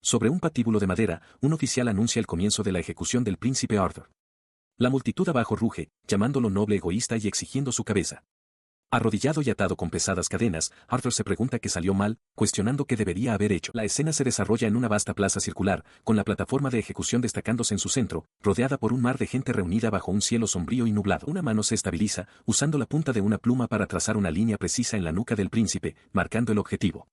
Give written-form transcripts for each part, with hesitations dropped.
Sobre un patíbulo de madera, un oficial anuncia el comienzo de la ejecución del príncipe Arthur. La multitud abajo ruge, llamándolo noble egoísta y exigiendo su cabeza. Arrodillado y atado con pesadas cadenas, Arthur se pregunta qué salió mal, cuestionando qué debería haber hecho. La escena se desarrolla en una vasta plaza circular, con la plataforma de ejecución destacándose en su centro, rodeada por un mar de gente reunida bajo un cielo sombrío y nublado. Una mano se estabiliza, usando la punta de una pluma para trazar una línea precisa en la nuca del príncipe, marcando el objetivo.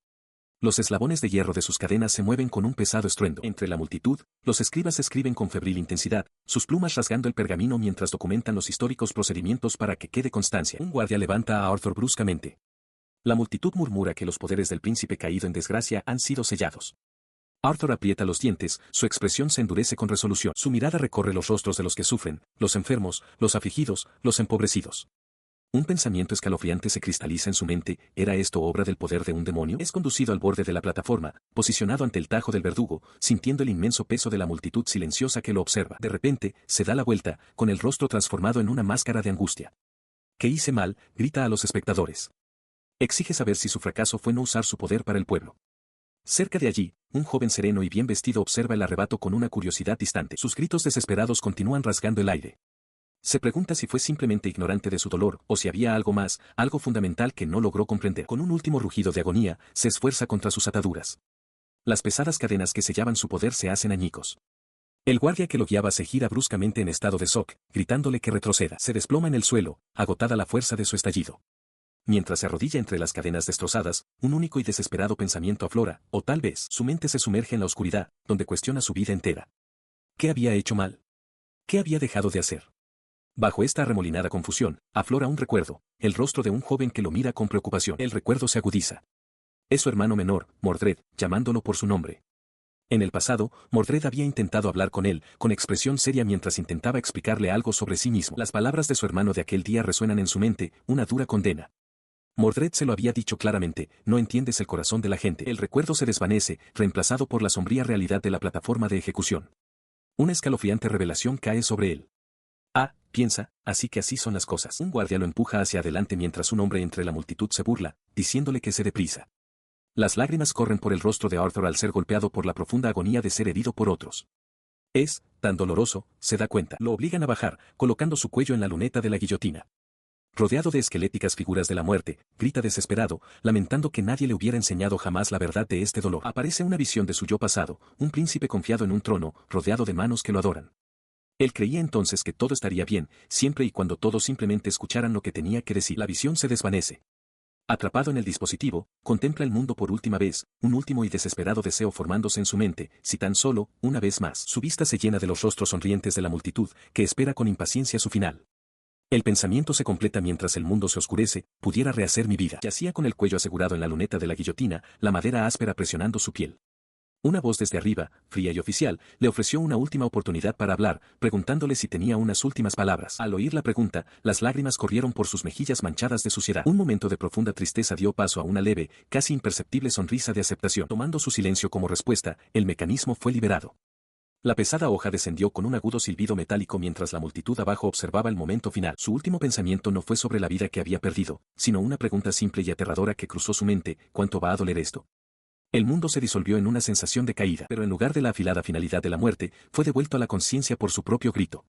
Los eslabones de hierro de sus cadenas se mueven con un pesado estruendo. Entre la multitud, los escribas escriben con febril intensidad, sus plumas rasgando el pergamino mientras documentan los históricos procedimientos para que quede constancia. Un guardia levanta a Arthur bruscamente. La multitud murmura que los poderes del príncipe caído en desgracia han sido sellados. Arthur aprieta los dientes, su expresión se endurece con resolución. Su mirada recorre los rostros de los que sufren, los enfermos, los afligidos, los empobrecidos. Un pensamiento escalofriante se cristaliza en su mente, ¿era esto obra del poder de un demonio? Es conducido al borde de la plataforma, posicionado ante el tajo del verdugo, sintiendo el inmenso peso de la multitud silenciosa que lo observa. De repente, se da la vuelta, con el rostro transformado en una máscara de angustia. ¿Qué hice mal?, grita a los espectadores. Exige saber si su fracaso fue no usar su poder para el pueblo. Cerca de allí, un joven sereno y bien vestido observa el arrebato con una curiosidad distante. Sus gritos desesperados continúan rasgando el aire. Se pregunta si fue simplemente ignorante de su dolor o si había algo más, algo fundamental que no logró comprender. Con un último rugido de agonía, se esfuerza contra sus ataduras. Las pesadas cadenas que sellaban su poder se hacen añicos. El guardia que lo guiaba se gira bruscamente en estado de shock, gritándole que retroceda. Se desploma en el suelo, agotada la fuerza de su estallido. Mientras se arrodilla entre las cadenas destrozadas, un único y desesperado pensamiento aflora, o tal vez su mente se sumerge en la oscuridad, donde cuestiona su vida entera. ¿Qué había hecho mal? ¿Qué había dejado de hacer? Bajo esta arremolinada confusión, aflora un recuerdo, el rostro de un joven que lo mira con preocupación. El recuerdo se agudiza. Es su hermano menor, Mordred, llamándolo por su nombre. En el pasado, Mordred había intentado hablar con él, con expresión seria mientras intentaba explicarle algo sobre sí mismo. Las palabras de su hermano de aquel día resuenan en su mente, una dura condena. Mordred se lo había dicho claramente, no entiendes el corazón de la gente. El recuerdo se desvanece, reemplazado por la sombría realidad de la plataforma de ejecución. Una escalofriante revelación cae sobre él. Piensa, así que así son las cosas. Un guardia lo empuja hacia adelante mientras un hombre entre la multitud se burla, diciéndole que se deprisa. Las lágrimas corren por el rostro de Arthur al ser golpeado por la profunda agonía de ser herido por otros. Es tan doloroso, se da cuenta. Lo obligan a bajar, colocando su cuello en la luneta de la guillotina. Rodeado de esqueléticas figuras de la muerte, grita desesperado, lamentando que nadie le hubiera enseñado jamás la verdad de este dolor. Aparece una visión de su yo pasado, un príncipe confiado en un trono, rodeado de manos que lo adoran. Él creía entonces que todo estaría bien, siempre y cuando todos simplemente escucharan lo que tenía que decir. La visión se desvanece. Atrapado en el dispositivo, contempla el mundo por última vez, un último y desesperado deseo formándose en su mente, si tan solo, una vez más. Su vista se llena de los rostros sonrientes de la multitud, que espera con impaciencia su final. El pensamiento se completa mientras el mundo se oscurece, pudiera rehacer mi vida. Yacía con el cuello asegurado en la luneta de la guillotina, la madera áspera presionando su piel. Una voz desde arriba, fría y oficial, le ofreció una última oportunidad para hablar, preguntándole si tenía unas últimas palabras. Al oír la pregunta, las lágrimas corrieron por sus mejillas manchadas de suciedad. Un momento de profunda tristeza dio paso a una leve, casi imperceptible sonrisa de aceptación. Tomando su silencio como respuesta, el mecanismo fue liberado. La pesada hoja descendió con un agudo silbido metálico mientras la multitud abajo observaba el momento final. Su último pensamiento no fue sobre la vida que había perdido, sino una pregunta simple y aterradora que cruzó su mente: ¿cuánto va a doler esto? El mundo se disolvió en una sensación de caída, pero en lugar de la afilada finalidad de la muerte, fue devuelto a la conciencia por su propio grito.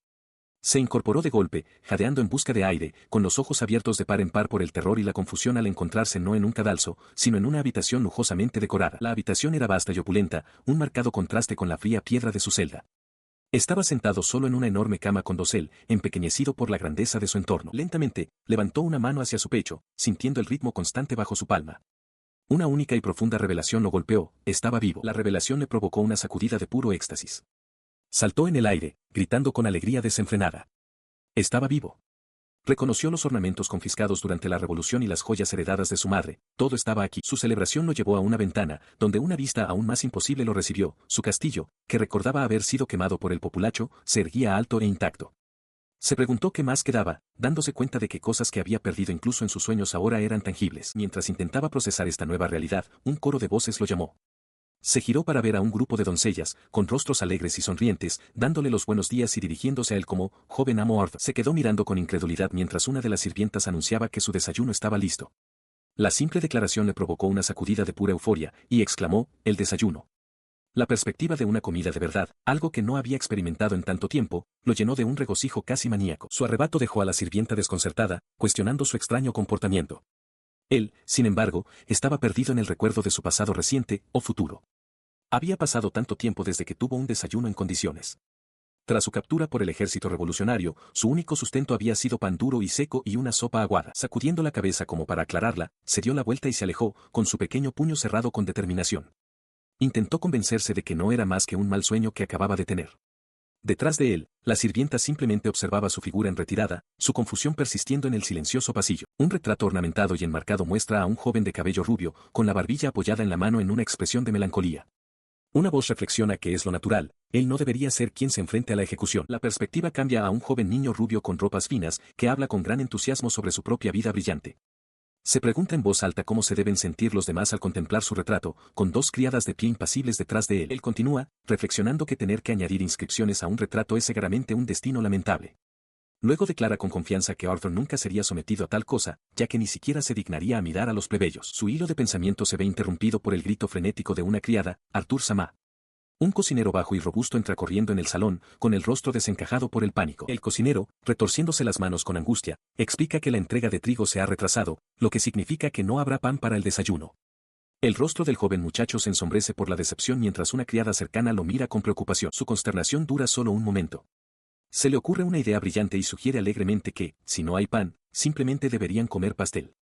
Se incorporó de golpe, jadeando en busca de aire, con los ojos abiertos de par en par por el terror y la confusión al encontrarse no en un cadalso, sino en una habitación lujosamente decorada. La habitación era vasta y opulenta, un marcado contraste con la fría piedra de su celda. Estaba sentado solo en una enorme cama con dosel, empequeñecido por la grandeza de su entorno. Lentamente, levantó una mano hacia su pecho, sintiendo el ritmo constante bajo su palma. Una única y profunda revelación lo golpeó: estaba vivo. La revelación le provocó una sacudida de puro éxtasis. Saltó en el aire, gritando con alegría desenfrenada. Estaba vivo. Reconoció los ornamentos confiscados durante la revolución y las joyas heredadas de su madre, todo estaba aquí. Su celebración lo llevó a una ventana, donde una vista aún más imposible lo recibió: su castillo, que recordaba haber sido quemado por el populacho, se erguía alto e intacto. Se preguntó qué más quedaba, dándose cuenta de que cosas que había perdido incluso en sus sueños ahora eran tangibles. Mientras intentaba procesar esta nueva realidad, un coro de voces lo llamó. Se giró para ver a un grupo de doncellas, con rostros alegres y sonrientes, dándole los buenos días y dirigiéndose a él como: joven amo Arthur. Se quedó mirando con incredulidad mientras una de las sirvientas anunciaba que su desayuno estaba listo. La simple declaración le provocó una sacudida de pura euforia, y exclamó: el desayuno. La perspectiva de una comida de verdad, algo que no había experimentado en tanto tiempo, lo llenó de un regocijo casi maníaco. Su arrebato dejó a la sirvienta desconcertada, cuestionando su extraño comportamiento. Él, sin embargo, estaba perdido en el recuerdo de su pasado reciente o futuro. Había pasado tanto tiempo desde que tuvo un desayuno en condiciones. Tras su captura por el ejército revolucionario, su único sustento había sido pan duro y seco y una sopa aguada. Sacudiendo la cabeza como para aclararla, se dio la vuelta y se alejó, con su pequeño puño cerrado con determinación. Intentó convencerse de que no era más que un mal sueño que acababa de tener. Detrás de él, la sirvienta simplemente observaba su figura en retirada, su confusión persistiendo en el silencioso pasillo. Un retrato ornamentado y enmarcado muestra a un joven de cabello rubio, con la barbilla apoyada en la mano en una expresión de melancolía. Una voz reflexiona que es lo natural, él no debería ser quien se enfrente a la ejecución. La perspectiva cambia a un joven niño rubio con ropas finas, que habla con gran entusiasmo sobre su propia vida brillante. Se pregunta en voz alta cómo se deben sentir los demás al contemplar su retrato, con dos criadas de pie impasibles detrás de él. Él continúa, reflexionando que tener que añadir inscripciones a un retrato es seguramente un destino lamentable. Luego declara con confianza que Arthur nunca sería sometido a tal cosa, ya que ni siquiera se dignaría a mirar a los plebeyos. Su hilo de pensamiento se ve interrumpido por el grito frenético de una criada, Arthur Samá. Un cocinero bajo y robusto entra corriendo en el salón, con el rostro desencajado por el pánico. El cocinero, retorciéndose las manos con angustia, explica que la entrega de trigo se ha retrasado, lo que significa que no habrá pan para el desayuno. El rostro del joven muchacho se ensombrece por la decepción mientras una criada cercana lo mira con preocupación. Su consternación dura solo un momento. Se le ocurre una idea brillante y sugiere alegremente que, si no hay pan, simplemente deberían comer pastel.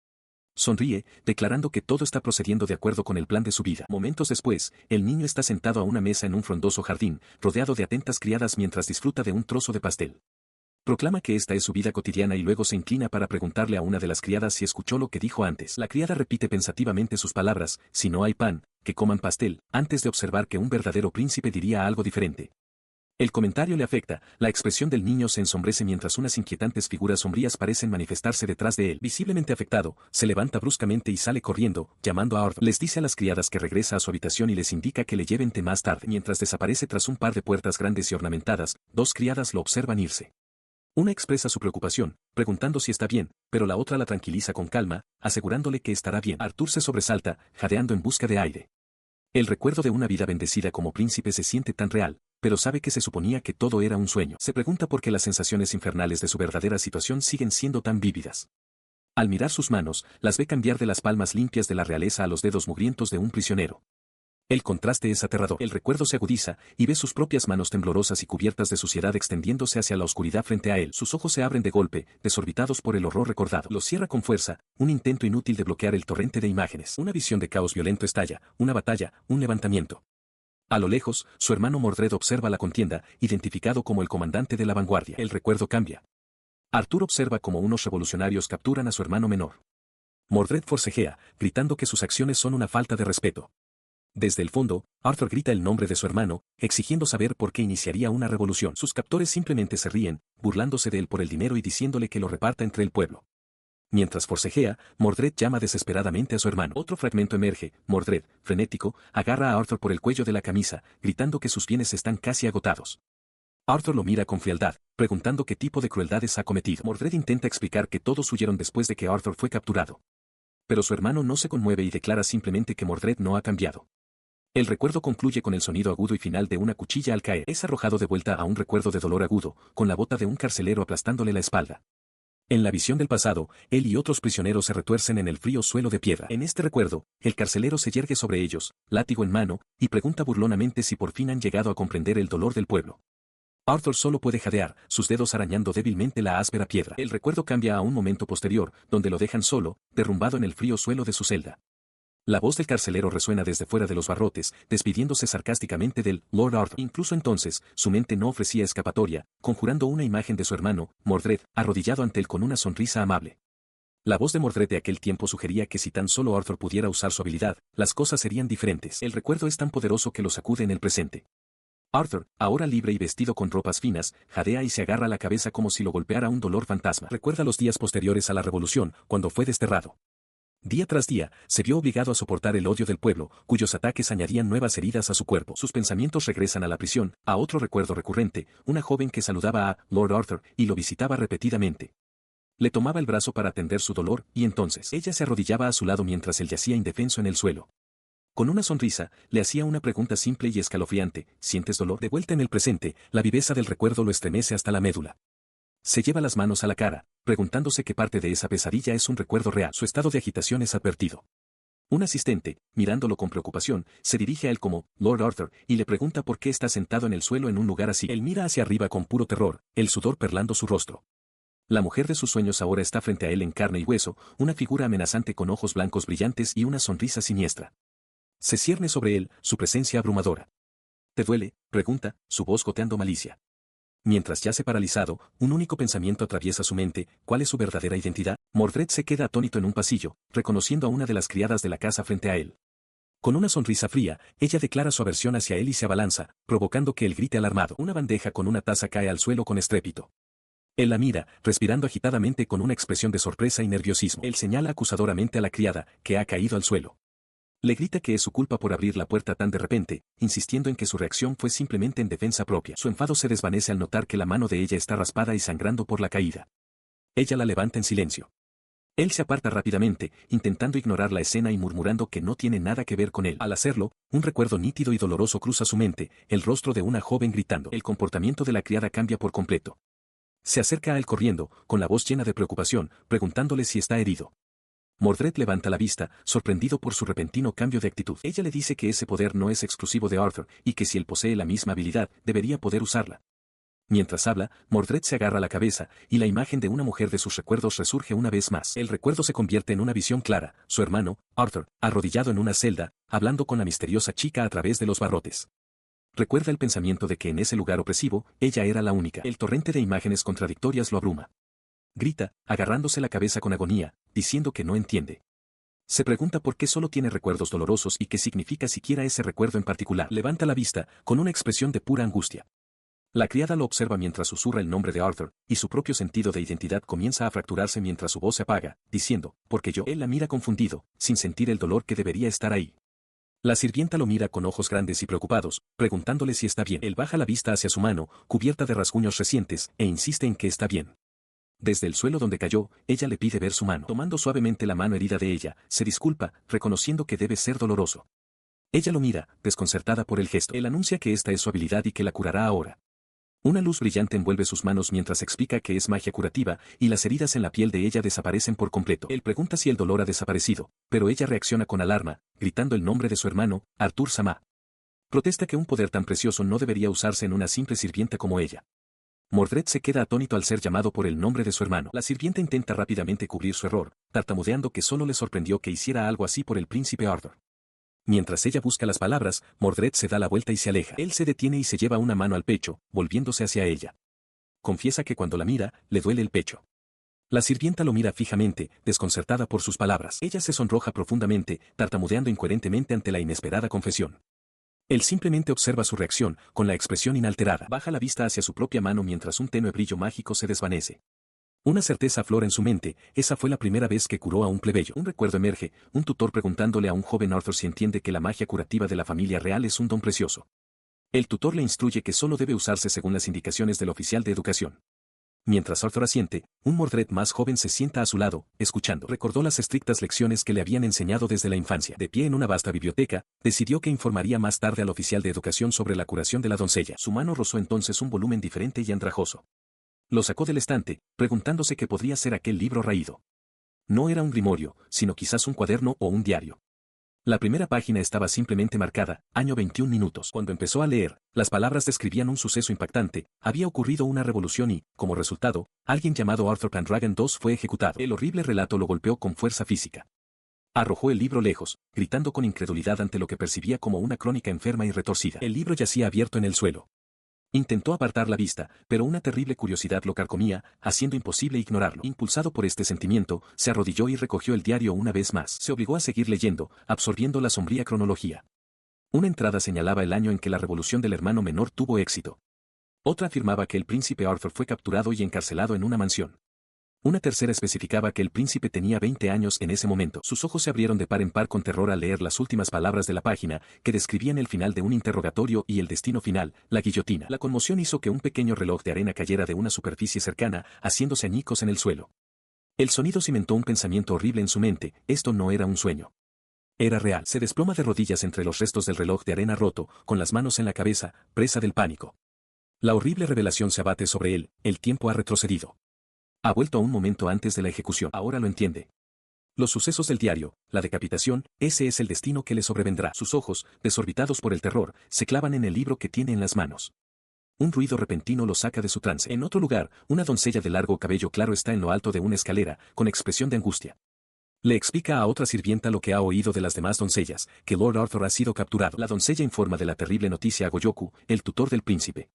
Sonríe, declarando que todo está procediendo de acuerdo con el plan de su vida. Momentos después, el niño está sentado a una mesa en un frondoso jardín, rodeado de atentas criadas mientras disfruta de un trozo de pastel. Proclama que esta es su vida cotidiana y luego se inclina para preguntarle a una de las criadas si escuchó lo que dijo antes. La criada repite pensativamente sus palabras, si no hay pan, que coman pastel, antes de observar que un verdadero príncipe diría algo diferente. El comentario le afecta, la expresión del niño se ensombrece mientras unas inquietantes figuras sombrías parecen manifestarse detrás de él. Visiblemente afectado, se levanta bruscamente y sale corriendo, llamando a Arthur. Les dice a las criadas que regresa a su habitación y les indica que le lleven té más tarde. Mientras desaparece tras un par de puertas grandes y ornamentadas, dos criadas lo observan irse. Una expresa su preocupación, preguntando si está bien, pero la otra la tranquiliza con calma, asegurándole que estará bien. Arthur se sobresalta, jadeando en busca de aire. El recuerdo de una vida bendecida como príncipe se siente tan real, pero sabe que se suponía que todo era un sueño. Se pregunta por qué las sensaciones infernales de su verdadera situación siguen siendo tan vívidas. Al mirar sus manos, las ve cambiar de las palmas limpias de la realeza a los dedos mugrientos de un prisionero. El contraste es aterrador. El recuerdo se agudiza, y ve sus propias manos temblorosas y cubiertas de suciedad extendiéndose hacia la oscuridad frente a él. Sus ojos se abren de golpe, desorbitados por el horror recordado. Los cierra con fuerza, un intento inútil de bloquear el torrente de imágenes. Una visión de caos violento estalla, una batalla, un levantamiento. A lo lejos, su hermano Mordred observa la contienda, identificado como el comandante de la vanguardia. El recuerdo cambia. Arthur observa cómo unos revolucionarios capturan a su hermano menor. Mordred forcejea, gritando que sus acciones son una falta de respeto. Desde el fondo, Arthur grita el nombre de su hermano, exigiendo saber por qué iniciaría una revolución. Sus captores simplemente se ríen, burlándose de él por el dinero y diciéndole que lo reparta entre el pueblo. Mientras forcejea, Mordred llama desesperadamente a su hermano. Otro fragmento emerge, Mordred, frenético, agarra a Arthur por el cuello de la camisa, gritando que sus bienes están casi agotados. Arthur lo mira con frialdad, preguntando qué tipo de crueldades ha cometido. Mordred intenta explicar que todos huyeron después de que Arthur fue capturado. Pero su hermano no se conmueve y declara simplemente que Mordred no ha cambiado. El recuerdo concluye con el sonido agudo y final de una cuchilla al caer. Es arrojado de vuelta a un recuerdo de dolor agudo, con la bota de un carcelero aplastándole la espalda. En la visión del pasado, él y otros prisioneros se retuercen en el frío suelo de piedra. En este recuerdo, el carcelero se yergue sobre ellos, látigo en mano, y pregunta burlonamente si por fin han llegado a comprender el dolor del pueblo. Arthur solo puede jadear, sus dedos arañando débilmente la áspera piedra. El recuerdo cambia a un momento posterior, donde lo dejan solo, derrumbado en el frío suelo de su celda. La voz del carcelero resuena desde fuera de los barrotes, despidiéndose sarcásticamente del Lord Arthur. Incluso entonces, su mente no ofrecía escapatoria, conjurando una imagen de su hermano, Mordred, arrodillado ante él con una sonrisa amable. La voz de Mordred de aquel tiempo sugería que si tan solo Arthur pudiera usar su habilidad, las cosas serían diferentes. El recuerdo es tan poderoso que lo sacude en el presente. Arthur, ahora libre y vestido con ropas finas, jadea y se agarra la cabeza como si lo golpeara un dolor fantasma. Recuerda los días posteriores a la revolución, cuando fue desterrado. Día tras día, se vio obligado a soportar el odio del pueblo, cuyos ataques añadían nuevas heridas a su cuerpo. Sus pensamientos regresan a la prisión, a otro recuerdo recurrente, una joven que saludaba a Lord Arthur y lo visitaba repetidamente. Le tomaba el brazo para atender su dolor, y entonces ella se arrodillaba a su lado mientras él yacía indefenso en el suelo. Con una sonrisa, le hacía una pregunta simple y escalofriante: ¿sientes dolor? De vuelta en el presente, la viveza del recuerdo lo estremece hasta la médula. Se lleva las manos a la cara, preguntándose qué parte de esa pesadilla es un recuerdo real. Su estado de agitación es advertido. Un asistente, mirándolo con preocupación, se dirige a él como Lord Arthur y le pregunta por qué está sentado en el suelo en un lugar así. Él mira hacia arriba con puro terror, el sudor perlando su rostro. La mujer de sus sueños ahora está frente a él en carne y hueso, una figura amenazante con ojos blancos brillantes y una sonrisa siniestra. Se cierne sobre él, su presencia abrumadora. ¿Te duele?, pregunta, su voz goteando malicia. Mientras yace paralizado, un único pensamiento atraviesa su mente: ¿cuál es su verdadera identidad? Mordred se queda atónito en un pasillo, reconociendo a una de las criadas de la casa frente a él. Con una sonrisa fría, ella declara su aversión hacia él y se abalanza, provocando que él grite alarmado. Una bandeja con una taza cae al suelo con estrépito. Él la mira, respirando agitadamente con una expresión de sorpresa y nerviosismo. Él señala acusadoramente a la criada, que ha caído al suelo. Le grita que es su culpa por abrir la puerta tan de repente, insistiendo en que su reacción fue simplemente en defensa propia. Su enfado se desvanece al notar que la mano de ella está raspada y sangrando por la caída. Ella la levanta en silencio. Él se aparta rápidamente, intentando ignorar la escena y murmurando que no tiene nada que ver con él. Al hacerlo, un recuerdo nítido y doloroso cruza su mente: el rostro de una joven gritando. El comportamiento de la criada cambia por completo. Se acerca a él corriendo, con la voz llena de preocupación, preguntándole si está herido. Mordred levanta la vista, sorprendido por su repentino cambio de actitud. Ella le dice que ese poder no es exclusivo de Arthur, y que si él posee la misma habilidad, debería poder usarla. Mientras habla, Mordred se agarra la cabeza, y la imagen de una mujer de sus recuerdos resurge una vez más. El recuerdo se convierte en una visión clara: su hermano, Arthur, arrodillado en una celda, hablando con la misteriosa chica a través de los barrotes. Recuerda el pensamiento de que en ese lugar opresivo, ella era la única. El torrente de imágenes contradictorias lo abruma. Grita, agarrándose la cabeza con agonía, diciendo que no entiende. Se pregunta por qué solo tiene recuerdos dolorosos y qué significa siquiera ese recuerdo en particular. Levanta la vista, con una expresión de pura angustia. La criada lo observa mientras susurra el nombre de Arthur, y su propio sentido de identidad comienza a fracturarse mientras su voz se apaga, diciendo: porque yo. Él la mira confundido, sin sentir el dolor que debería estar ahí. La sirvienta lo mira con ojos grandes y preocupados, preguntándole si está bien. Él baja la vista hacia su mano, cubierta de rasguños recientes, e insiste en que está bien. Desde el suelo donde cayó, ella le pide ver su mano. Tomando suavemente la mano herida de ella, se disculpa, reconociendo que debe ser doloroso. Ella lo mira, desconcertada por el gesto. Él anuncia que esta es su habilidad y que la curará ahora. Una luz brillante envuelve sus manos mientras explica que es magia curativa, y las heridas en la piel de ella desaparecen por completo. Él pregunta si el dolor ha desaparecido, pero ella reacciona con alarma, gritando el nombre de su hermano, Arthur Samá. Protesta que un poder tan precioso no debería usarse en una simple sirvienta como ella. Mordred se queda atónito al ser llamado por el nombre de su hermano. La sirvienta intenta rápidamente cubrir su error, tartamudeando que solo le sorprendió que hiciera algo así por el príncipe Arthur. Mientras ella busca las palabras, Mordred se da la vuelta y se aleja. Él se detiene y se lleva una mano al pecho, volviéndose hacia ella. Confiesa que cuando la mira, le duele el pecho. La sirvienta lo mira fijamente, desconcertada por sus palabras. Ella se sonroja profundamente, tartamudeando incoherentemente ante la inesperada confesión. Él simplemente observa su reacción, con la expresión inalterada. Baja la vista hacia su propia mano mientras un tenue brillo mágico se desvanece. Una certeza aflora en su mente: esa fue la primera vez que curó a un plebeyo. Un recuerdo emerge, un tutor preguntándole a un joven Arthur si entiende que la magia curativa de la familia real es un don precioso. El tutor le instruye que solo debe usarse según las indicaciones del oficial de educación. Mientras Arthur asiente, un Mordred más joven se sienta a su lado, escuchando. Recordó las estrictas lecciones que le habían enseñado desde la infancia. De pie en una vasta biblioteca, decidió que informaría más tarde al oficial de educación sobre la curación de la doncella. Su mano rozó entonces un volumen diferente y andrajoso. Lo sacó del estante, preguntándose qué podría ser aquel libro raído. No era un grimorio, sino quizás un cuaderno o un diario. La primera página estaba simplemente marcada, año 21 minutos. Cuando empezó a leer, las palabras describían un suceso impactante: había ocurrido una revolución y, como resultado, alguien llamado Arthur Pendragon II fue ejecutado. El horrible relato lo golpeó con fuerza física. Arrojó el libro lejos, gritando con incredulidad ante lo que percibía como una crónica enferma y retorcida. El libro yacía abierto en el suelo. Intentó apartar la vista, pero una terrible curiosidad lo carcomía, haciendo imposible ignorarlo. Impulsado por este sentimiento, se arrodilló y recogió el diario una vez más. Se obligó a seguir leyendo, absorbiendo la sombría cronología. Una entrada señalaba el año en que la revolución del hermano menor tuvo éxito. Otra afirmaba que el príncipe Arthur fue capturado y encarcelado en una mansión. Una tercera especificaba que el príncipe tenía 20 años en ese momento. Sus ojos se abrieron de par en par con terror al leer las últimas palabras de la página, que describían el final de un interrogatorio y el destino final, la guillotina. La conmoción hizo que un pequeño reloj de arena cayera de una superficie cercana, haciéndose añicos en el suelo. El sonido cimentó un pensamiento horrible en su mente: esto no era un sueño. Era real. Se desploma de rodillas entre los restos del reloj de arena roto, con las manos en la cabeza, presa del pánico. La horrible revelación se abate sobre él, el tiempo ha retrocedido. Ha vuelto a un momento antes de la ejecución. Ahora lo entiende. Los sucesos del diario, la decapitación, ese es el destino que le sobrevendrá. Sus ojos, desorbitados por el terror, se clavan en el libro que tiene en las manos. Un ruido repentino lo saca de su trance. En otro lugar, una doncella de largo cabello claro está en lo alto de una escalera, con expresión de angustia. Le explica a otra sirvienta lo que ha oído de las demás doncellas, que Lord Arthur ha sido capturado. La doncella informa de la terrible noticia a Gojoku, el tutor del príncipe.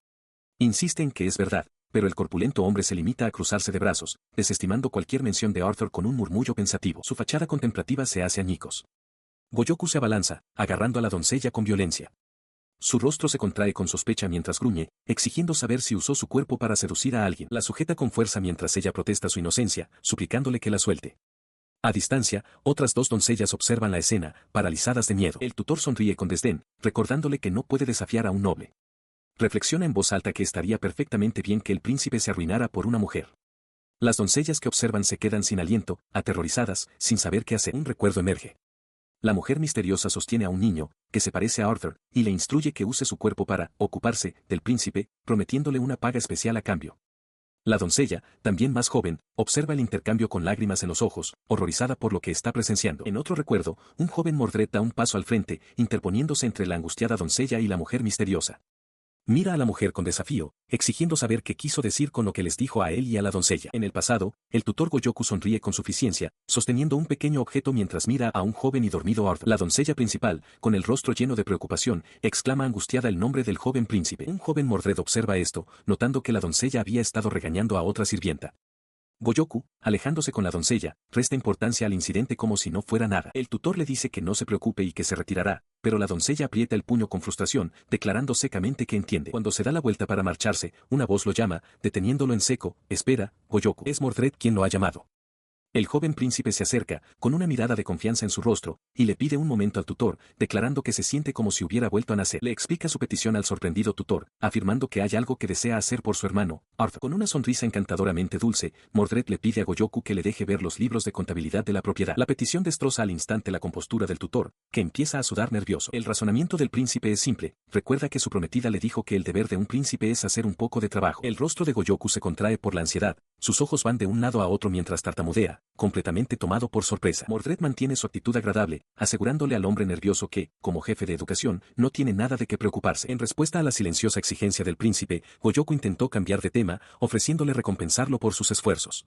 Insiste en que es verdad, pero el corpulento hombre se limita a cruzarse de brazos, desestimando cualquier mención de Arthur con un murmullo pensativo. Su fachada contemplativa se hace añicos. Gojoku se abalanza, agarrando a la doncella con violencia. Su rostro se contrae con sospecha mientras gruñe, exigiendo saber si usó su cuerpo para seducir a alguien. La sujeta con fuerza mientras ella protesta su inocencia, suplicándole que la suelte. A distancia, otras dos doncellas observan la escena, paralizadas de miedo. El tutor sonríe con desdén, recordándole que no puede desafiar a un noble. Reflexiona en voz alta que estaría perfectamente bien que el príncipe se arruinara por una mujer. Las doncellas que observan se quedan sin aliento, aterrorizadas, sin saber qué hacer. Un recuerdo emerge. La mujer misteriosa sostiene a un niño, que se parece a Arthur, y le instruye que use su cuerpo para ocuparse del príncipe, prometiéndole una paga especial a cambio. La doncella, también más joven, observa el intercambio con lágrimas en los ojos, horrorizada por lo que está presenciando. En otro recuerdo, un joven Mordred da un paso al frente, interponiéndose entre la angustiada doncella y la mujer misteriosa. Mira a la mujer con desafío, exigiendo saber qué quiso decir con lo que les dijo a él y a la doncella. En el pasado, el tutor Gojoku sonríe con suficiencia, sosteniendo un pequeño objeto mientras mira a un joven y dormido Arthur. La doncella principal, con el rostro lleno de preocupación, exclama angustiada el nombre del joven príncipe. Un joven Mordred observa esto, notando que la doncella había estado regañando a otra sirvienta. Gojoku, alejándose con la doncella, resta importancia al incidente como si no fuera nada. El tutor le dice que no se preocupe y que se retirará, pero la doncella aprieta el puño con frustración, declarando secamente que entiende. Cuando se da la vuelta para marcharse, una voz lo llama, deteniéndolo en seco. Espera, Gojoku. Es Mordred quien lo ha llamado. El joven príncipe se acerca, con una mirada de confianza en su rostro, y le pide un momento al tutor, declarando que se siente como si hubiera vuelto a nacer. Le explica su petición al sorprendido tutor, afirmando que hay algo que desea hacer por su hermano, Arthur. Con una sonrisa encantadoramente dulce, Mordred le pide a Gojoku que le deje ver los libros de contabilidad de la propiedad. La petición destroza al instante la compostura del tutor, que empieza a sudar nervioso. El razonamiento del príncipe es simple, recuerda que su prometida le dijo que el deber de un príncipe es hacer un poco de trabajo. El rostro de Gojoku se contrae por la ansiedad, sus ojos van de un lado a otro mientras tartamudea, completamente tomado por sorpresa. Mordred mantiene su actitud agradable, asegurándole al hombre nervioso que, como jefe de educación, no tiene nada de qué preocuparse. En respuesta a la silenciosa exigencia del príncipe, Gojoku intentó cambiar de tema, ofreciéndole recompensarlo por sus esfuerzos.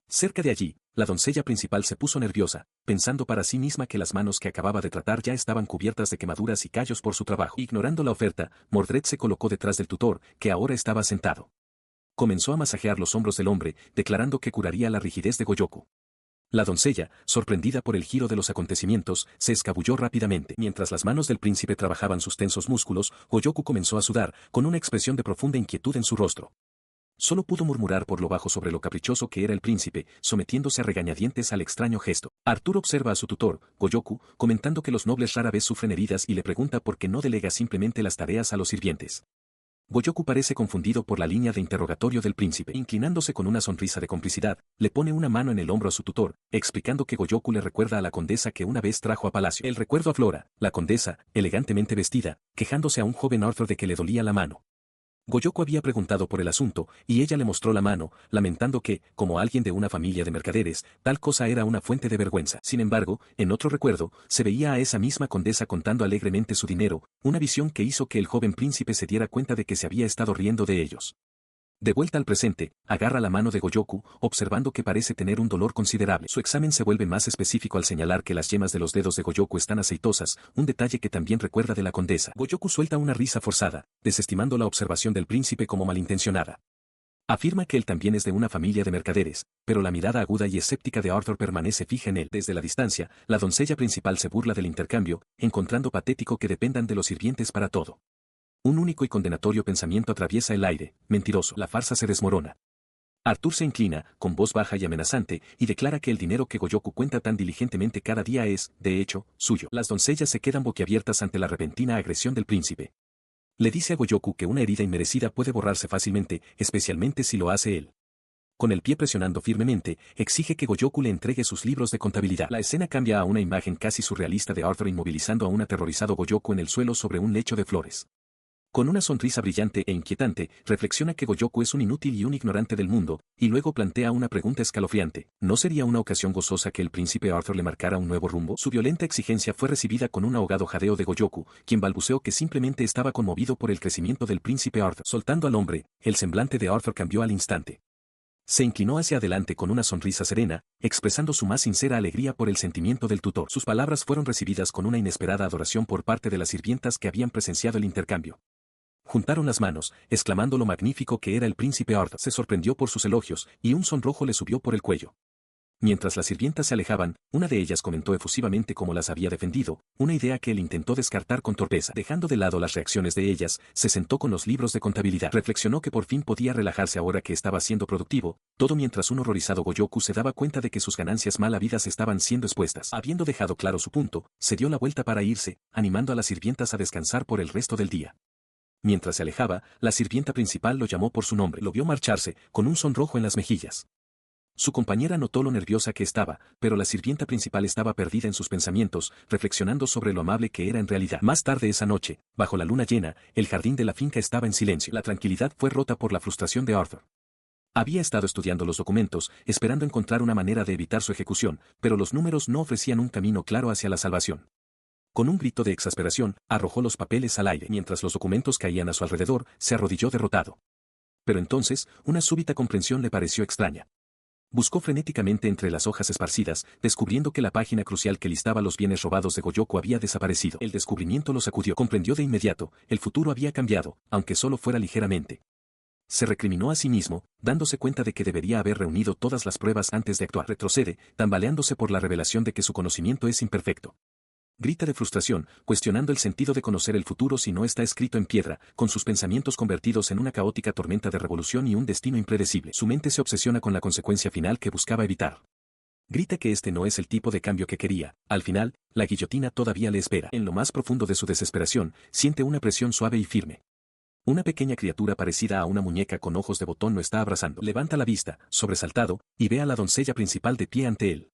Cerca de allí, la doncella principal se puso nerviosa, pensando para sí misma que las manos que acababa de tratar ya estaban cubiertas de quemaduras y callos por su trabajo. Ignorando la oferta, Mordred se colocó detrás del tutor, que ahora estaba sentado. Comenzó a masajear los hombros del hombre, declarando que curaría la rigidez de Gojoku. La doncella, sorprendida por el giro de los acontecimientos, se escabulló rápidamente. Mientras las manos del príncipe trabajaban sus tensos músculos, Gojoku comenzó a sudar, con una expresión de profunda inquietud en su rostro. Solo pudo murmurar por lo bajo sobre lo caprichoso que era el príncipe, sometiéndose a regañadientes al extraño gesto. Arthur observa a su tutor, Gojoku, comentando que los nobles rara vez sufren heridas y le pregunta por qué no delega simplemente las tareas a los sirvientes. Gojoku parece confundido por la línea de interrogatorio del príncipe. Inclinándose con una sonrisa de complicidad, le pone una mano en el hombro a su tutor, explicando que Gojoku le recuerda a la condesa que una vez trajo a palacio. El recuerdo aflora, la condesa, elegantemente vestida, quejándose a un joven Arthur de que le dolía la mano. Gojoku había preguntado por el asunto, y ella le mostró la mano, lamentando que, como alguien de una familia de mercaderes, tal cosa era una fuente de vergüenza. Sin embargo, en otro recuerdo, se veía a esa misma condesa contando alegremente su dinero, una visión que hizo que el joven príncipe se diera cuenta de que se había estado riendo de ellos. De vuelta al presente, agarra la mano de Gojoku, observando que parece tener un dolor considerable. Su examen se vuelve más específico al señalar que las yemas de los dedos de Gojoku están aceitosas, un detalle que también recuerda de la condesa. Gojoku suelta una risa forzada, desestimando la observación del príncipe como malintencionada. Afirma que él también es de una familia de mercaderes, pero la mirada aguda y escéptica de Arthur permanece fija en él. Desde la distancia, la doncella principal se burla del intercambio, encontrando patético que dependan de los sirvientes para todo. Un único y condenatorio pensamiento atraviesa el aire: mentiroso. La farsa se desmorona. Arthur se inclina, con voz baja y amenazante, y declara que el dinero que Gojoku cuenta tan diligentemente cada día es, de hecho, suyo. Las doncellas se quedan boquiabiertas ante la repentina agresión del príncipe. Le dice a Gojoku que una herida inmerecida puede borrarse fácilmente, especialmente si lo hace él. Con el pie presionando firmemente, exige que Goyoku le entregue sus libros de contabilidad. La escena cambia a una imagen casi surrealista de Arthur inmovilizando a un aterrorizado Goyoku en el suelo sobre un lecho de flores. Con una sonrisa brillante e inquietante, reflexiona que Goyoku es un inútil y un ignorante del mundo, y luego plantea una pregunta escalofriante. ¿No sería una ocasión gozosa que el príncipe Arthur le marcara un nuevo rumbo? Su violenta exigencia fue recibida con un ahogado jadeo de Goyoku, quien balbuceó que simplemente estaba conmovido por el crecimiento del príncipe Arthur. Soltando al hombre, el semblante de Arthur cambió al instante. Se inclinó hacia adelante con una sonrisa serena, expresando su más sincera alegría por el sentimiento del tutor. Sus palabras fueron recibidas con una inesperada adoración por parte de las sirvientas que habían presenciado el intercambio. Juntaron las manos, exclamando lo magnífico que era el príncipe Arthur. Se sorprendió por sus elogios, y un sonrojo le subió por el cuello. Mientras las sirvientas se alejaban, una de ellas comentó efusivamente cómo las había defendido, una idea que él intentó descartar con torpeza. Dejando de lado las reacciones de ellas, se sentó con los libros de contabilidad. Reflexionó que por fin podía relajarse ahora que estaba siendo productivo, todo mientras un horrorizado Goyoku se daba cuenta de que sus ganancias mal habidas estaban siendo expuestas. Habiendo dejado claro su punto, se dio la vuelta para irse, animando a las sirvientas a descansar por el resto del día. Mientras se alejaba, la sirvienta principal lo llamó por su nombre. Lo vio marcharse, con un sonrojo en las mejillas. Su compañera notó lo nerviosa que estaba, pero la sirvienta principal estaba perdida en sus pensamientos, reflexionando sobre lo amable que era en realidad. Más tarde esa noche, bajo la luna llena, el jardín de la finca estaba en silencio. La tranquilidad fue rota por la frustración de Arthur. Había estado estudiando los documentos, esperando encontrar una manera de evitar su ejecución, pero los números no ofrecían un camino claro hacia la salvación. Con un grito de exasperación, arrojó los papeles al aire. Mientras los documentos caían a su alrededor, se arrodilló derrotado. Pero entonces, una súbita comprensión le pareció extraña. Buscó frenéticamente entre las hojas esparcidas, descubriendo que la página crucial que listaba los bienes robados de Goyoku había desaparecido. El descubrimiento lo sacudió. Comprendió de inmediato, el futuro había cambiado, aunque solo fuera ligeramente. Se recriminó a sí mismo, dándose cuenta de que debería haber reunido todas las pruebas antes de actuar. Retrocede, tambaleándose por la revelación de que su conocimiento es imperfecto. Grita de frustración, cuestionando el sentido de conocer el futuro si no está escrito en piedra, con sus pensamientos convertidos en una caótica tormenta de revolución y un destino impredecible. Su mente se obsesiona con la consecuencia final que buscaba evitar. Grita que este no es el tipo de cambio que quería. Al final, la guillotina todavía le espera. En lo más profundo de su desesperación, siente una presión suave y firme. Una pequeña criatura parecida a una muñeca con ojos de botón lo está abrazando. Levanta la vista, sobresaltado, y ve a la doncella principal de pie ante él.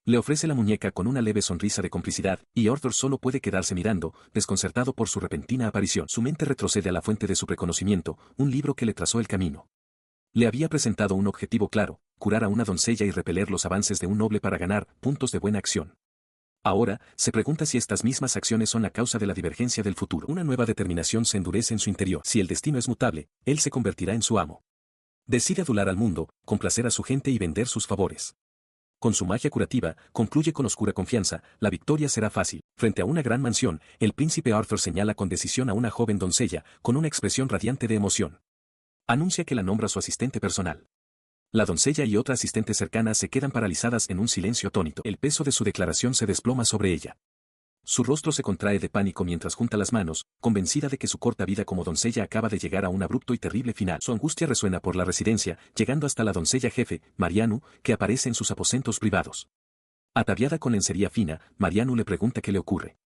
Le ofrece la muñeca con una leve sonrisa de complicidad, y Arthur solo puede quedarse mirando, desconcertado por su repentina aparición. Su mente retrocede a la fuente de su preconocimiento, un libro que le trazó el camino. Le había presentado un objetivo claro, curar a una doncella y repeler los avances de un noble para ganar puntos de buena acción. Ahora, se pregunta si estas mismas acciones son la causa de la divergencia del futuro. Una nueva determinación se endurece en su interior. Si el destino es mutable, él se convertirá en su amo. Decide adular al mundo, complacer a su gente y vender sus favores. Con su magia curativa, concluye con oscura confianza, la victoria será fácil. Frente a una gran mansión, el príncipe Arthur señala con decisión a una joven doncella, con una expresión radiante de emoción. Anuncia que la nombra su asistente personal. La doncella y otra asistente cercana se quedan paralizadas en un silencio atónito. El peso de su declaración se desploma sobre ella. Su rostro se contrae de pánico mientras junta las manos, convencida de que su corta vida como doncella acaba de llegar a un abrupto y terrible final. Su angustia resuena por la residencia, llegando hasta la doncella jefe, Marianu, que aparece en sus aposentos privados. Ataviada con lencería fina, Marianu le pregunta qué le ocurre.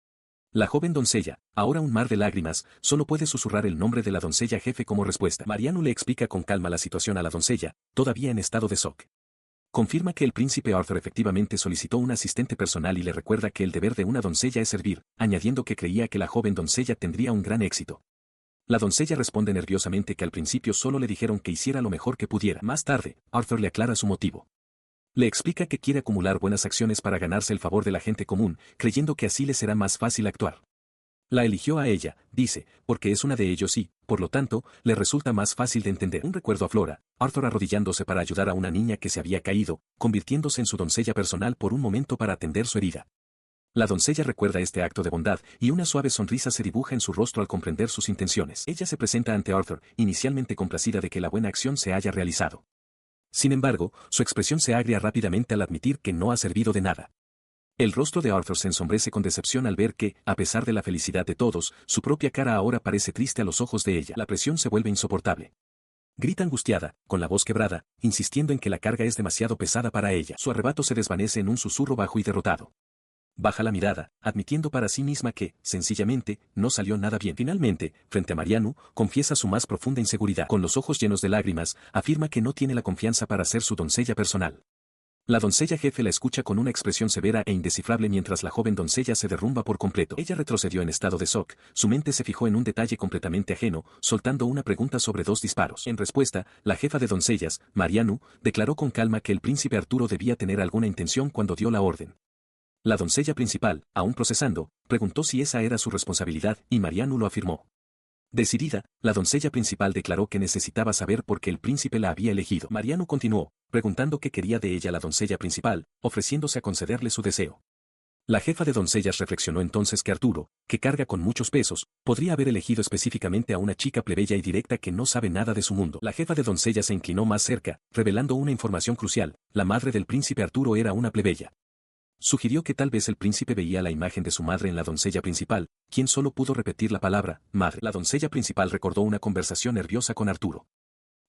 La joven doncella, ahora un mar de lágrimas, solo puede susurrar el nombre de la doncella jefe como respuesta. Marianu le explica con calma la situación a la doncella, todavía en estado de shock. Confirma que el príncipe Arthur efectivamente solicitó un asistente personal y le recuerda que el deber de una doncella es servir, añadiendo que creía que la joven doncella tendría un gran éxito. La doncella responde nerviosamente que al principio solo le dijeron que hiciera lo mejor que pudiera. Más tarde, Arthur le aclara su motivo. Le explica que quiere acumular buenas acciones para ganarse el favor de la gente común, creyendo que así le será más fácil actuar. La eligió a ella, dice, porque es una de ellos y, por lo tanto, le resulta más fácil de entender. Un recuerdo aflora, Arthur arrodillándose para ayudar a una niña que se había caído, convirtiéndose en su doncella personal por un momento para atender su herida. La doncella recuerda este acto de bondad, y una suave sonrisa se dibuja en su rostro al comprender sus intenciones. Ella se presenta ante Arthur, inicialmente complacida de que la buena acción se haya realizado. Sin embargo, su expresión se agria rápidamente al admitir que no ha servido de nada. El rostro de Arthur se ensombrece con decepción al ver que, a pesar de la felicidad de todos, su propia cara ahora parece triste a los ojos de ella. La presión se vuelve insoportable. Grita angustiada, con la voz quebrada, insistiendo en que la carga es demasiado pesada para ella. Su arrebato se desvanece en un susurro bajo y derrotado. Baja la mirada, admitiendo para sí misma que, sencillamente, no salió nada bien. Finalmente, frente a Mariano, confiesa su más profunda inseguridad. Con los ojos llenos de lágrimas, afirma que no tiene la confianza para ser su doncella personal. La doncella jefe la escucha con una expresión severa e indescifrable mientras la joven doncella se derrumba por completo. Ella retrocedió en estado de shock, su mente se fijó en un detalle completamente ajeno, soltando una pregunta sobre 2 disparos. En respuesta, la jefa de doncellas, Mariano, declaró con calma que el príncipe Arturo debía tener alguna intención cuando dio la orden. La doncella principal, aún procesando, preguntó si esa era su responsabilidad y Mariano lo afirmó. Decidida, la doncella principal declaró que necesitaba saber por qué el príncipe la había elegido. Mariano continuó, preguntando qué quería de ella la doncella principal, ofreciéndose a concederle su deseo. La jefa de doncellas reflexionó entonces que Arturo, que carga con muchos pesos, podría haber elegido específicamente a una chica plebeya y directa que no sabe nada de su mundo. La jefa de doncellas se inclinó más cerca, revelando una información crucial: la madre del príncipe Arturo era una plebeya. Sugirió que tal vez el príncipe veía la imagen de su madre en la doncella principal, quien solo pudo repetir la palabra, madre. La doncella principal recordó una conversación nerviosa con Arturo.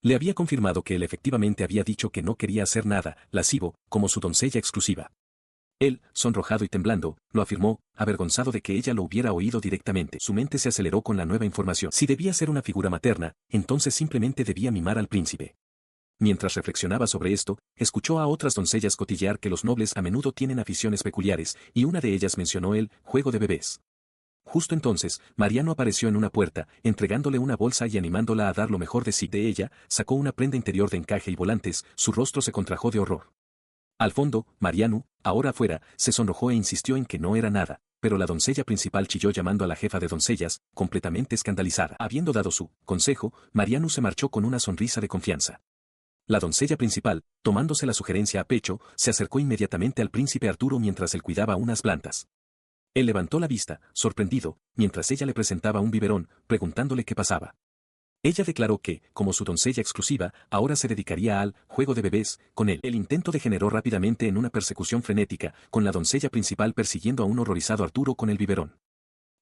Le había confirmado que él efectivamente había dicho que no quería hacer nada lascivo, como su doncella exclusiva. Él, sonrojado y temblando, lo afirmó, avergonzado de que ella lo hubiera oído directamente. Su mente se aceleró con la nueva información. Si debía ser una figura materna, entonces simplemente debía mimar al príncipe. Mientras reflexionaba sobre esto, escuchó a otras doncellas cotillear que los nobles a menudo tienen aficiones peculiares, y una de ellas mencionó el juego de bebés. Justo entonces, Mariano apareció en una puerta, entregándole una bolsa y animándola a dar lo mejor de sí. De ella, sacó una prenda interior de encaje y volantes, su rostro se contrajo de horror. Al fondo, Mariano, ahora afuera, se sonrojó e insistió en que no era nada, pero la doncella principal chilló llamando a la jefa de doncellas, completamente escandalizada. Habiendo dado su consejo, Mariano se marchó con una sonrisa de confianza. La doncella principal, tomándose la sugerencia a pecho, se acercó inmediatamente al príncipe Arturo mientras él cuidaba unas plantas. Él levantó la vista, sorprendido, mientras ella le presentaba un biberón, preguntándole qué pasaba. Ella declaró que, como su doncella exclusiva, ahora se dedicaría al juego de bebés con él. El intento degeneró rápidamente en una persecución frenética, con la doncella principal persiguiendo a un horrorizado Arturo con el biberón.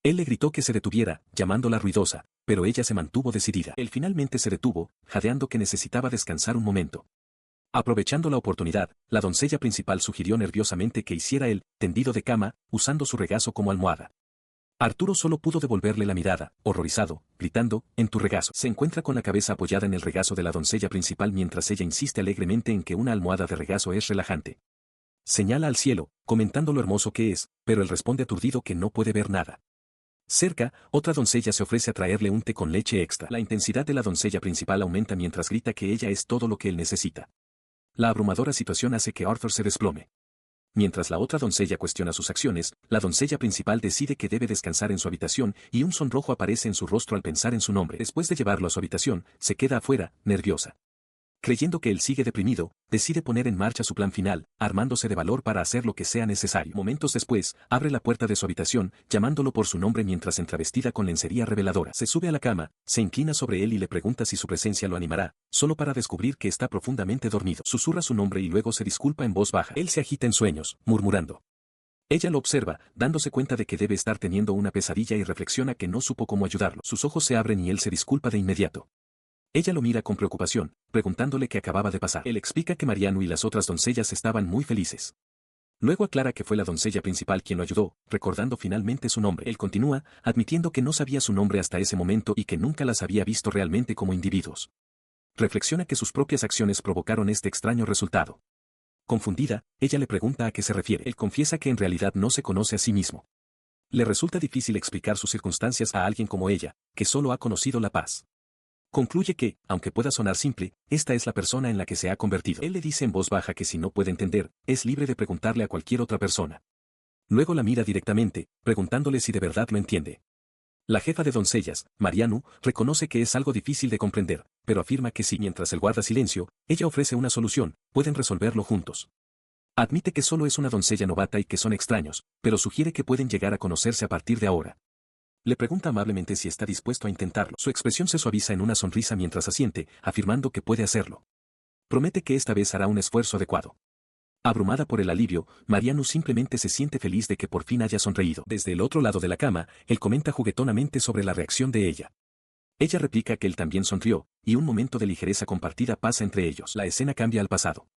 Él le gritó que se detuviera, llamándola ruidosa, pero ella se mantuvo decidida. Él finalmente se detuvo, jadeando que necesitaba descansar un momento. Aprovechando la oportunidad, la doncella principal sugirió nerviosamente que hiciera el tendido de cama, usando su regazo como almohada. Arturo solo pudo devolverle la mirada, horrorizado, gritando, en tu regazo. Se encuentra con la cabeza apoyada en el regazo de la doncella principal mientras ella insiste alegremente en que una almohada de regazo es relajante. Señala al cielo, comentando lo hermoso que es, pero él responde aturdido que no puede ver nada. Cerca, otra doncella se ofrece a traerle un té con leche extra. La intensidad de la doncella principal aumenta mientras grita que ella es todo lo que él necesita. La abrumadora situación hace que Arthur se desplome. Mientras la otra doncella cuestiona sus acciones, la doncella principal decide que debe descansar en su habitación y un sonrojo aparece en su rostro al pensar en su nombre. Después de llevarlo a su habitación, se queda afuera, nerviosa. Creyendo que él sigue deprimido, decide poner en marcha su plan final, armándose de valor para hacer lo que sea necesario. Momentos después, abre la puerta de su habitación, llamándolo por su nombre mientras entra vestida con lencería reveladora. Se sube a la cama, se inclina sobre él y le pregunta si su presencia lo animará, solo para descubrir que está profundamente dormido. Susurra su nombre y luego se disculpa en voz baja. Él se agita en sueños, murmurando. Ella lo observa, dándose cuenta de que debe estar teniendo una pesadilla y reflexiona que no supo cómo ayudarlo. Sus ojos se abren y él se disculpa de inmediato. Ella lo mira con preocupación, preguntándole qué acababa de pasar. Él explica que Mariano y las otras doncellas estaban muy felices. Luego aclara que fue la doncella principal quien lo ayudó, recordando finalmente su nombre. Él continúa, admitiendo que no sabía su nombre hasta ese momento y que nunca las había visto realmente como individuos. Reflexiona que sus propias acciones provocaron este extraño resultado. Confundida, ella le pregunta a qué se refiere. Él confiesa que en realidad no se conoce a sí mismo. Le resulta difícil explicar sus circunstancias a alguien como ella, que solo ha conocido la paz. Concluye que, aunque pueda sonar simple, esta es la persona en la que se ha convertido. Él le dice en voz baja que si no puede entender, es libre de preguntarle a cualquier otra persona. Luego la mira directamente, preguntándole si de verdad lo entiende. La jefa de doncellas, Mariano, reconoce que es algo difícil de comprender, pero afirma que si mientras él guarda silencio, ella ofrece una solución, pueden resolverlo juntos. Admite que solo es una doncella novata y que son extraños, pero sugiere que pueden llegar a conocerse a partir de ahora. Le pregunta amablemente si está dispuesto a intentarlo. Su expresión se suaviza en una sonrisa mientras asiente, afirmando que puede hacerlo. Promete que esta vez hará un esfuerzo adecuado. Abrumada por el alivio, Mariano simplemente se siente feliz de que por fin haya sonreído. Desde el otro lado de la cama, él comenta juguetonamente sobre la reacción de ella. Ella replica que él también sonrió, y un momento de ligereza compartida pasa entre ellos. La escena cambia al pasado.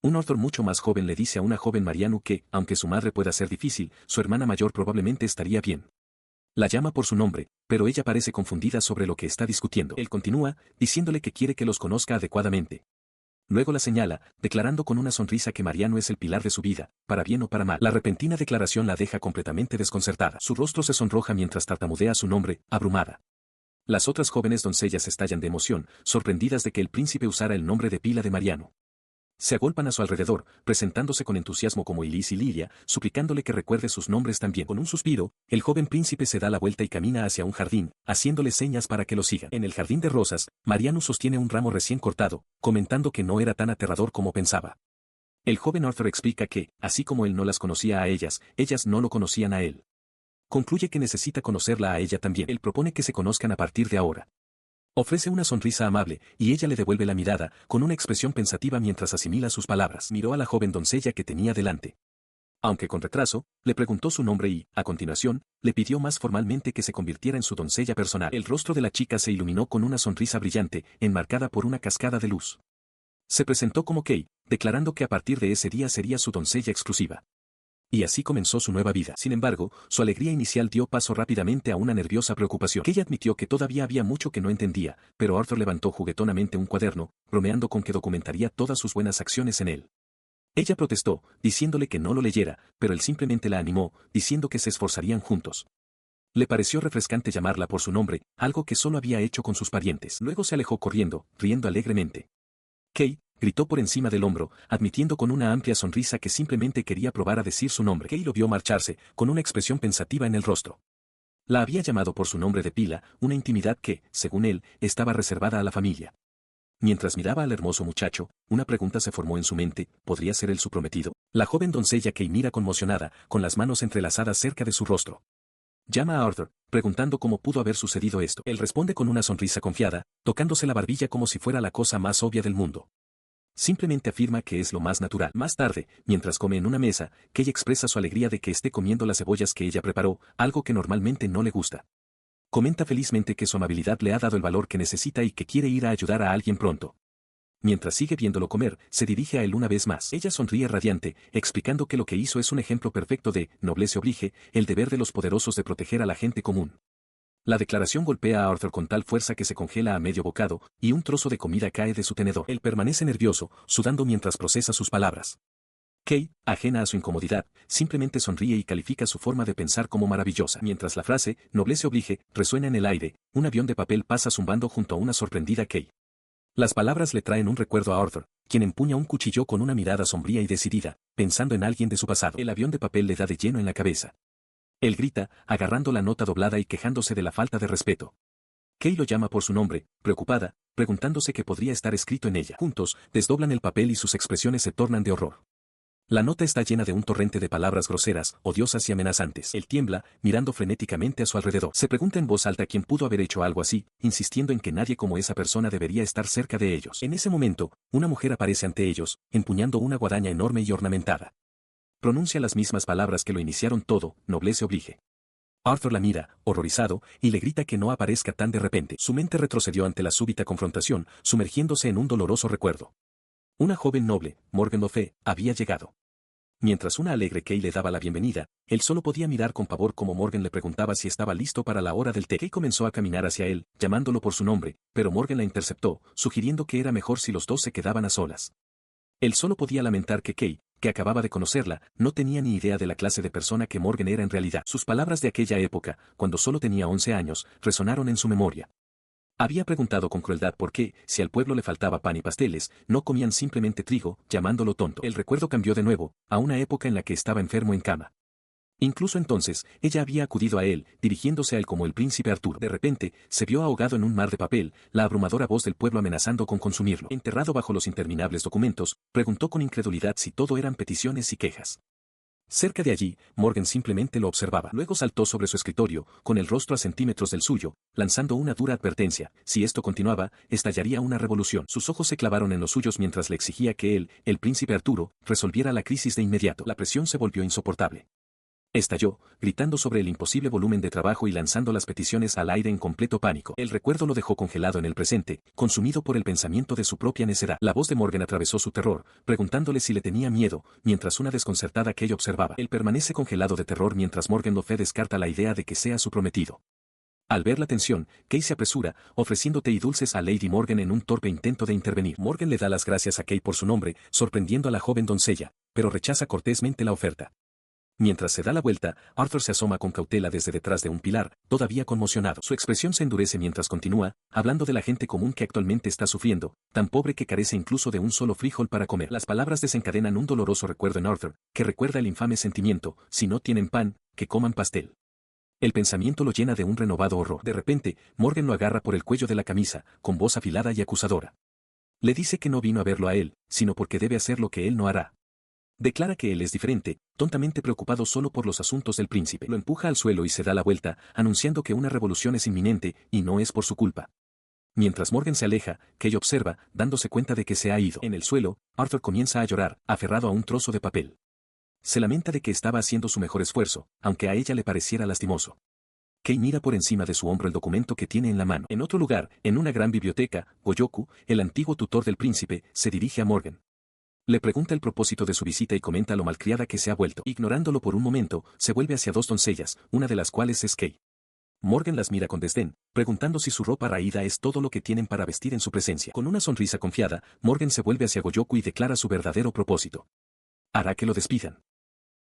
Un Arthur mucho más joven le dice a una joven Marianne que, aunque su madre pueda ser difícil, su hermana mayor probablemente estaría bien. La llama por su nombre, pero ella parece confundida sobre lo que está discutiendo. Él continúa, diciéndole que quiere que los conozca adecuadamente. Luego la señala, declarando con una sonrisa que Mariano es el pilar de su vida, para bien o para mal. La repentina declaración la deja completamente desconcertada. Su rostro se sonroja mientras tartamudea su nombre, abrumada. Las otras jóvenes doncellas estallan de emoción, sorprendidas de que el príncipe usara el nombre de pila de Mariano. Se agolpan a su alrededor, presentándose con entusiasmo como Ilis y Lilia, suplicándole que recuerde sus nombres también. Con un suspiro, el joven príncipe se da la vuelta y camina hacia un jardín, haciéndole señas para que lo sigan. En el jardín de rosas, Mariano sostiene un ramo recién cortado, comentando que no era tan aterrador como pensaba. El joven Arthur explica que, así como él no las conocía a ellas no lo conocían a él. Concluye que necesita conocerla a ella también. Él propone que se conozcan a partir de ahora. Ofrece una sonrisa amable, y ella le devuelve la mirada, con una expresión pensativa mientras asimila sus palabras. Miró a la joven doncella que tenía delante. Aunque con retraso, le preguntó su nombre y, a continuación, le pidió más formalmente que se convirtiera en su doncella personal. El rostro de la chica se iluminó con una sonrisa brillante, enmarcada por una cascada de luz. Se presentó como Kay, declarando que a partir de ese día sería su doncella exclusiva. Y así comenzó su nueva vida. Sin embargo, su alegría inicial dio paso rápidamente a una nerviosa preocupación. Kay admitió que todavía había mucho que no entendía, pero Arthur levantó juguetonamente un cuaderno, bromeando con que documentaría todas sus buenas acciones en él. Ella protestó, diciéndole que no lo leyera, pero él simplemente la animó, diciendo que se esforzarían juntos. Le pareció refrescante llamarla por su nombre, algo que solo había hecho con sus parientes. Luego se alejó corriendo, riendo alegremente. Kay gritó por encima del hombro, admitiendo con una amplia sonrisa que simplemente quería probar a decir su nombre. Kay lo vio marcharse, con una expresión pensativa en el rostro. La había llamado por su nombre de pila, una intimidad que, según él, estaba reservada a la familia. Mientras miraba al hermoso muchacho, una pregunta se formó en su mente, ¿podría ser él su prometido? La joven doncella Kay mira conmocionada, con las manos entrelazadas cerca de su rostro. Llama a Arthur, preguntando cómo pudo haber sucedido esto. Él responde con una sonrisa confiada, tocándose la barbilla como si fuera la cosa más obvia del mundo. Simplemente afirma que es lo más natural. Más tarde, mientras come en una mesa, Kay expresa su alegría de que esté comiendo las cebollas que ella preparó, algo que normalmente no le gusta. Comenta felizmente que su amabilidad le ha dado el valor que necesita y que quiere ir a ayudar a alguien pronto. Mientras sigue viéndolo comer, se dirige a él una vez más. Ella sonríe radiante, explicando que lo que hizo es un ejemplo perfecto de noblesse oblige, el deber de los poderosos de proteger a la gente común. La declaración golpea a Arthur con tal fuerza que se congela a medio bocado, y un trozo de comida cae de su tenedor. Él permanece nervioso, sudando mientras procesa sus palabras. Kay, ajena a su incomodidad, simplemente sonríe y califica su forma de pensar como maravillosa. Mientras la frase, noblesse oblige, resuena en el aire, un avión de papel pasa zumbando junto a una sorprendida Kay. Las palabras le traen un recuerdo a Arthur, quien empuña un cuchillo con una mirada sombría y decidida, pensando en alguien de su pasado. El avión de papel le da de lleno en la cabeza. Él grita, agarrando la nota doblada y quejándose de la falta de respeto. Kay lo llama por su nombre, preocupada, preguntándose qué podría estar escrito en ella. Juntos, desdoblan el papel y sus expresiones se tornan de horror. La nota está llena de un torrente de palabras groseras, odiosas y amenazantes. Él tiembla, mirando frenéticamente a su alrededor. Se pregunta en voz alta quién pudo haber hecho algo así, insistiendo en que nadie como esa persona debería estar cerca de ellos. En ese momento, una mujer aparece ante ellos, empuñando una guadaña enorme y ornamentada. Pronuncia las mismas palabras que lo iniciaron todo, noblesse oblige. Arthur la mira, horrorizado, y le grita que no aparezca tan de repente. Su mente retrocedió ante la súbita confrontación, sumergiéndose en un doloroso recuerdo. Una joven noble, Morgan Le Fay, había llegado. Mientras una alegre Kay le daba la bienvenida, él solo podía mirar con pavor como Morgan le preguntaba si estaba listo para la hora del té. Kay comenzó a caminar hacia él, llamándolo por su nombre, pero Morgan la interceptó, sugiriendo que era mejor si los dos se quedaban a solas. Él solo podía lamentar que Kay, que acababa de conocerla, no tenía ni idea de la clase de persona que Morgan era en realidad. Sus palabras de aquella época, cuando solo tenía 11 años, resonaron en su memoria. Había preguntado con crueldad por qué, si al pueblo le faltaba pan y pasteles, no comían simplemente trigo, llamándolo tonto. El recuerdo cambió de nuevo, a una época en la que estaba enfermo en cama. Incluso entonces, ella había acudido a él, dirigiéndose a él como el príncipe Arturo. De repente, se vio ahogado en un mar de papel, la abrumadora voz del pueblo amenazando con consumirlo. Enterrado bajo los interminables documentos, preguntó con incredulidad si todo eran peticiones y quejas. Cerca de allí, Morgan simplemente lo observaba. Luego saltó sobre su escritorio, con el rostro a centímetros del suyo, lanzando una dura advertencia: si esto continuaba, estallaría una revolución. Sus ojos se clavaron en los suyos mientras le exigía que él, el príncipe Arturo, resolviera la crisis de inmediato. La presión se volvió insoportable. Estalló, gritando sobre el imposible volumen de trabajo y lanzando las peticiones al aire en completo pánico. El recuerdo lo dejó congelado en el presente, consumido por el pensamiento de su propia necedad. La voz de Morgan atravesó su terror, preguntándole si le tenía miedo, mientras una desconcertada Kay observaba. Él permanece congelado de terror mientras Morgan lo fe descarta la idea de que sea su prometido. Al ver la tensión, Kay se apresura, ofreciendo té y dulces a Lady Morgan en un torpe intento de intervenir. Morgan le da las gracias a Kay por su nombre, sorprendiendo a la joven doncella, pero rechaza cortésmente la oferta. Mientras se da la vuelta, Arthur se asoma con cautela desde detrás de un pilar, todavía conmocionado. Su expresión se endurece mientras continúa, hablando de la gente común que actualmente está sufriendo, tan pobre que carece incluso de un solo frijol para comer. Las palabras desencadenan un doloroso recuerdo en Arthur, que recuerda el infame sentimiento: si no tienen pan, que coman pastel. El pensamiento lo llena de un renovado horror. De repente, Morgan lo agarra por el cuello de la camisa, con voz afilada y acusadora. Le dice que no vino a verlo a él, sino porque debe hacer lo que él no hará. Declara que él es diferente, tontamente preocupado solo por los asuntos del príncipe. Lo empuja al suelo y se da la vuelta, anunciando que una revolución es inminente, y no es por su culpa. Mientras Morgan se aleja, Kay observa, dándose cuenta de que se ha ido. En el suelo, Arthur comienza a llorar, aferrado a un trozo de papel. Se lamenta de que estaba haciendo su mejor esfuerzo, aunque a ella le pareciera lastimoso. Kay mira por encima de su hombro el documento que tiene en la mano. En otro lugar, en una gran biblioteca, Goyoku, el antiguo tutor del príncipe, se dirige a Morgan. Le pregunta el propósito de su visita y comenta lo malcriada que se ha vuelto. Ignorándolo por un momento, se vuelve hacia dos doncellas, una de las cuales es Kay. Morgan las mira con desdén, preguntando si su ropa raída es todo lo que tienen para vestir en su presencia. Con una sonrisa confiada, Morgan se vuelve hacia Goyoku y declara su verdadero propósito. Hará que lo despidan.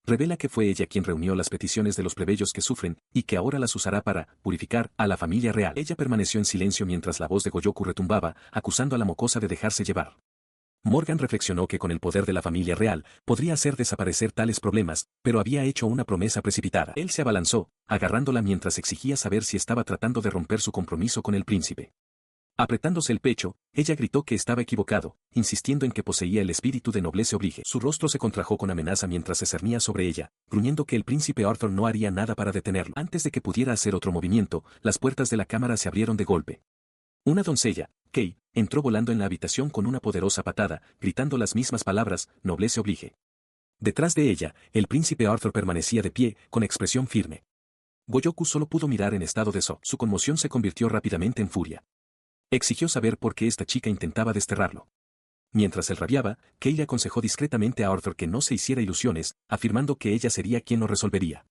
Revela que fue ella quien reunió las peticiones de los plebeyos que sufren, y que ahora las usará para purificar a la familia real. Ella permaneció en silencio mientras la voz de Goyoku retumbaba, acusando a la mocosa de dejarse llevar. Morgan reflexionó que con el poder de la familia real, podría hacer desaparecer tales problemas, pero había hecho una promesa precipitada. Él se abalanzó, agarrándola mientras exigía saber si estaba tratando de romper su compromiso con el príncipe. Apretándose el pecho, ella gritó que estaba equivocado, insistiendo en que poseía el espíritu de nobleza oblige. Su rostro se contrajo con amenaza mientras se cernía sobre ella, gruñendo que el príncipe Arthur no haría nada para detenerlo. Antes de que pudiera hacer otro movimiento, las puertas de la cámara se abrieron de golpe. Una doncella, Kay, entró volando en la habitación con una poderosa patada, gritando las mismas palabras: nobleza oblige. Detrás de ella, el príncipe Arthur permanecía de pie, con expresión firme. Goyoku solo pudo mirar en estado de shock. Su conmoción se convirtió rápidamente en furia. Exigió saber por qué esta chica intentaba desterrarlo. Mientras él rabiaba, Kay le aconsejó discretamente a Arthur que no se hiciera ilusiones, afirmando que ella sería quien lo resolvería.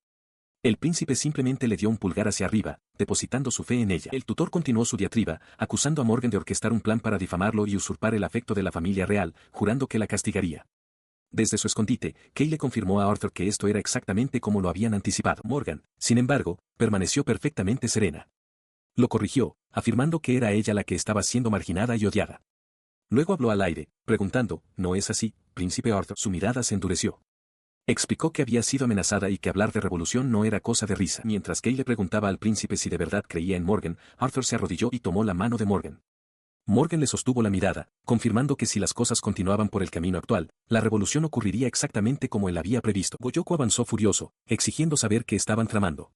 El príncipe simplemente le dio un pulgar hacia arriba, depositando su fe en ella. El tutor continuó su diatriba, acusando a Morgan de orquestar un plan para difamarlo y usurpar el afecto de la familia real, jurando que la castigaría. Desde su escondite, Kay le confirmó a Arthur que esto era exactamente como lo habían anticipado. Morgan, sin embargo, permaneció perfectamente serena. Lo corrigió, afirmando que era ella la que estaba siendo marginada y odiada. Luego habló al aire, preguntando: ¿no es así, príncipe Arthur? Su mirada se endureció. Explicó que había sido amenazada y que hablar de revolución no era cosa de risa. Mientras Kay le preguntaba al príncipe si de verdad creía en Morgan, Arthur se arrodilló y tomó la mano de Morgan. Morgan le sostuvo la mirada, confirmando que si las cosas continuaban por el camino actual, la revolución ocurriría exactamente como él había previsto. Goyoku avanzó furioso, exigiendo saber qué estaban tramando.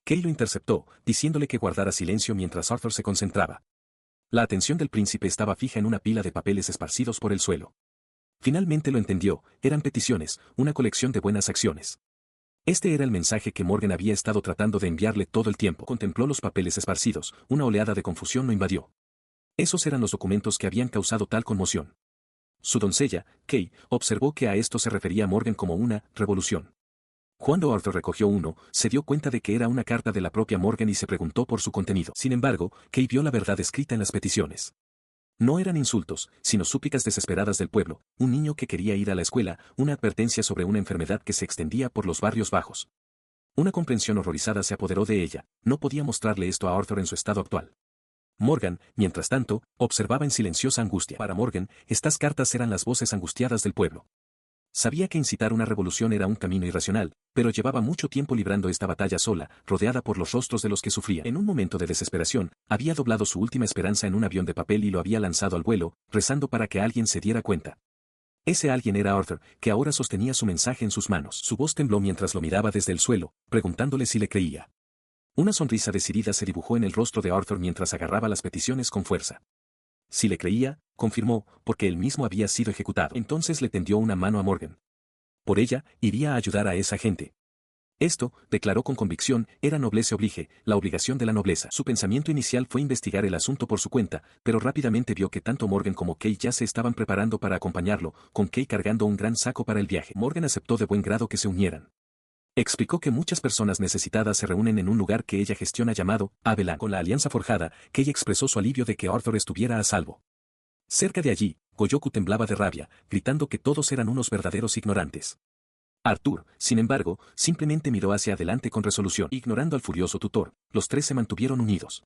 Kay lo interceptó, diciéndole que guardara silencio mientras Arthur se concentraba. La atención del príncipe estaba fija en una pila de papeles esparcidos por el suelo. Finalmente lo entendió: eran peticiones, una colección de buenas acciones. Este era el mensaje que Morgan había estado tratando de enviarle todo el tiempo. Contempló los papeles esparcidos, una oleada de confusión lo invadió. Esos eran los documentos que habían causado tal conmoción. Su doncella, Kay, observó que a esto se refería Morgan como una revolución. Cuando Arthur recogió uno, se dio cuenta de que era una carta de la propia Morgan y se preguntó por su contenido. Sin embargo, Kay vio la verdad escrita en las peticiones. No eran insultos, sino súplicas desesperadas del pueblo, un niño que quería ir a la escuela, una advertencia sobre una enfermedad que se extendía por los barrios bajos. Una comprensión horrorizada se apoderó de ella: no podía mostrarle esto a Arthur en su estado actual. Morgan, mientras tanto, observaba en silenciosa angustia. Para Morgan, estas cartas eran las voces angustiadas del pueblo. Sabía que incitar una revolución era un camino irracional, pero llevaba mucho tiempo librando esta batalla sola, rodeada por los rostros de los que sufrían. En un momento de desesperación, había doblado su última esperanza en un avión de papel y lo había lanzado al vuelo, rezando para que alguien se diera cuenta. Ese alguien era Arthur, que ahora sostenía su mensaje en sus manos. Su voz tembló mientras lo miraba desde el suelo, preguntándole si le creía. Una sonrisa decidida se dibujó en el rostro de Arthur mientras agarraba las peticiones con fuerza. Si le creía, confirmó, porque él mismo había sido ejecutado. Entonces le tendió una mano a Morgan. Por ella, iría a ayudar a esa gente. Esto, declaró con convicción, era noblesse oblige, la obligación de la nobleza. Su pensamiento inicial fue investigar el asunto por su cuenta, pero rápidamente vio que tanto Morgan como Kay ya se estaban preparando para acompañarlo, con Kay cargando un gran saco para el viaje. Morgan aceptó de buen grado que se unieran. Explicó que muchas personas necesitadas se reúnen en un lugar que ella gestiona llamado Abelan. Con la alianza forjada, Kay expresó su alivio de que Arthur estuviera a salvo. Cerca de allí, Goyoku temblaba de rabia, gritando que todos eran unos verdaderos ignorantes. Arthur, sin embargo, simplemente miró hacia adelante con resolución. Ignorando al furioso tutor, los tres se mantuvieron unidos.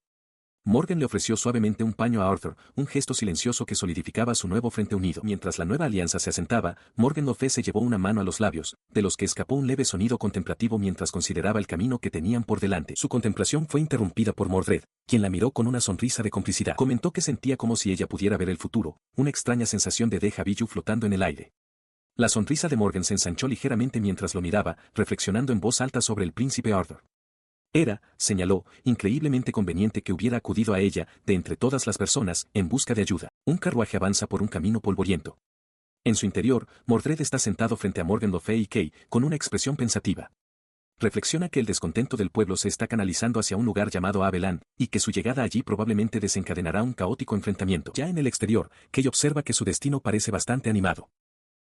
Morgan le ofreció suavemente un paño a Arthur, un gesto silencioso que solidificaba su nuevo frente unido. Mientras la nueva alianza se asentaba, Morgan Le Fay se llevó una mano a los labios, de los que escapó un leve sonido contemplativo mientras consideraba el camino que tenían por delante. Su contemplación fue interrumpida por Mordred, quien la miró con una sonrisa de complicidad. Comentó que sentía como si ella pudiera ver el futuro, una extraña sensación de déjà vu flotando en el aire. La sonrisa de Morgan se ensanchó ligeramente mientras lo miraba, reflexionando en voz alta sobre el príncipe Arthur. Era, señaló, increíblemente conveniente que hubiera acudido a ella, de entre todas las personas, en busca de ayuda. Un carruaje avanza por un camino polvoriento. En su interior, Mordred está sentado frente a Morgan Le Fay y Kay, con una expresión pensativa. Reflexiona que el descontento del pueblo se está canalizando hacia un lugar llamado Abelan, y que su llegada allí probablemente desencadenará un caótico enfrentamiento. Ya en el exterior, Kay observa que su destino parece bastante animado.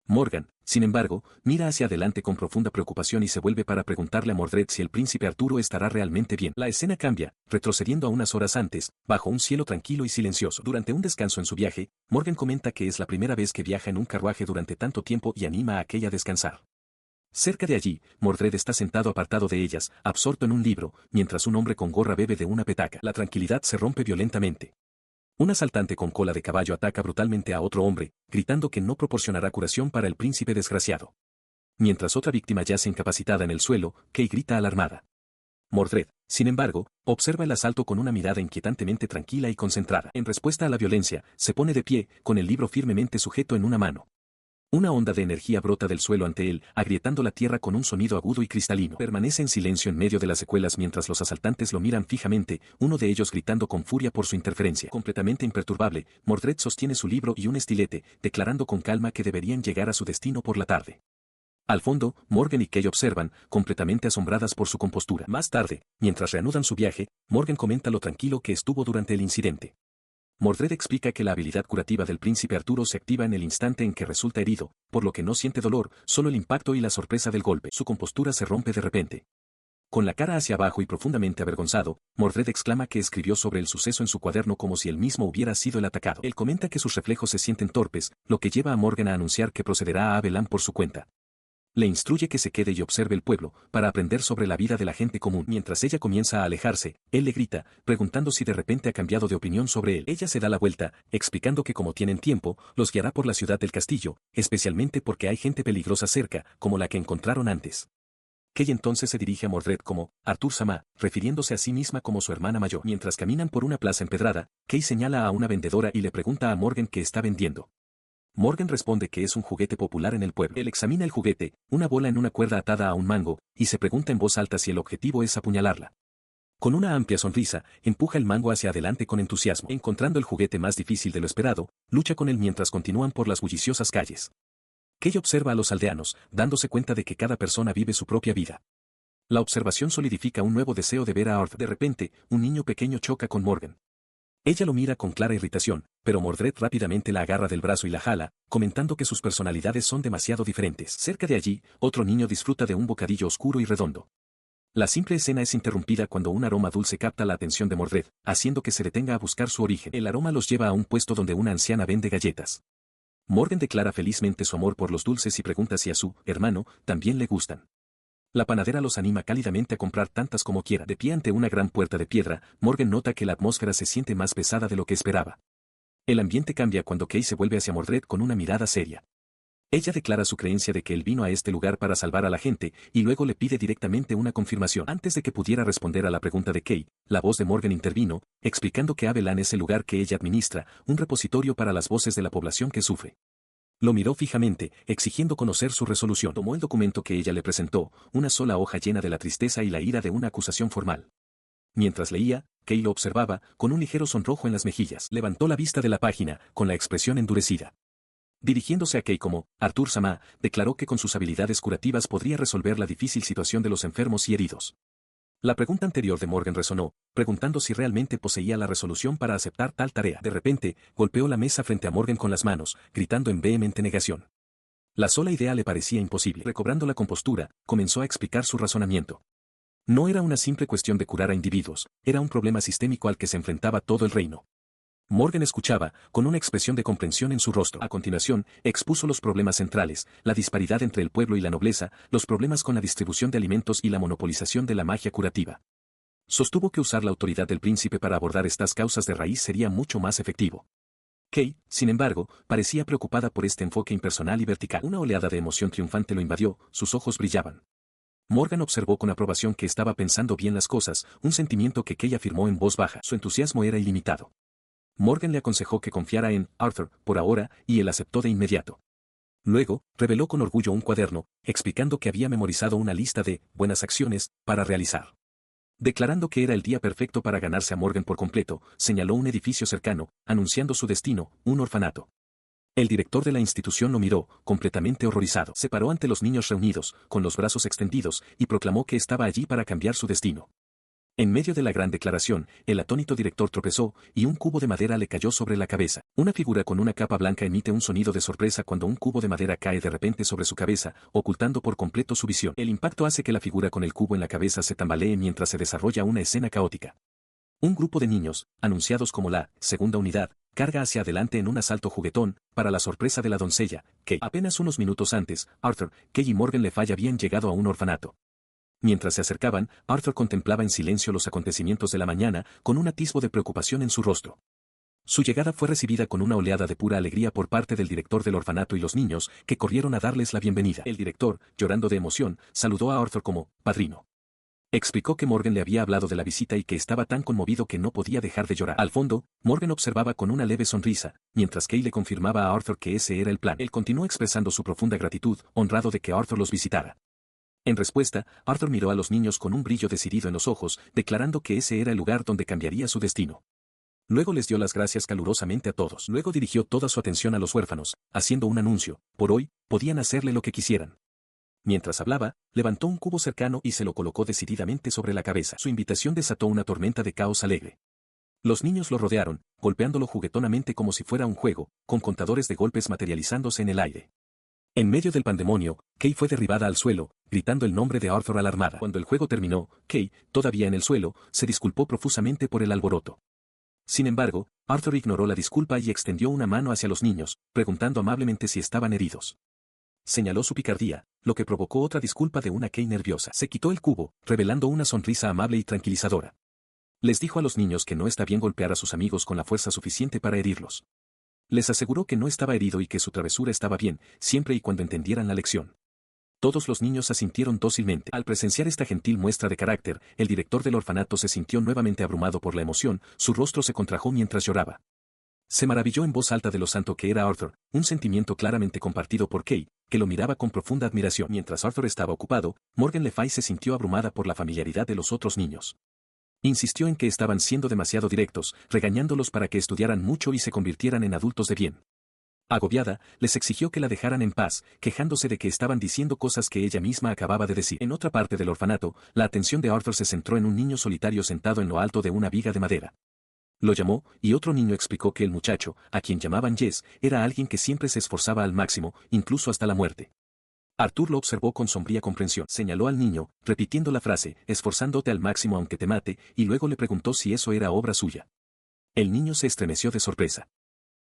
Morgan, sin embargo, mira hacia adelante con profunda preocupación y se vuelve para preguntarle a Mordred si el príncipe Arturo estará realmente bien. La escena cambia, retrocediendo a unas horas antes, bajo un cielo tranquilo y silencioso. Durante un descanso en su viaje, Morgan comenta que es la primera vez que viaja en un carruaje durante tanto tiempo y anima a Kay a descansar. Cerca de allí, Mordred está sentado apartado de ellas, absorto en un libro, mientras un hombre con gorra bebe de una petaca. La tranquilidad se rompe violentamente. Un asaltante con cola de caballo ataca brutalmente a otro hombre, gritando que no proporcionará curación para el príncipe desgraciado. Mientras otra víctima yace incapacitada en el suelo, Kay grita alarmada. Mordred, sin embargo, observa el asalto con una mirada inquietantemente tranquila y concentrada. En respuesta a la violencia, se pone de pie, con el libro firmemente sujeto en una mano. Una onda de energía brota del suelo ante él, agrietando la tierra con un sonido agudo y cristalino. Permanece en silencio en medio de las secuelas mientras los asaltantes lo miran fijamente, uno de ellos gritando con furia por su interferencia. Completamente imperturbable, Mordred sostiene su libro y un estilete, declarando con calma que deberían llegar a su destino por la tarde. Al fondo, Morgan y Kay observan, completamente asombradas por su compostura. Más tarde, mientras reanudan su viaje, Morgan comenta lo tranquilo que estuvo durante el incidente. Mordred explica que la habilidad curativa del príncipe Arturo se activa en el instante en que resulta herido, por lo que no siente dolor, solo el impacto y la sorpresa del golpe. Su compostura se rompe de repente. Con la cara hacia abajo y profundamente avergonzado, Mordred exclama que escribió sobre el suceso en su cuaderno como si él mismo hubiera sido el atacado. Él comenta que sus reflejos se sienten torpes, lo que lleva a Morgan a anunciar que procederá a Abelan por su cuenta. Le instruye que se quede y observe el pueblo, para aprender sobre la vida de la gente común. Mientras ella comienza a alejarse, él le grita, preguntando si de repente ha cambiado de opinión sobre él. Ella se da la vuelta, explicando que como tienen tiempo, los guiará por la ciudad del castillo, especialmente porque hay gente peligrosa cerca, como la que encontraron antes. Kay entonces se dirige a Mordred como Arthur Sama, refiriéndose a sí misma como su hermana mayor. Mientras caminan por una plaza empedrada, Kay señala a una vendedora y le pregunta a Morgan qué está vendiendo. Morgan responde que es un juguete popular en el pueblo. Él examina el juguete, una bola en una cuerda atada a un mango, y se pregunta en voz alta si el objetivo es apuñalarla. Con una amplia sonrisa, empuja el mango hacia adelante con entusiasmo. Encontrando el juguete más difícil de lo esperado, lucha con él mientras continúan por las bulliciosas calles. Kay observa a los aldeanos, dándose cuenta de que cada persona vive su propia vida. La observación solidifica un nuevo deseo de ver a Arthur. De repente, un niño pequeño choca con Morgan. Ella lo mira con clara irritación, pero Mordred rápidamente la agarra del brazo y la jala, comentando que sus personalidades son demasiado diferentes. Cerca de allí, otro niño disfruta de un bocadillo oscuro y redondo. La simple escena es interrumpida cuando un aroma dulce capta la atención de Mordred, haciendo que se detenga a buscar su origen. El aroma los lleva a un puesto donde una anciana vende galletas. Morgan declara felizmente su amor por los dulces y pregunta si a su hermano también le gustan. La panadera los anima cálidamente a comprar tantas como quiera. De pie ante una gran puerta de piedra, Morgan nota que la atmósfera se siente más pesada de lo que esperaba. El ambiente cambia cuando Kay se vuelve hacia Mordred con una mirada seria. Ella declara su creencia de que él vino a este lugar para salvar a la gente, y luego le pide directamente una confirmación. Antes de que pudiera responder a la pregunta de Kay, la voz de Morgan intervino, explicando que Abelan es el lugar que ella administra, un repositorio para las voces de la población que sufre. Lo miró fijamente, exigiendo conocer su resolución. Tomó el documento que ella le presentó, una sola hoja llena de la tristeza y la ira de una acusación formal. Mientras leía, Kay lo observaba, con un ligero sonrojo en las mejillas. Levantó la vista de la página, con la expresión endurecida. Dirigiéndose a Kay como Arthur Sama, declaró que con sus habilidades curativas podría resolver la difícil situación de los enfermos y heridos. La pregunta anterior de Morgan resonó, preguntando si realmente poseía la resolución para aceptar tal tarea. De repente, golpeó la mesa frente a Morgan con las manos, gritando en vehemente negación. La sola idea le parecía imposible. Recobrando la compostura, comenzó a explicar su razonamiento. No era una simple cuestión de curar a individuos, era un problema sistémico al que se enfrentaba todo el reino. Morgan escuchaba, con una expresión de comprensión en su rostro. A continuación, expuso los problemas centrales, la disparidad entre el pueblo y la nobleza, los problemas con la distribución de alimentos y la monopolización de la magia curativa. Sostuvo que usar la autoridad del príncipe para abordar estas causas de raíz sería mucho más efectivo. Kay, sin embargo, parecía preocupada por este enfoque impersonal y vertical. Una oleada de emoción triunfante lo invadió, sus ojos brillaban. Morgan observó con aprobación que estaba pensando bien las cosas, un sentimiento que Kay afirmó en voz baja. Su entusiasmo era ilimitado. Morgan le aconsejó que confiara en Arthur, por ahora, y él aceptó de inmediato. Luego, reveló con orgullo un cuaderno, explicando que había memorizado una lista de buenas acciones para realizar. Declarando que era el día perfecto para ganarse a Morgan por completo, señaló un edificio cercano, anunciando su destino, un orfanato. El director de la institución lo miró, completamente horrorizado. Se paró ante los niños reunidos, con los brazos extendidos, y proclamó que estaba allí para cambiar su destino. En medio de la gran declaración, el atónito director tropezó, y un cubo de madera le cayó sobre la cabeza. Una figura con una capa blanca emite un sonido de sorpresa cuando un cubo de madera cae de repente sobre su cabeza, ocultando por completo su visión. El impacto hace que la figura con el cubo en la cabeza se tambalee mientras se desarrolla una escena caótica. Un grupo de niños, anunciados como la segunda unidad, carga hacia adelante en un asalto juguetón, para la sorpresa de la doncella, que, apenas unos minutos antes, Arthur, Kay y Morgan Le Fay habían llegado a un orfanato. Mientras se acercaban, Arthur contemplaba en silencio los acontecimientos de la mañana, con un atisbo de preocupación en su rostro. Su llegada fue recibida con una oleada de pura alegría por parte del director del orfanato y los niños, que corrieron a darles la bienvenida. El director, llorando de emoción, saludó a Arthur como padrino. Explicó que Morgan le había hablado de la visita y que estaba tan conmovido que no podía dejar de llorar. Al fondo, Morgan observaba con una leve sonrisa, mientras Kay le confirmaba a Arthur que ese era el plan. Él continuó expresando su profunda gratitud, honrado de que Arthur los visitara. En respuesta, Arthur miró a los niños con un brillo decidido en los ojos, declarando que ese era el lugar donde cambiaría su destino. Luego les dio las gracias calurosamente a todos. Luego dirigió toda su atención a los huérfanos, haciendo un anuncio: por hoy, podían hacerle lo que quisieran. Mientras hablaba, levantó un cubo cercano y se lo colocó decididamente sobre la cabeza. Su invitación desató una tormenta de caos alegre. Los niños lo rodearon, golpeándolo juguetonamente como si fuera un juego, con contadores de golpes materializándose en el aire. En medio del pandemonio, Kay fue derribada al suelo, gritando el nombre de Arthur alarmada. Cuando el juego terminó, Kay, todavía en el suelo, se disculpó profusamente por el alboroto. Sin embargo, Arthur ignoró la disculpa y extendió una mano hacia los niños, preguntando amablemente si estaban heridos. Señaló su picardía, lo que provocó otra disculpa de una Kay nerviosa. Se quitó el cubo, revelando una sonrisa amable y tranquilizadora. Les dijo a los niños que no está bien golpear a sus amigos con la fuerza suficiente para herirlos. Les aseguró que no estaba herido y que su travesura estaba bien, siempre y cuando entendieran la lección. Todos los niños asintieron dócilmente. Al presenciar esta gentil muestra de carácter, el director del orfanato se sintió nuevamente abrumado por la emoción, su rostro se contrajo mientras lloraba. Se maravilló en voz alta de lo santo que era Arthur, un sentimiento claramente compartido por Kay, que lo miraba con profunda admiración. Mientras Arthur estaba ocupado, Morgan Le Fay se sintió abrumada por la familiaridad de los otros niños. Insistió en que estaban siendo demasiado directos, regañándolos para que estudiaran mucho y se convirtieran en adultos de bien. Agobiada, les exigió que la dejaran en paz, quejándose de que estaban diciendo cosas que ella misma acababa de decir. En otra parte del orfanato, la atención de Arthur se centró en un niño solitario sentado en lo alto de una viga de madera. Lo llamó, y otro niño explicó que el muchacho, a quien llamaban Jess, era alguien que siempre se esforzaba al máximo, incluso hasta la muerte. Arthur lo observó con sombría comprensión. Señaló al niño, repitiendo la frase, esforzándote al máximo aunque te mate, y luego le preguntó si eso era obra suya. El niño se estremeció de sorpresa.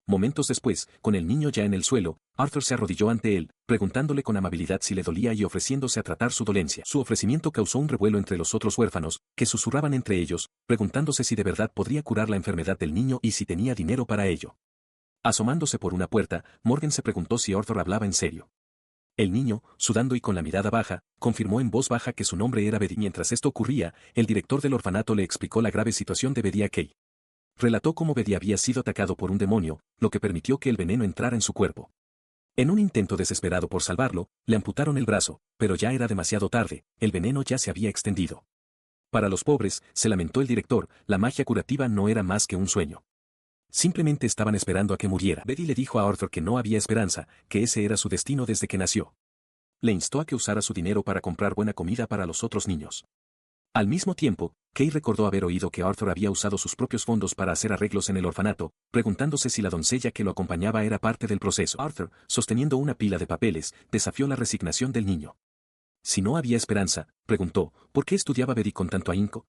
Momentos después, con el niño ya en el suelo, Arthur se arrodilló ante él, preguntándole con amabilidad si le dolía y ofreciéndose a tratar su dolencia. Su ofrecimiento causó un revuelo entre los otros huérfanos, que susurraban entre ellos, preguntándose si de verdad podría curar la enfermedad del niño y si tenía dinero para ello. Asomándose por una puerta, Morgan se preguntó si Arthur hablaba en serio. El niño, sudando y con la mirada baja, confirmó en voz baja que su nombre era Betty. Mientras esto ocurría, el director del orfanato le explicó la grave situación de Betty a Kay. Relató cómo Betty había sido atacado por un demonio, lo que permitió que el veneno entrara en su cuerpo. En un intento desesperado por salvarlo, le amputaron el brazo, pero ya era demasiado tarde, el veneno ya se había extendido. Para los pobres, se lamentó el director, la magia curativa no era más que un sueño. Simplemente estaban esperando a que muriera. Betty le dijo a Arthur que no había esperanza, que ese era su destino desde que nació. Le instó a que usara su dinero para comprar buena comida para los otros niños. Al mismo tiempo, Kay recordó haber oído que Arthur había usado sus propios fondos para hacer arreglos en el orfanato, preguntándose si la doncella que lo acompañaba era parte del proceso. Arthur, sosteniendo una pila de papeles, desafió la resignación del niño. Si no había esperanza, preguntó, ¿por qué estudiaba Betty con tanto ahínco?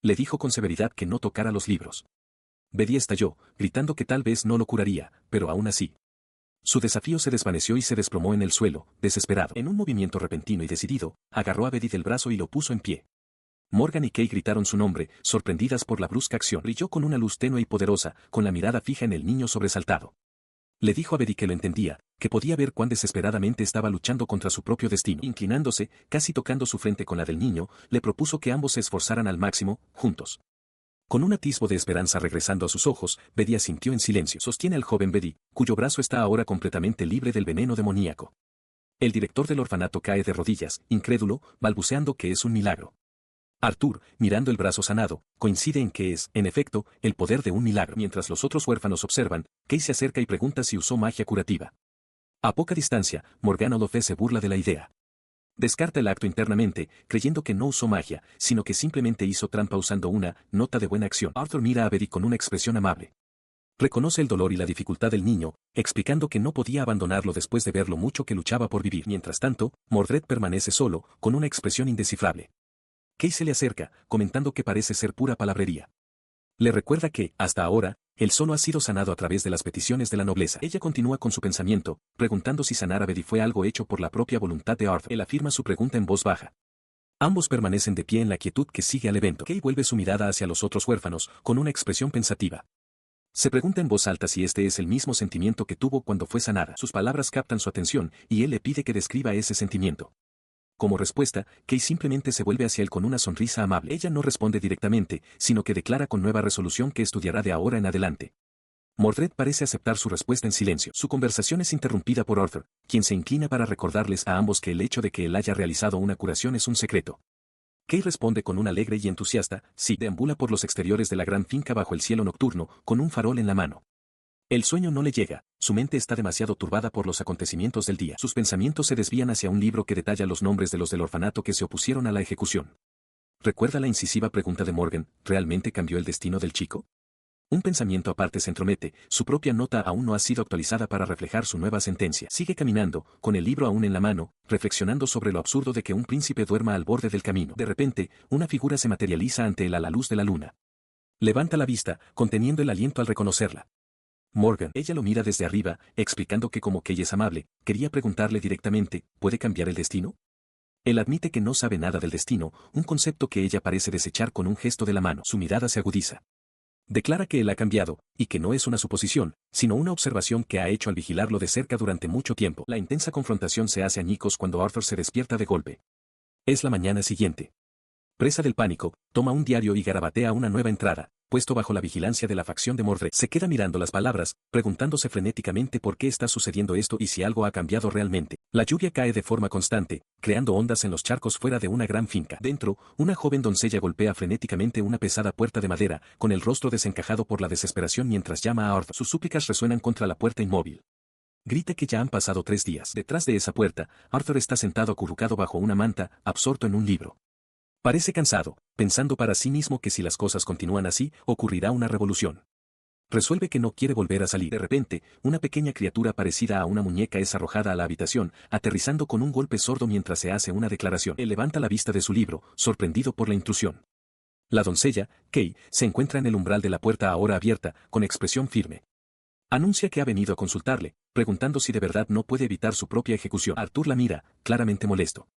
Le dijo con severidad que no tocara los libros. Betty estalló, gritando que tal vez no lo curaría, pero aún así. Su desafío se desvaneció y se desplomó en el suelo, desesperado. En un movimiento repentino y decidido, agarró a Betty del brazo y lo puso en pie. Morgan y Kay gritaron su nombre, sorprendidas por la brusca acción. Brilló con una luz tenue y poderosa, con la mirada fija en el niño sobresaltado. Le dijo a Betty que lo entendía, que podía ver cuán desesperadamente estaba luchando contra su propio destino. Inclinándose, casi tocando su frente con la del niño, le propuso que ambos se esforzaran al máximo, juntos. Con un atisbo de esperanza regresando a sus ojos, Betty asintió en silencio. Sostiene al joven Betty, cuyo brazo está ahora completamente libre del veneno demoníaco. El director del orfanato cae de rodillas, incrédulo, balbuceando que es un milagro. Arthur, mirando el brazo sanado, coincide en que es, en efecto, el poder de un milagro. Mientras los otros huérfanos observan, Kay se acerca y pregunta si usó magia curativa. A poca distancia, Morgana Le Fay se burla de la idea. Descarta el acto internamente, creyendo que no usó magia, sino que simplemente hizo trampa usando una nota de buena acción. Arthur mira a Betty con una expresión amable. Reconoce el dolor y la dificultad del niño, explicando que no podía abandonarlo después de ver lo mucho que luchaba por vivir. Mientras tanto, Mordred permanece solo, con una expresión indescifrable. Kay se le acerca, comentando que parece ser pura palabrería. Le recuerda que, hasta ahora, él solo ha sido sanado a través de las peticiones de la nobleza. Ella continúa con su pensamiento, preguntando si sanar a Betty fue algo hecho por la propia voluntad de Arthur. Él afirma su pregunta en voz baja. Ambos permanecen de pie en la quietud que sigue al evento. Kay vuelve su mirada hacia los otros huérfanos, con una expresión pensativa. Se pregunta en voz alta si este es el mismo sentimiento que tuvo cuando fue sanada. Sus palabras captan su atención, y él le pide que describa ese sentimiento. Como respuesta, Kay simplemente se vuelve hacia él con una sonrisa amable. Ella no responde directamente, sino que declara con nueva resolución que estudiará de ahora en adelante. Mordred parece aceptar su respuesta en silencio. Su conversación es interrumpida por Arthur, quien se inclina para recordarles a ambos que el hecho de que él haya realizado una curación es un secreto. Kay responde con un alegre y entusiasta, sí, deambula por los exteriores de la gran finca bajo el cielo nocturno, con un farol en la mano. El sueño no le llega, su mente está demasiado turbada por los acontecimientos del día. Sus pensamientos se desvían hacia un libro que detalla los nombres de los del orfanato que se opusieron a la ejecución. ¿Recuerda la incisiva pregunta de Morgan, ¿realmente cambió el destino del chico? Un pensamiento aparte se entromete, su propia nota aún no ha sido actualizada para reflejar su nueva sentencia. Sigue caminando, con el libro aún en la mano, reflexionando sobre lo absurdo de que un príncipe duerma al borde del camino. De repente, una figura se materializa ante él a la luz de la luna. Levanta la vista, conteniendo el aliento al reconocerla. Morgan. Ella lo mira desde arriba, explicando que como Kay es amable, quería preguntarle directamente, ¿puede cambiar el destino? Él admite que no sabe nada del destino, un concepto que ella parece desechar con un gesto de la mano. Su mirada se agudiza. Declara que él ha cambiado, y que no es una suposición, sino una observación que ha hecho al vigilarlo de cerca durante mucho tiempo. La intensa confrontación se hace añicos cuando Arthur se despierta de golpe. Es la mañana siguiente. Presa del pánico, toma un diario y garabatea una nueva entrada, puesto bajo la vigilancia de la facción de Mordred. Se queda mirando las palabras, preguntándose frenéticamente por qué está sucediendo esto y si algo ha cambiado realmente. La lluvia cae de forma constante, creando ondas en los charcos fuera de una gran finca. Dentro, una joven doncella golpea frenéticamente una pesada puerta de madera, con el rostro desencajado por la desesperación mientras llama a Arthur. Sus súplicas resuenan contra la puerta inmóvil. Grita que ya han pasado 3 días. Detrás de esa puerta, Arthur está sentado acurrucado bajo una manta, absorto en un libro. Parece cansado, pensando para sí mismo que si las cosas continúan así, ocurrirá una revolución. Resuelve que no quiere volver a salir. De repente, una pequeña criatura parecida a una muñeca es arrojada a la habitación, aterrizando con un golpe sordo mientras se hace una declaración. Él levanta la vista de su libro, sorprendido por la intrusión. La doncella, Kay, se encuentra en el umbral de la puerta ahora abierta, con expresión firme. Anuncia que ha venido a consultarle, preguntando si de verdad no puede evitar su propia ejecución. Arthur la mira, claramente molesto.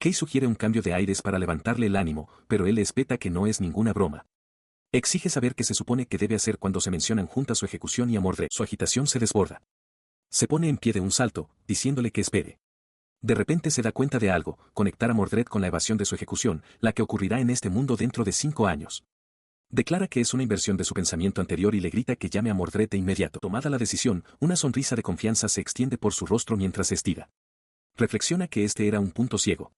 Kay sugiere un cambio de aires para levantarle el ánimo, pero él le espeta que no es ninguna broma. Exige saber qué se supone que debe hacer cuando se mencionan juntas su ejecución y a Mordred. Su agitación se desborda. Se pone en pie de un salto, diciéndole que espere. De repente se da cuenta de algo, conectar a Mordred con la evasión de su ejecución, la que ocurrirá en este mundo dentro de 5 años. Declara que es una inversión de su pensamiento anterior y le grita que llame a Mordred de inmediato. Tomada la decisión, una sonrisa de confianza se extiende por su rostro mientras se estira. Reflexiona que este era un punto ciego.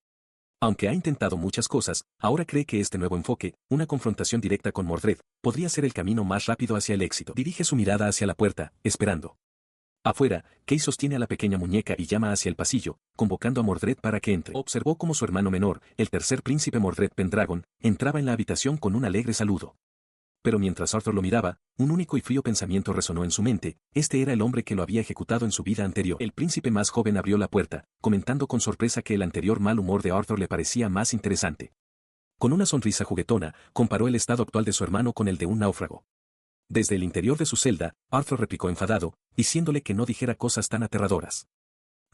Aunque ha intentado muchas cosas, ahora cree que este nuevo enfoque, una confrontación directa con Mordred, podría ser el camino más rápido hacia el éxito. Dirige su mirada hacia la puerta, esperando. Afuera, Kay sostiene a la pequeña muñeca y llama hacia el pasillo, convocando a Mordred para que entre. Observó cómo su hermano menor, el tercer príncipe Mordred Pendragon, entraba en la habitación con un alegre saludo. Pero mientras Arthur lo miraba, un único y frío pensamiento resonó en su mente: este era el hombre que lo había ejecutado en su vida anterior. El príncipe más joven abrió la puerta, comentando con sorpresa que el anterior mal humor de Arthur le parecía más interesante. Con una sonrisa juguetona, comparó el estado actual de su hermano con el de un náufrago. Desde el interior de su celda, Arthur replicó enfadado, diciéndole que no dijera cosas tan aterradoras.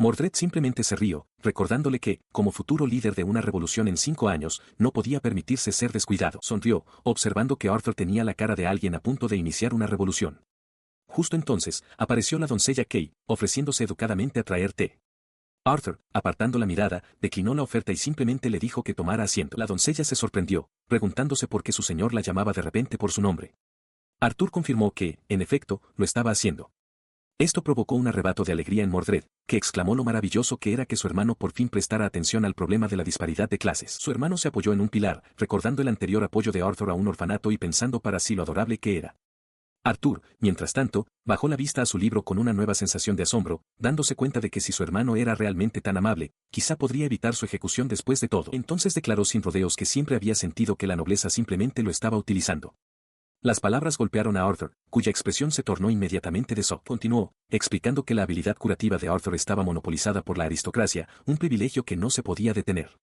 Mordred simplemente se rió, recordándole que, como futuro líder de una revolución en 5 años, no podía permitirse ser descuidado. Sonrió, observando que Arthur tenía la cara de alguien a punto de iniciar una revolución. Justo entonces, apareció la doncella Kay, ofreciéndose educadamente a traer té. Arthur, apartando la mirada, declinó la oferta y simplemente le dijo que tomara asiento. La doncella se sorprendió, preguntándose por qué su señor la llamaba de repente por su nombre. Arthur confirmó que, en efecto, lo estaba haciendo. Esto provocó un arrebato de alegría en Mordred, que exclamó lo maravilloso que era que su hermano por fin prestara atención al problema de la disparidad de clases. Su hermano se apoyó en un pilar, recordando el anterior apoyo de Arthur a un orfanato y pensando para sí lo adorable que era. Arthur, mientras tanto, bajó la vista a su libro con una nueva sensación de asombro, dándose cuenta de que si su hermano era realmente tan amable, quizá podría evitar su ejecución después de todo. Entonces declaró sin rodeos que siempre había sentido que la nobleza simplemente lo estaba utilizando. Las palabras golpearon a Arthur, cuya expresión se tornó inmediatamente de shock. Continuó, explicando que la habilidad curativa de Arthur estaba monopolizada por la aristocracia, un privilegio que no se podía detener.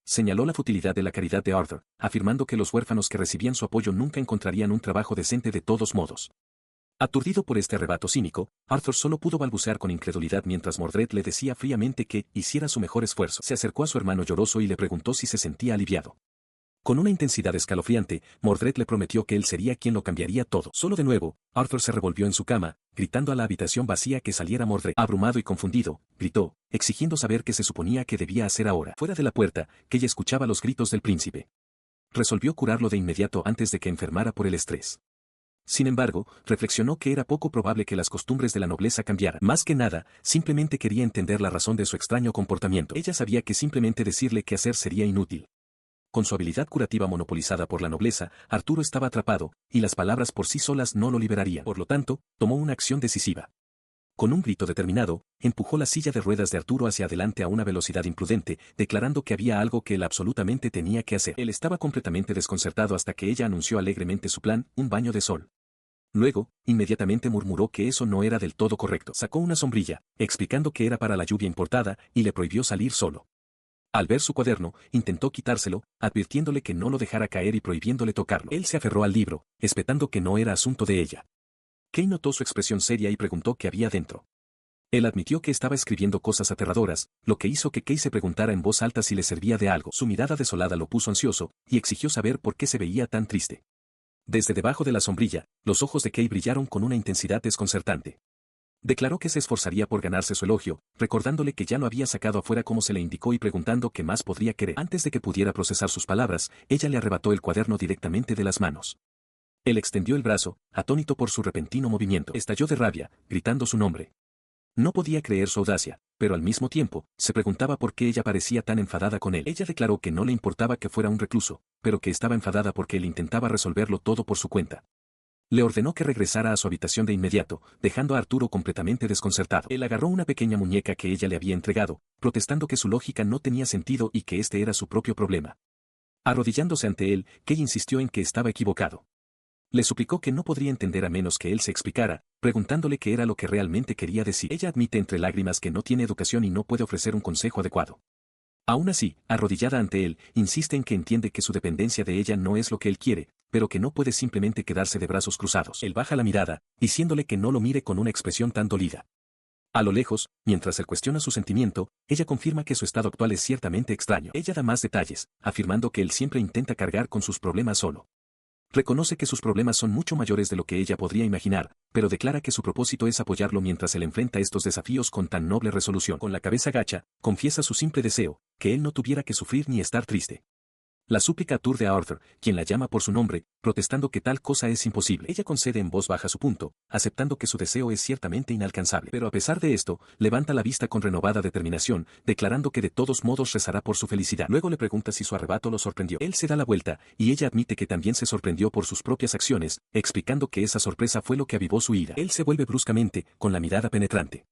Señaló la futilidad de la caridad de Arthur, afirmando que los huérfanos que recibían su apoyo nunca encontrarían un trabajo decente de todos modos. Aturdido por este arrebato cínico, Arthur solo pudo balbucear con incredulidad mientras Mordred le decía fríamente que hiciera su mejor esfuerzo. Se acercó a su hermano lloroso y le preguntó si se sentía aliviado. Con una intensidad escalofriante, Mordred le prometió que él sería quien lo cambiaría todo. Solo de nuevo, Arthur se revolvió en su cama, gritando a la habitación vacía que saliera Mordred. Abrumado y confundido, gritó, exigiendo saber qué se suponía que debía hacer ahora. Fuera de la puerta, Kay escuchaba los gritos del príncipe. Resolvió curarlo de inmediato antes de que enfermara por el estrés. Sin embargo, reflexionó que era poco probable que las costumbres de la nobleza cambiaran. Más que nada, simplemente quería entender la razón de su extraño comportamiento. Ella sabía que simplemente decirle qué hacer sería inútil. Con su habilidad curativa monopolizada por la nobleza, Arturo estaba atrapado, y las palabras por sí solas no lo liberarían. Por lo tanto, tomó una acción decisiva. Con un grito determinado, empujó la silla de ruedas de Arturo hacia adelante a una velocidad imprudente, declarando que había algo que él absolutamente tenía que hacer. Él estaba completamente desconcertado hasta que ella anunció alegremente su plan: un baño de sol. Luego, inmediatamente murmuró que eso no era del todo correcto. Sacó una sombrilla, explicando que era para la lluvia importada, y le prohibió salir solo. Al ver su cuaderno, intentó quitárselo, advirtiéndole que no lo dejara caer y prohibiéndole tocarlo. Él se aferró al libro, espetando que no era asunto de ella. Kay notó su expresión seria y preguntó qué había dentro. Él admitió que estaba escribiendo cosas aterradoras, lo que hizo que Kay se preguntara en voz alta si le servía de algo. Su mirada desolada lo puso ansioso, y exigió saber por qué se veía tan triste. Desde debajo de la sombrilla, los ojos de Kay brillaron con una intensidad desconcertante. Declaró que se esforzaría por ganarse su elogio, recordándole que ya lo había sacado afuera como se le indicó y preguntando qué más podría querer. Antes de que pudiera procesar sus palabras, ella le arrebató el cuaderno directamente de las manos. Él extendió el brazo, atónito por su repentino movimiento. Estalló de rabia, gritando su nombre. No podía creer su audacia, pero al mismo tiempo, se preguntaba por qué ella parecía tan enfadada con él. Ella declaró que no le importaba que fuera un recluso, pero que estaba enfadada porque él intentaba resolverlo todo por su cuenta. Le ordenó que regresara a su habitación de inmediato, dejando a Arturo completamente desconcertado. Él agarró una pequeña muñeca que ella le había entregado, protestando que su lógica no tenía sentido y que este era su propio problema. Arrodillándose ante él, Kay insistió en que estaba equivocado. Le suplicó que no podría entender a menos que él se explicara, preguntándole qué era lo que realmente quería decir. Ella admite entre lágrimas que no tiene educación y no puede ofrecer un consejo adecuado. Aún así, arrodillada ante él, insiste en que entiende que su dependencia de ella no es lo que él quiere, pero que no puede simplemente quedarse de brazos cruzados. Él baja la mirada, diciéndole que no lo mire con una expresión tan dolida. A lo lejos, mientras él cuestiona su sentimiento, ella confirma que su estado actual es ciertamente extraño. Ella da más detalles, afirmando que él siempre intenta cargar con sus problemas solo. Reconoce que sus problemas son mucho mayores de lo que ella podría imaginar, pero declara que su propósito es apoyarlo mientras él enfrenta estos desafíos con tan noble resolución. Con la cabeza gacha, confiesa su simple deseo, que él no tuviera que sufrir ni estar triste. La súplica aturde a Arthur, quien la llama por su nombre, protestando que tal cosa es imposible. Ella concede en voz baja su punto, aceptando que su deseo es ciertamente inalcanzable. Pero a pesar de esto, levanta la vista con renovada determinación, declarando que de todos modos rezará por su felicidad. Luego le pregunta si su arrebato lo sorprendió. Él se da la vuelta, y ella admite que también se sorprendió por sus propias acciones, explicando que esa sorpresa fue lo que avivó su ira. Él se vuelve bruscamente, con la mirada penetrante.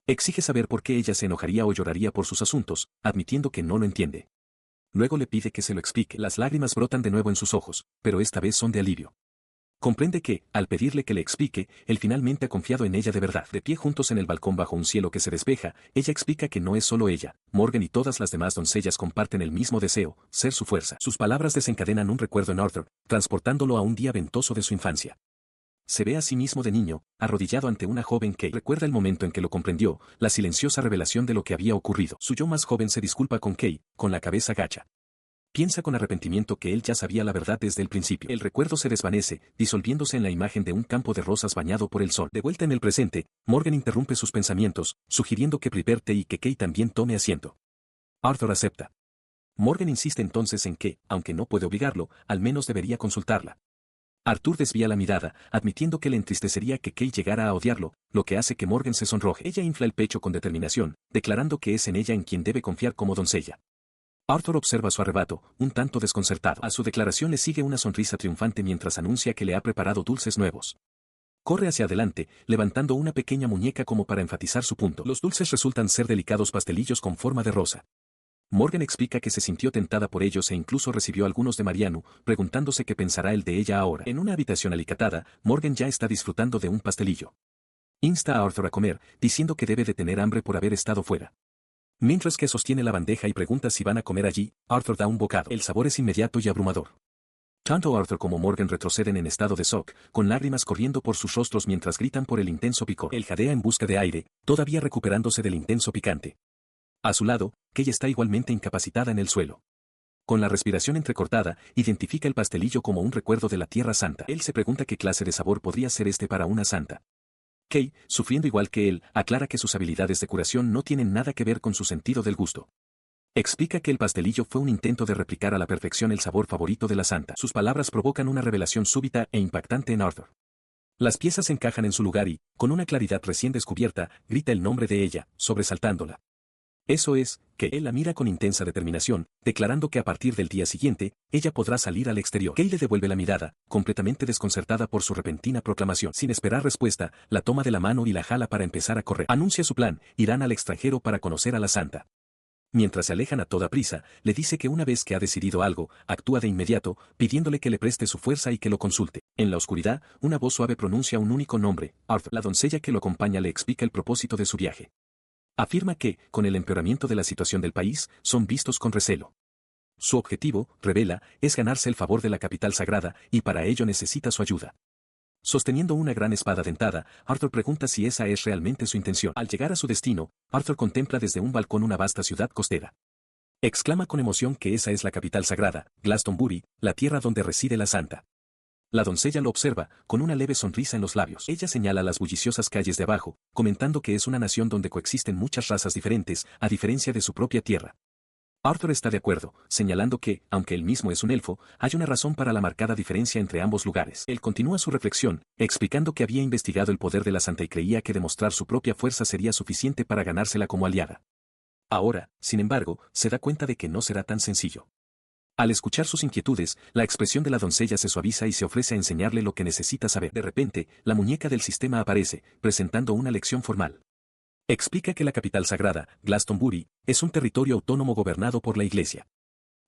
Exige saber por qué ella se enojaría o lloraría por sus asuntos, admitiendo que no lo entiende. Luego le pide que se lo explique. Las lágrimas brotan de nuevo en sus ojos, pero esta vez son de alivio. Comprende que, al pedirle que le explique, él finalmente ha confiado en ella de verdad. De pie juntos en el balcón bajo un cielo que se despeja, ella explica que no es solo ella, Morgan y todas las demás doncellas comparten el mismo deseo, ser su fuerza. Sus palabras desencadenan un recuerdo en Arthur, transportándolo a un día ventoso de su infancia. Se ve a sí mismo de niño, arrodillado ante una joven que recuerda el momento en que lo comprendió, la silenciosa revelación de lo que había ocurrido. Su yo más joven se disculpa con Kay, con la cabeza gacha. Piensa con arrepentimiento que él ya sabía la verdad desde el principio. El recuerdo se desvanece, disolviéndose en la imagen de un campo de rosas bañado por el sol. De vuelta en el presente, Morgan interrumpe sus pensamientos, sugiriendo que prepare y que Kay también tome asiento. Arthur acepta. Morgan insiste entonces en que, aunque no puede obligarlo, al menos debería consultarla. Arthur desvía la mirada, admitiendo que le entristecería que Kay llegara a odiarlo, lo que hace que Morgan se sonroje. Ella infla el pecho con determinación, declarando que es en ella en quien debe confiar como doncella. Arthur observa su arrebato, un tanto desconcertado. A su declaración le sigue una sonrisa triunfante mientras anuncia que le ha preparado dulces nuevos. Corre hacia adelante, levantando una pequeña muñeca como para enfatizar su punto. Los dulces resultan ser delicados pastelillos con forma de rosa. Morgan explica que se sintió tentada por ellos e incluso recibió algunos de Marianu, preguntándose qué pensará él de ella ahora. En una habitación alicatada, Morgan ya está disfrutando de un pastelillo. Insta a Arthur a comer, diciendo que debe de tener hambre por haber estado fuera. Mientras que sostiene la bandeja y pregunta si van a comer allí, Arthur da un bocado. El sabor es inmediato y abrumador. Tanto Arthur como Morgan retroceden en estado de shock, con lágrimas corriendo por sus rostros mientras gritan por el intenso picor. Él jadea en busca de aire, todavía recuperándose del intenso picante. A su lado, Kay está igualmente incapacitada en el suelo. Con la respiración entrecortada, identifica el pastelillo como un recuerdo de la Tierra Santa. Él se pregunta qué clase de sabor podría ser este para una santa. Kay, sufriendo igual que él, aclara que sus habilidades de curación no tienen nada que ver con su sentido del gusto. Explica que el pastelillo fue un intento de replicar a la perfección el sabor favorito de la santa. Sus palabras provocan una revelación súbita e impactante en Arthur. Las piezas encajan en su lugar y, con una claridad recién descubierta, grita el nombre de ella, sobresaltándola. Eso es, que él la mira con intensa determinación, declarando que a partir del día siguiente, ella podrá salir al exterior. Kay le devuelve la mirada, completamente desconcertada por su repentina proclamación. Sin esperar respuesta, la toma de la mano y la jala para empezar a correr. Anuncia su plan, irán al extranjero para conocer a la santa. Mientras se alejan a toda prisa, le dice que una vez que ha decidido algo, actúa de inmediato, pidiéndole que le preste su fuerza y que lo consulte. En la oscuridad, una voz suave pronuncia un único nombre, Arthur. La doncella que lo acompaña le explica el propósito de su viaje. Afirma que, con el empeoramiento de la situación del país, son vistos con recelo. Su objetivo, revela, es ganarse el favor de la capital sagrada, y para ello necesita su ayuda. Sosteniendo una gran espada dentada, Arthur pregunta si esa es realmente su intención. Al llegar a su destino, Arthur contempla desde un balcón una vasta ciudad costera. Exclama con emoción que esa es la capital sagrada, Glastonbury, la tierra donde reside la santa. La doncella lo observa, con una leve sonrisa en los labios. Ella señala las bulliciosas calles de abajo, comentando que es una nación donde coexisten muchas razas diferentes, a diferencia de su propia tierra. Arthur está de acuerdo, señalando que, aunque él mismo es un elfo, hay una razón para la marcada diferencia entre ambos lugares. Él continúa su reflexión, explicando que había investigado el poder de la santa y creía que demostrar su propia fuerza sería suficiente para ganársela como aliada. Ahora, sin embargo, se da cuenta de que no será tan sencillo. Al escuchar sus inquietudes, la expresión de la doncella se suaviza y se ofrece a enseñarle lo que necesita saber. De repente, la muñeca del sistema aparece, presentando una lección formal. Explica que la capital sagrada, Glastonbury, es un territorio autónomo gobernado por la Iglesia.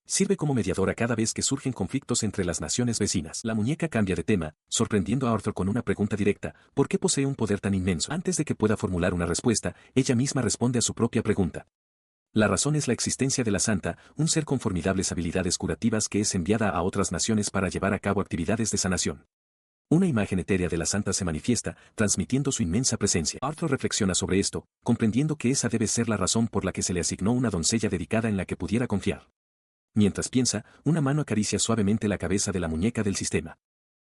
Sirve como mediadora cada vez que surgen conflictos entre las naciones vecinas. La muñeca cambia de tema, sorprendiendo a Arthur con una pregunta directa, ¿por qué posee un poder tan inmenso? Antes de que pueda formular una respuesta, ella misma responde a su propia pregunta. La razón es la existencia de la santa, un ser con formidables habilidades curativas que es enviada a otras naciones para llevar a cabo actividades de sanación. Una imagen etérea de la santa se manifiesta, transmitiendo su inmensa presencia. Arthur reflexiona sobre esto, comprendiendo que esa debe ser la razón por la que se le asignó una doncella dedicada en la que pudiera confiar. Mientras piensa, una mano acaricia suavemente la cabeza de la muñeca del sistema.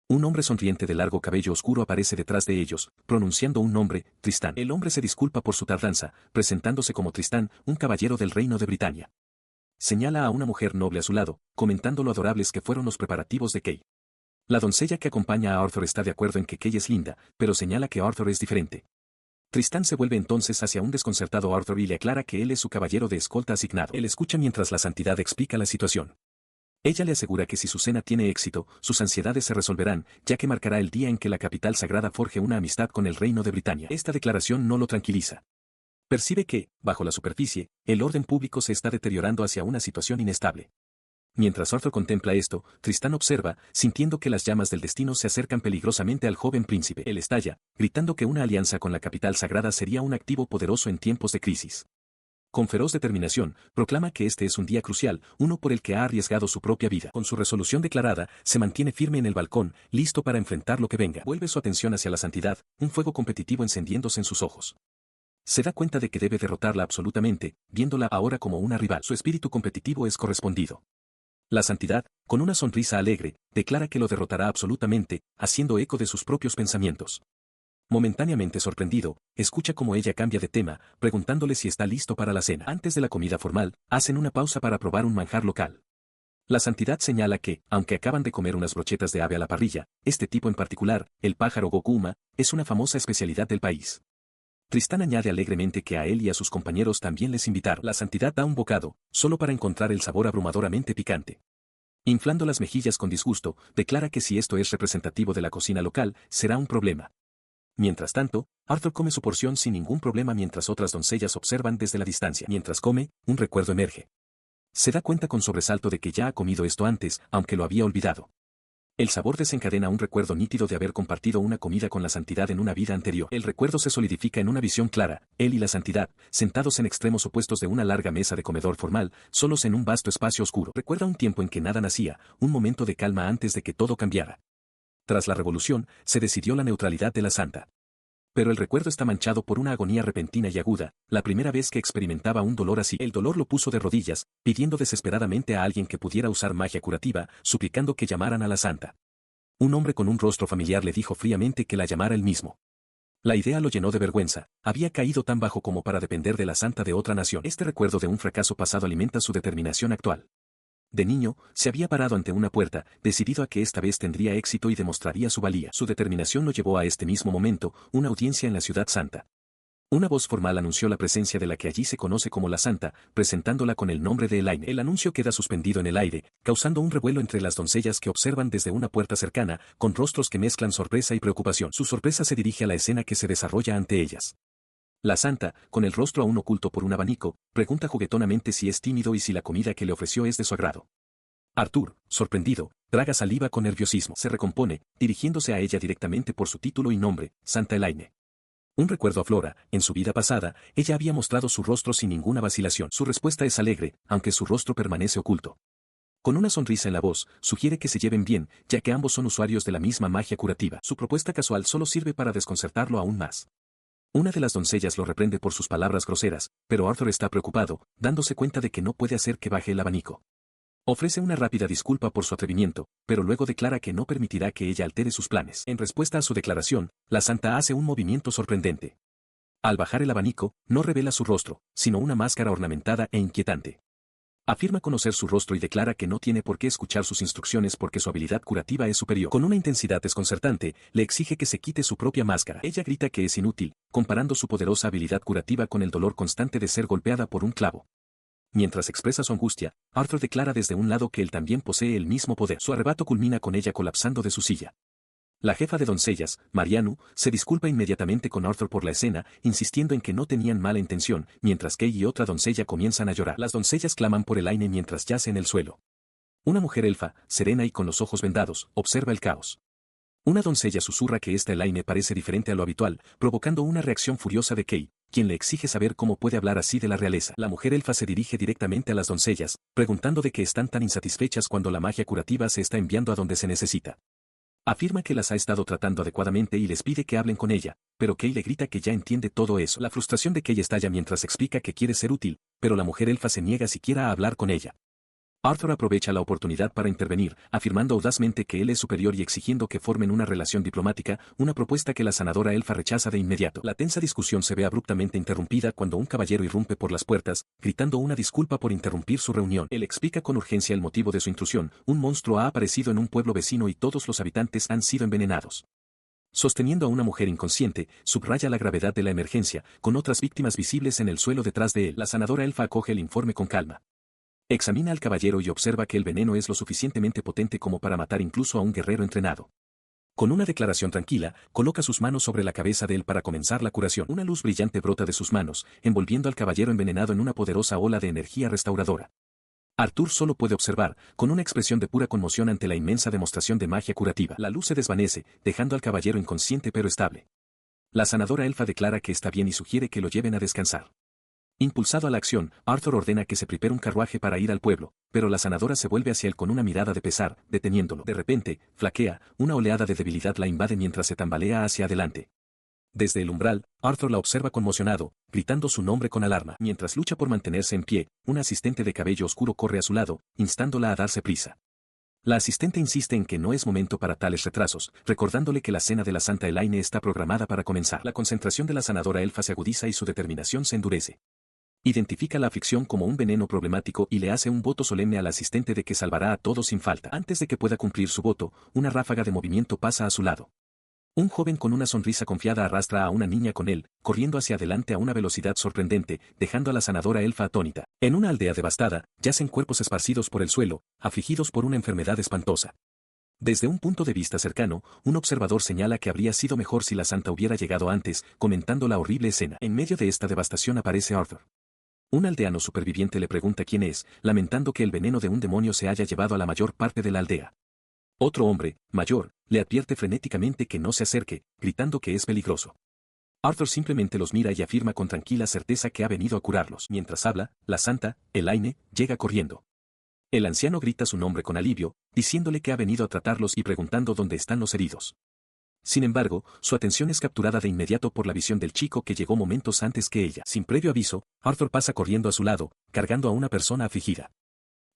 Un hombre sonriente de largo cabello oscuro aparece detrás de ellos, pronunciando un nombre, Tristán. El hombre se disculpa por su tardanza, presentándose como Tristán, un caballero del reino de Britania. señala a una mujer noble a su lado, comentando lo adorables que fueron los preparativos de Kay. La doncella que acompaña a Arthur está de acuerdo en que Kay es linda, pero señala que Arthur es diferente. Tristán se vuelve entonces hacia un desconcertado Arthur y le aclara que él es su caballero de escolta asignado. Él escucha mientras la santidad explica la situación. Ella le asegura que si su cena tiene éxito, sus ansiedades se resolverán, ya que marcará el día en que la capital sagrada forje una amistad con el reino de Britania. Esta declaración no lo tranquiliza. Percibe que, bajo la superficie, el orden público se está deteriorando hacia una situación inestable. Mientras Arthur contempla esto, Tristán observa, sintiendo que las llamas del destino se acercan peligrosamente al joven príncipe. Él estalla, gritando que una alianza con la capital sagrada sería un activo poderoso en tiempos de crisis. Con feroz determinación, proclama que este es un día crucial, uno por el que ha arriesgado su propia vida. Con su resolución declarada, se mantiene firme en el balcón, listo para enfrentar lo que venga. Vuelve su atención hacia la santidad, un fuego competitivo encendiéndose en sus ojos. Se da cuenta de que debe derrotarla absolutamente, viéndola ahora como una rival. Su espíritu competitivo es correspondido. La santidad, con una sonrisa alegre, declara que lo derrotará absolutamente, haciendo eco de sus propios pensamientos. Momentáneamente sorprendido, escucha cómo ella cambia de tema, preguntándole si está listo para la cena. Antes de la comida formal, hacen una pausa para probar un manjar local. La santidad señala que, aunque acaban de comer unas brochetas de ave a la parrilla, este tipo en particular, el pájaro gokuma, es una famosa especialidad del país. Tristán añade alegremente que a él y a sus compañeros también les invitaron. La santidad da un bocado, solo para encontrar el sabor abrumadoramente picante. Inflando las mejillas con disgusto, declara que si esto es representativo de la cocina local, será un problema. Mientras tanto, Arthur come su porción sin ningún problema mientras otras doncellas observan desde la distancia. Mientras come, un recuerdo emerge. Se da cuenta con sobresalto de que ya ha comido esto antes, aunque lo había olvidado. El sabor desencadena un recuerdo nítido de haber compartido una comida con la santidad en una vida anterior. El recuerdo se solidifica en una visión clara, él y la santidad, sentados en extremos opuestos de una larga mesa de comedor formal, solos en un vasto espacio oscuro. Recuerda un tiempo en que nada nacía, un momento de calma antes de que todo cambiara. Tras la revolución, se decidió la neutralidad de la santa. Pero el recuerdo está manchado por una agonía repentina y aguda, la primera vez que experimentaba un dolor así. El dolor lo puso de rodillas, pidiendo desesperadamente a alguien que pudiera usar magia curativa, suplicando que llamaran a la santa. Un hombre con un rostro familiar le dijo fríamente que la llamara él mismo. La idea lo llenó de vergüenza, había caído tan bajo como para depender de la santa de otra nación. Este recuerdo de un fracaso pasado alimenta su determinación actual. De niño, se había parado ante una puerta, decidido a que esta vez tendría éxito y demostraría su valía. Su determinación lo llevó a este mismo momento, una audiencia en la ciudad santa. Una voz formal anunció la presencia de la que allí se conoce como la santa, presentándola con el nombre de Elaine. El anuncio queda suspendido en el aire, causando un revuelo entre las doncellas que observan desde una puerta cercana, con rostros que mezclan sorpresa y preocupación. Su sorpresa se dirige a la escena que se desarrolla ante ellas. La santa, con el rostro aún oculto por un abanico, pregunta juguetonamente si es tímido y si la comida que le ofreció es de su agrado. Arthur, sorprendido, traga saliva con nerviosismo. Se recompone, dirigiéndose a ella directamente por su título y nombre, Santa Elaine. Un recuerdo aflora, en su vida pasada, ella había mostrado su rostro sin ninguna vacilación. Su respuesta es alegre, aunque su rostro permanece oculto. Con una sonrisa en la voz, sugiere que se lleven bien, ya que ambos son usuarios de la misma magia curativa. Su propuesta casual solo sirve para desconcertarlo aún más. Una de las doncellas lo reprende por sus palabras groseras, pero Arthur está preocupado, dándose cuenta de que no puede hacer que baje el abanico. Ofrece una rápida disculpa por su atrevimiento, pero luego declara que no permitirá que ella altere sus planes. En respuesta a su declaración, la santa hace un movimiento sorprendente. Al bajar el abanico, no revela su rostro, sino una máscara ornamentada e inquietante. Afirma conocer su rostro y declara que no tiene por qué escuchar sus instrucciones porque su habilidad curativa es superior. Con una intensidad desconcertante, le exige que se quite su propia máscara. Ella grita que es inútil, comparando su poderosa habilidad curativa con el dolor constante de ser golpeada por un clavo. Mientras expresa su angustia, Arthur declara desde un lado que él también posee el mismo poder. Su arrebato culmina con ella colapsando de su silla. La jefa de doncellas, Marianu, se disculpa inmediatamente con Arthur por la escena, insistiendo en que no tenían mala intención, mientras Kay y otra doncella comienzan a llorar. Las doncellas claman por Elaine mientras yace en el suelo. Una mujer elfa, serena y con los ojos vendados, observa el caos. Una doncella susurra que esta Elaine parece diferente a lo habitual, provocando una reacción furiosa de Kay, quien le exige saber cómo puede hablar así de la realeza. La mujer elfa se dirige directamente a las doncellas, preguntando de qué están tan insatisfechas cuando la magia curativa se está enviando a donde se necesita. Afirma que las ha estado tratando adecuadamente y les pide que hablen con ella, pero Kay le grita que ya entiende todo eso. La frustración de Kay estalla mientras explica que quiere ser útil, pero la mujer elfa se niega siquiera a hablar con ella. Arthur aprovecha la oportunidad para intervenir, afirmando audazmente que él es superior y exigiendo que formen una relación diplomática, una propuesta que la sanadora elfa rechaza de inmediato. La tensa discusión se ve abruptamente interrumpida cuando un caballero irrumpe por las puertas, gritando una disculpa por interrumpir su reunión. Él explica con urgencia el motivo de su intrusión: un monstruo ha aparecido en un pueblo vecino y todos los habitantes han sido envenenados. Sosteniendo a una mujer inconsciente, subraya la gravedad de la emergencia, con otras víctimas visibles en el suelo detrás de él. La sanadora elfa acoge el informe con calma. Examina al caballero y observa que el veneno es lo suficientemente potente como para matar incluso a un guerrero entrenado. Con una declaración tranquila, coloca sus manos sobre la cabeza de él para comenzar la curación. Una luz brillante brota de sus manos, envolviendo al caballero envenenado en una poderosa ola de energía restauradora. Arthur solo puede observar, con una expresión de pura conmoción ante la inmensa demostración de magia curativa. La luz se desvanece, dejando al caballero inconsciente pero estable. La sanadora elfa declara que está bien y sugiere que lo lleven a descansar. Impulsado a la acción, Arthur ordena que se prepare un carruaje para ir al pueblo, pero la sanadora se vuelve hacia él con una mirada de pesar, deteniéndolo. De repente, flaquea, una oleada de debilidad la invade mientras se tambalea hacia adelante. Desde el umbral, Arthur la observa conmocionado, gritando su nombre con alarma. Mientras lucha por mantenerse en pie, un asistente de cabello oscuro corre a su lado, instándola a darse prisa. La asistente insiste en que no es momento para tales retrasos, recordándole que la cena de la Santa Elaine está programada para comenzar. La concentración de la sanadora elfa se agudiza y su determinación se endurece. Identifica la aflicción como un veneno problemático y le hace un voto solemne al asistente de que salvará a todos sin falta. Antes de que pueda cumplir su voto, una ráfaga de movimiento pasa a su lado. Un joven con una sonrisa confiada arrastra a una niña con él, corriendo hacia adelante a una velocidad sorprendente, dejando a la sanadora elfa atónita. En una aldea devastada, yacen cuerpos esparcidos por el suelo, afligidos por una enfermedad espantosa. Desde un punto de vista cercano, un observador señala que habría sido mejor si la santa hubiera llegado antes, comentando la horrible escena. En medio de esta devastación aparece Arthur. Un aldeano superviviente le pregunta quién es, lamentando que el veneno de un demonio se haya llevado a la mayor parte de la aldea. Otro hombre, mayor, le advierte frenéticamente que no se acerque, gritando que es peligroso. Arthur simplemente los mira y afirma con tranquila certeza que ha venido a curarlos. Mientras habla, la santa, Elaine, llega corriendo. El anciano grita su nombre con alivio, diciéndole que ha venido a tratarlos y preguntando dónde están los heridos. Sin embargo, su atención es capturada de inmediato por la visión del chico que llegó momentos antes que ella. Sin previo aviso, Arthur pasa corriendo a su lado, cargando a una persona afligida.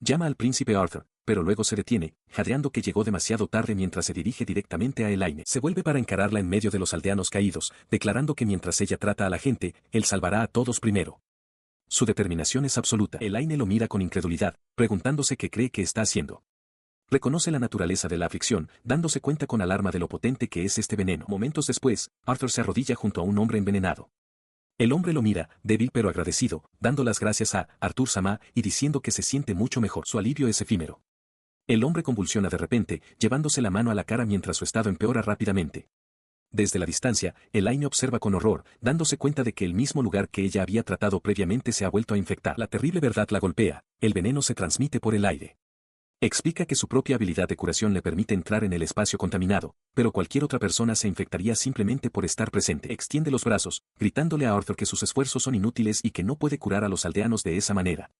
Llama al príncipe Arthur, pero luego se detiene, jadeando que llegó demasiado tarde mientras se dirige directamente a Elaine. Se vuelve para encararla en medio de los aldeanos caídos, declarando que mientras ella trata a la gente, él salvará a todos primero. Su determinación es absoluta. Elaine lo mira con incredulidad, preguntándose qué cree que está haciendo. Reconoce la naturaleza de la aflicción, dándose cuenta con alarma de lo potente que es este veneno. Momentos después, Arthur se arrodilla junto a un hombre envenenado. El hombre lo mira, débil pero agradecido, dando las gracias a Arthur Sama y diciendo que se siente mucho mejor. Su alivio es efímero. El hombre convulsiona de repente, llevándose la mano a la cara mientras su estado empeora rápidamente. Desde la distancia, Elaine observa con horror, dándose cuenta de que el mismo lugar que ella había tratado previamente se ha vuelto a infectar. La terrible verdad la golpea, el veneno se transmite por el aire. Explica que su propia habilidad de curación le permite entrar en el espacio contaminado, pero cualquier otra persona se infectaría simplemente por estar presente. Extiende los brazos, gritándole a Arthur que sus esfuerzos son inútiles y que no puede curar a los aldeanos de esa manera.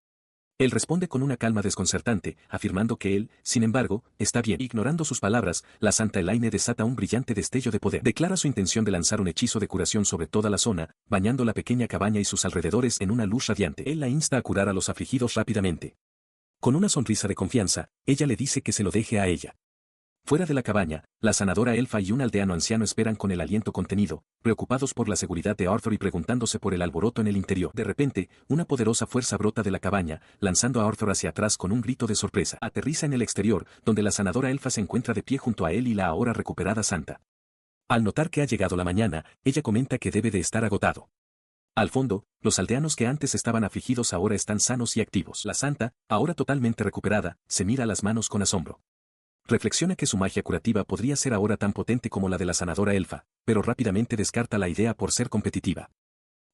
Él responde con una calma desconcertante, afirmando que él, sin embargo, está bien. Ignorando sus palabras, la Santa Elaine desata un brillante destello de poder. Declara su intención de lanzar un hechizo de curación sobre toda la zona, bañando la pequeña cabaña y sus alrededores en una luz radiante. Él la insta a curar a los afligidos rápidamente. Con una sonrisa de confianza, ella le dice que se lo deje a ella. Fuera de la cabaña, la sanadora elfa y un aldeano anciano esperan con el aliento contenido, preocupados por la seguridad de Arthur y preguntándose por el alboroto en el interior. De repente, una poderosa fuerza brota de la cabaña, lanzando a Arthur hacia atrás con un grito de sorpresa. Aterriza en el exterior, donde la sanadora elfa se encuentra de pie junto a él y la ahora recuperada santa. Al notar que ha llegado la mañana, ella comenta que debe de estar agotado. Al fondo, los aldeanos que antes estaban afligidos ahora están sanos y activos. La santa, ahora totalmente recuperada, se mira las manos con asombro. Reflexiona que su magia curativa podría ser ahora tan potente como la de la sanadora elfa, pero rápidamente descarta la idea por ser competitiva.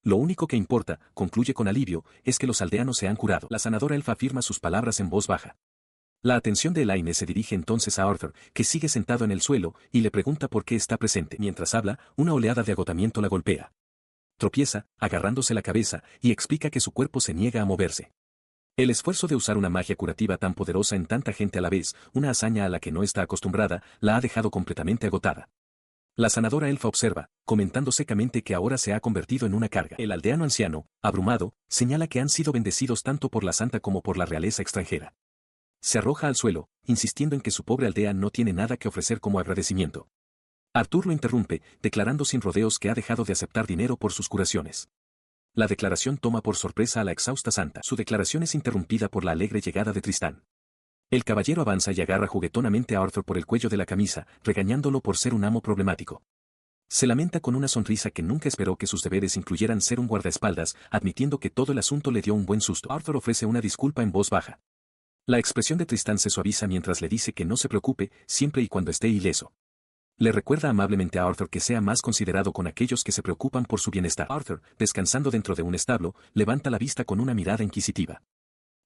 Lo único que importa, concluye con alivio, es que los aldeanos se han curado. La sanadora elfa afirma sus palabras en voz baja. La atención de Elaine se dirige entonces a Arthur, que sigue sentado en el suelo, y le pregunta por qué está presente. Mientras habla, una oleada de agotamiento la golpea. Tropieza, agarrándose la cabeza, y explica que su cuerpo se niega a moverse. El esfuerzo de usar una magia curativa tan poderosa en tanta gente a la vez, una hazaña a la que no está acostumbrada, la ha dejado completamente agotada. La sanadora elfa observa, comentando secamente que ahora se ha convertido en una carga. El aldeano anciano, abrumado, señala que han sido bendecidos tanto por la santa como por la realeza extranjera. Se arroja al suelo, insistiendo en que su pobre aldea no tiene nada que ofrecer como agradecimiento. Arthur lo interrumpe, declarando sin rodeos que ha dejado de aceptar dinero por sus curaciones. La declaración toma por sorpresa a la exhausta santa. Su declaración es interrumpida por la alegre llegada de Tristán. El caballero avanza y agarra juguetonamente a Arthur por el cuello de la camisa, regañándolo por ser un amo problemático. Se lamenta con una sonrisa que nunca esperó que sus deberes incluyeran ser un guardaespaldas, admitiendo que todo el asunto le dio un buen susto. Arthur ofrece una disculpa en voz baja. La expresión de Tristán se suaviza mientras le dice que no se preocupe, siempre y cuando esté ileso. Le recuerda amablemente a Arthur que sea más considerado con aquellos que se preocupan por su bienestar. Arthur, descansando dentro de un establo, levanta la vista con una mirada inquisitiva.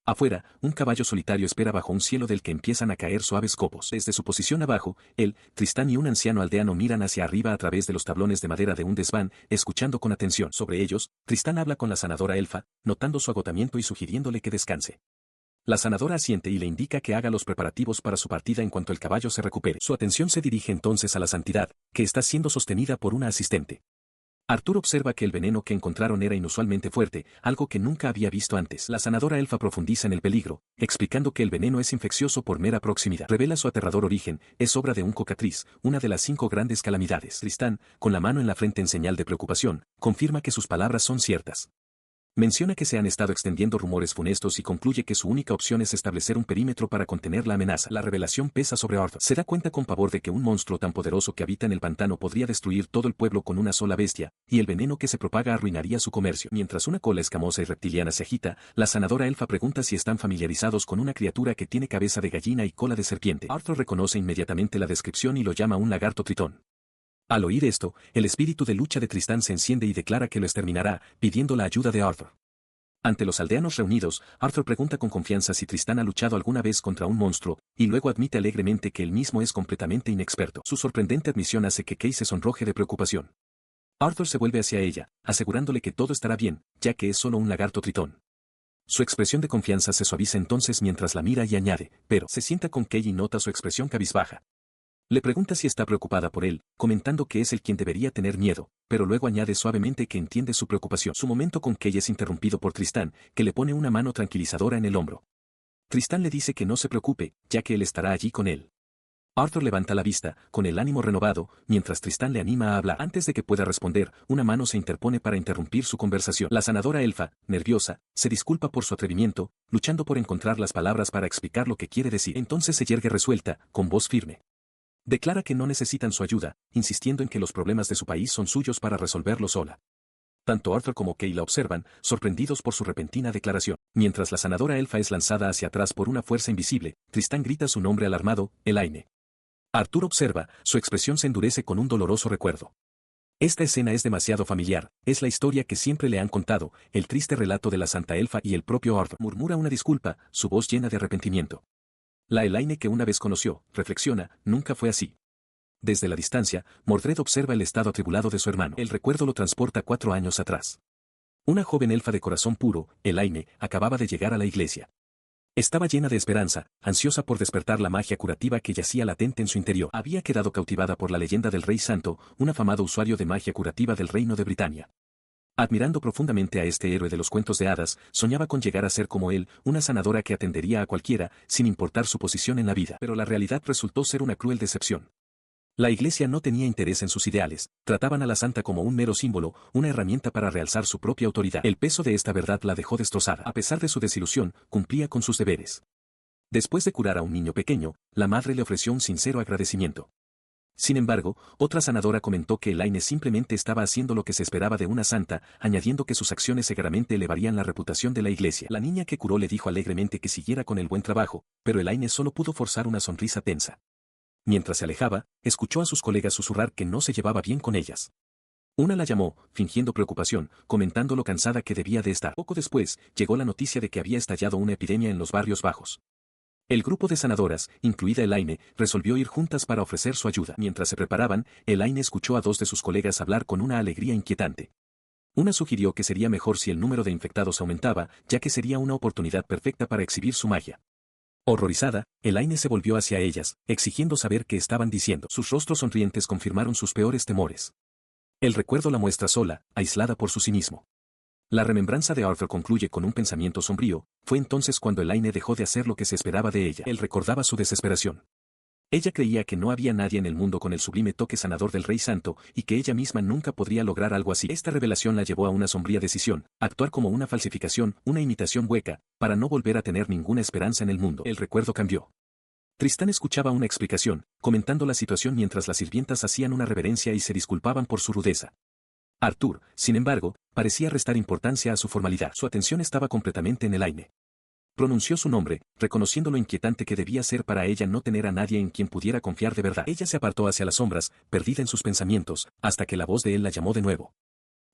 Afuera, un caballo solitario espera bajo un cielo del que empiezan a caer suaves copos. Desde su posición abajo, él, Tristán y un anciano aldeano miran hacia arriba a través de los tablones de madera de un desván, escuchando con atención. Sobre ellos, Tristán habla con la sanadora elfa, notando su agotamiento y sugiriéndole que descanse. La sanadora asiente y le indica que haga los preparativos para su partida en cuanto el caballo se recupere. Su atención se dirige entonces a la santidad, que está siendo sostenida por una asistente. Arthur observa que el veneno que encontraron era inusualmente fuerte, algo que nunca había visto antes. La sanadora elfa profundiza en el peligro, explicando que el veneno es infeccioso por mera proximidad. Revela su aterrador origen, es obra de un cocatriz, una de las 5 grandes calamidades. Tristán, con la mano en la frente en señal de preocupación, confirma que sus palabras son ciertas. Menciona que se han estado extendiendo rumores funestos y concluye que su única opción es establecer un perímetro para contener la amenaza. La revelación pesa sobre Arthur. Se da cuenta con pavor de que un monstruo tan poderoso que habita en el pantano podría destruir todo el pueblo con una sola bestia, y el veneno que se propaga arruinaría su comercio. Mientras una cola escamosa y reptiliana se agita, la sanadora elfa pregunta si están familiarizados con una criatura que tiene cabeza de gallina y cola de serpiente. Arthur reconoce inmediatamente la descripción y lo llama un lagarto tritón. Al oír esto, el espíritu de lucha de Tristán se enciende y declara que lo exterminará, pidiendo la ayuda de Arthur. Ante los aldeanos reunidos, Arthur pregunta con confianza si Tristán ha luchado alguna vez contra un monstruo, y luego admite alegremente que él mismo es completamente inexperto. Su sorprendente admisión hace que Kay se sonroje de preocupación. Arthur se vuelve hacia ella, asegurándole que todo estará bien, ya que es solo un lagarto tritón. Su expresión de confianza se suaviza entonces mientras la mira y añade, pero se sienta con Kay y nota su expresión cabizbaja. Le pregunta si está preocupada por él, comentando que es él quien debería tener miedo, pero luego añade suavemente que entiende su preocupación. Su momento con Kay es interrumpido por Tristán, que le pone una mano tranquilizadora en el hombro. Tristán le dice que no se preocupe, ya que él estará allí con él. Arthur levanta la vista, con el ánimo renovado, mientras Tristán le anima a hablar. Antes de que pueda responder, una mano se interpone para interrumpir su conversación. La sanadora elfa, nerviosa, se disculpa por su atrevimiento, luchando por encontrar las palabras para explicar lo que quiere decir. Entonces se yergue resuelta, con voz firme. Declara que no necesitan su ayuda, insistiendo en que los problemas de su país son suyos para resolverlos sola. Tanto Arthur como Kay la observan, sorprendidos por su repentina declaración. Mientras la sanadora elfa es lanzada hacia atrás por una fuerza invisible, Tristán grita su nombre alarmado, Elaine. Arthur observa, su expresión se endurece con un doloroso recuerdo. Esta escena es demasiado familiar, es la historia que siempre le han contado, el triste relato de la santa elfa y el propio Arthur. Murmura una disculpa, su voz llena de arrepentimiento. La Elaine que una vez conoció, reflexiona, nunca fue así. Desde la distancia, Mordred observa el estado atribulado de su hermano. El recuerdo lo transporta 4 años atrás. Una joven elfa de corazón puro, Elaine, acababa de llegar a la iglesia. Estaba llena de esperanza, ansiosa por despertar la magia curativa que yacía latente en su interior. Había quedado cautivada por la leyenda del Rey Santo, un afamado usuario de magia curativa del Reino de Britania. Admirando profundamente a este héroe de los cuentos de hadas, soñaba con llegar a ser como él, una sanadora que atendería a cualquiera, sin importar su posición en la vida. Pero la realidad resultó ser una cruel decepción. La iglesia no tenía interés en sus ideales, trataban a la santa como un mero símbolo, una herramienta para realzar su propia autoridad. El peso de esta verdad la dejó destrozada. A pesar de su desilusión, cumplía con sus deberes. Después de curar a un niño pequeño, la madre le ofreció un sincero agradecimiento. Sin embargo, otra sanadora comentó que Elaine simplemente estaba haciendo lo que se esperaba de una santa, añadiendo que sus acciones seguramente elevarían la reputación de la iglesia. La niña que curó le dijo alegremente que siguiera con el buen trabajo, pero Elaine solo pudo forzar una sonrisa tensa. Mientras se alejaba, escuchó a sus colegas susurrar que no se llevaba bien con ellas. Una la llamó, fingiendo preocupación, comentando lo cansada que debía de estar. Poco después, llegó la noticia de que había estallado una epidemia en los barrios bajos. El grupo de sanadoras, incluida Elaine, resolvió ir juntas para ofrecer su ayuda. Mientras se preparaban, Elaine escuchó a 2 de sus colegas hablar con una alegría inquietante. Una sugirió que sería mejor si el número de infectados aumentaba, ya que sería una oportunidad perfecta para exhibir su magia. Horrorizada, Elaine se volvió hacia ellas, exigiendo saber qué estaban diciendo. Sus rostros sonrientes confirmaron sus peores temores. El recuerdo la muestra sola, aislada por su cinismo. La remembranza de Arthur concluye con un pensamiento sombrío, fue entonces cuando Elaine dejó de hacer lo que se esperaba de ella. Él recordaba su desesperación. Ella creía que no había nadie en el mundo con el sublime toque sanador del Rey Santo, y que ella misma nunca podría lograr algo así. Esta revelación la llevó a una sombría decisión, actuar como una falsificación, una imitación hueca, para no volver a tener ninguna esperanza en el mundo. El recuerdo cambió. Tristán escuchaba una explicación, comentando la situación mientras las sirvientas hacían una reverencia y se disculpaban por su rudeza. Arthur, sin embargo, parecía restar importancia a su formalidad. Su atención estaba completamente en Elaine. Pronunció su nombre, reconociendo lo inquietante que debía ser para ella no tener a nadie en quien pudiera confiar de verdad. Ella se apartó hacia las sombras, perdida en sus pensamientos, hasta que la voz de él la llamó de nuevo.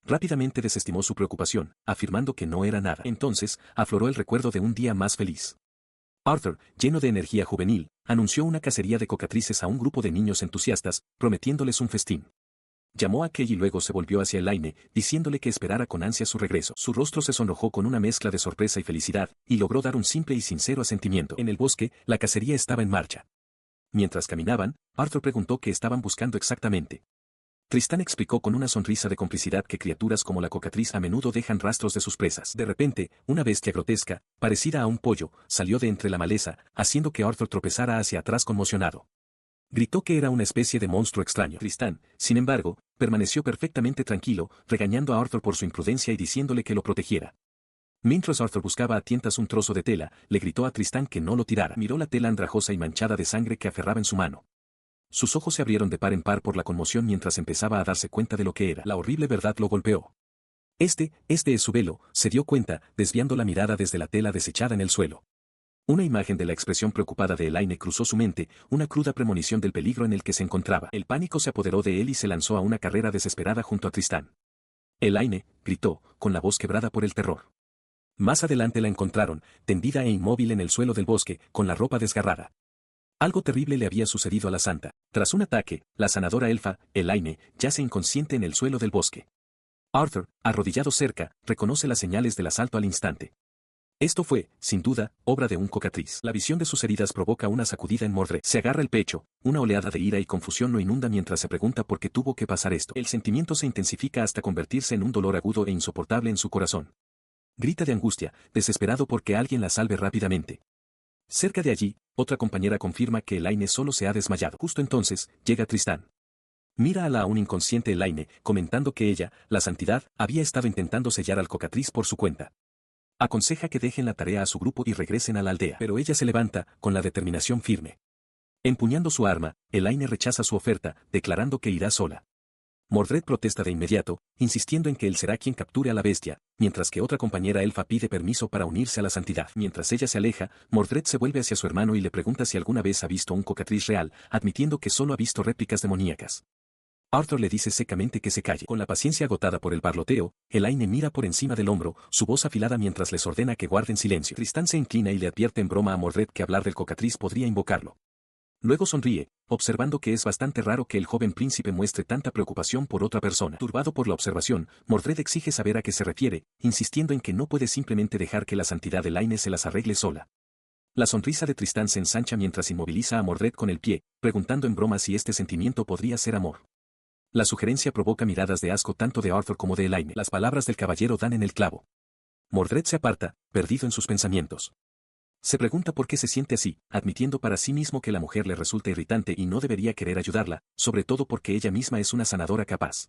Rápidamente desestimó su preocupación, afirmando que no era nada. Entonces, afloró el recuerdo de un día más feliz. Arthur, lleno de energía juvenil, anunció una cacería de cocatrices a un grupo de niños entusiastas, prometiéndoles un festín. Llamó a Kay y luego se volvió hacia Elaine, diciéndole que esperara con ansia su regreso. Su rostro se sonrojó con una mezcla de sorpresa y felicidad, y logró dar un simple y sincero asentimiento. En el bosque, la cacería estaba en marcha. Mientras caminaban, Arthur preguntó qué estaban buscando exactamente. Tristán explicó con una sonrisa de complicidad que criaturas como la cocatriz a menudo dejan rastros de sus presas. De repente, una bestia grotesca, parecida a un pollo, salió de entre la maleza, haciendo que Arthur tropezara hacia atrás conmocionado. Gritó que era una especie de monstruo extraño. Tristán, sin embargo, permaneció perfectamente tranquilo, regañando a Arthur por su imprudencia y diciéndole que lo protegiera. Mientras Arthur buscaba a tientas un trozo de tela, le gritó a Tristán que no lo tirara. Miró la tela andrajosa y manchada de sangre que aferraba en su mano. Sus ojos se abrieron de par en par por la conmoción mientras empezaba a darse cuenta de lo que era. La horrible verdad lo golpeó. Este es su velo, se dio cuenta, desviando la mirada desde la tela desechada en el suelo. Una imagen de la expresión preocupada de Elaine cruzó su mente, una cruda premonición del peligro en el que se encontraba. El pánico se apoderó de él y se lanzó a una carrera desesperada junto a Tristán. Elaine, gritó, con la voz quebrada por el terror. Más adelante la encontraron, tendida e inmóvil en el suelo del bosque, con la ropa desgarrada. Algo terrible le había sucedido a la santa. Tras un ataque, la sanadora elfa, Elaine, yace inconsciente en el suelo del bosque. Arthur, arrodillado cerca, reconoce las señales del asalto al instante. Esto fue, sin duda, obra de un cocatriz. La visión de sus heridas provoca una sacudida en Mordred. Se agarra el pecho, una oleada de ira y confusión lo inunda mientras se pregunta por qué tuvo que pasar esto. El sentimiento se intensifica hasta convertirse en un dolor agudo e insoportable en su corazón. Grita de angustia, desesperado porque alguien la salve rápidamente. Cerca de allí, otra compañera confirma que Elaine solo se ha desmayado. Justo entonces, llega Tristán. Mira a la aún inconsciente Elaine, comentando que ella, la santidad, había estado intentando sellar al cocatriz por su cuenta. Aconseja que dejen la tarea a su grupo y regresen a la aldea. Pero ella se levanta, con la determinación firme. Empuñando su arma, Elaine rechaza su oferta, declarando que irá sola. Mordred protesta de inmediato, insistiendo en que él será quien capture a la bestia, mientras que otra compañera elfa pide permiso para unirse a la santidad. Mientras ella se aleja, Mordred se vuelve hacia su hermano y le pregunta si alguna vez ha visto un cocatriz real, admitiendo que solo ha visto réplicas demoníacas. Arthur le dice secamente que se calle. Con la paciencia agotada por el parloteo, Elaine mira por encima del hombro, su voz afilada mientras les ordena que guarden silencio. Tristán se inclina y le advierte en broma a Mordred que hablar del cocatriz podría invocarlo. Luego sonríe, observando que es bastante raro que el joven príncipe muestre tanta preocupación por otra persona. Turbado por la observación, Mordred exige saber a qué se refiere, insistiendo en que no puede simplemente dejar que la santidad de Elaine se las arregle sola. La sonrisa de Tristán se ensancha mientras inmoviliza a Mordred con el pie, preguntando en broma si este sentimiento podría ser amor. La sugerencia provoca miradas de asco tanto de Arthur como de Elaine. Las palabras del caballero dan en el clavo. Mordred se aparta, perdido en sus pensamientos. Se pregunta por qué se siente así, admitiendo para sí mismo que la mujer le resulta irritante y no debería querer ayudarla, sobre todo porque ella misma es una sanadora capaz.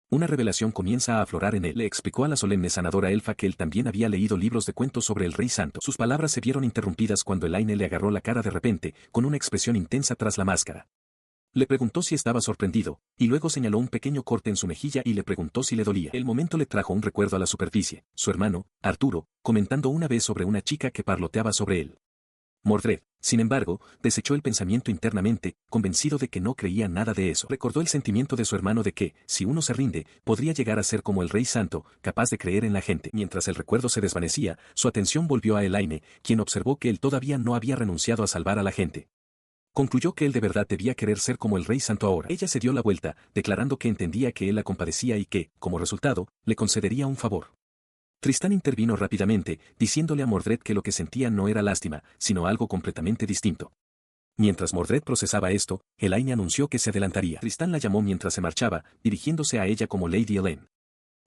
Una revelación comienza a aflorar en él. Le explicó a la solemne sanadora elfa que él también había leído libros de cuentos sobre el Rey Santo. Sus palabras se vieron interrumpidas cuando Elaine le agarró la cara de repente, con una expresión intensa tras la máscara. Le preguntó si estaba sorprendido, y luego señaló un pequeño corte en su mejilla y le preguntó si le dolía. El momento le trajo un recuerdo a la superficie, su hermano, Arturo, comentando una vez sobre una chica que parloteaba sobre él. Mordred, sin embargo, desechó el pensamiento internamente, convencido de que no creía nada de eso. Recordó el sentimiento de su hermano de que, si uno se rinde, podría llegar a ser como el Rey Santo, capaz de creer en la gente. Mientras el recuerdo se desvanecía, su atención volvió a Elaine, quien observó que él todavía no había renunciado a salvar a la gente. Concluyó que él de verdad debía querer ser como el Rey Santo ahora. Ella se dio la vuelta, declarando que entendía que él la compadecía y que, como resultado, le concedería un favor. Tristán intervino rápidamente, diciéndole a Mordred que lo que sentía no era lástima, sino algo completamente distinto. Mientras Mordred procesaba esto, Elaine anunció que se adelantaría. Tristán la llamó mientras se marchaba, dirigiéndose a ella como Lady Helene.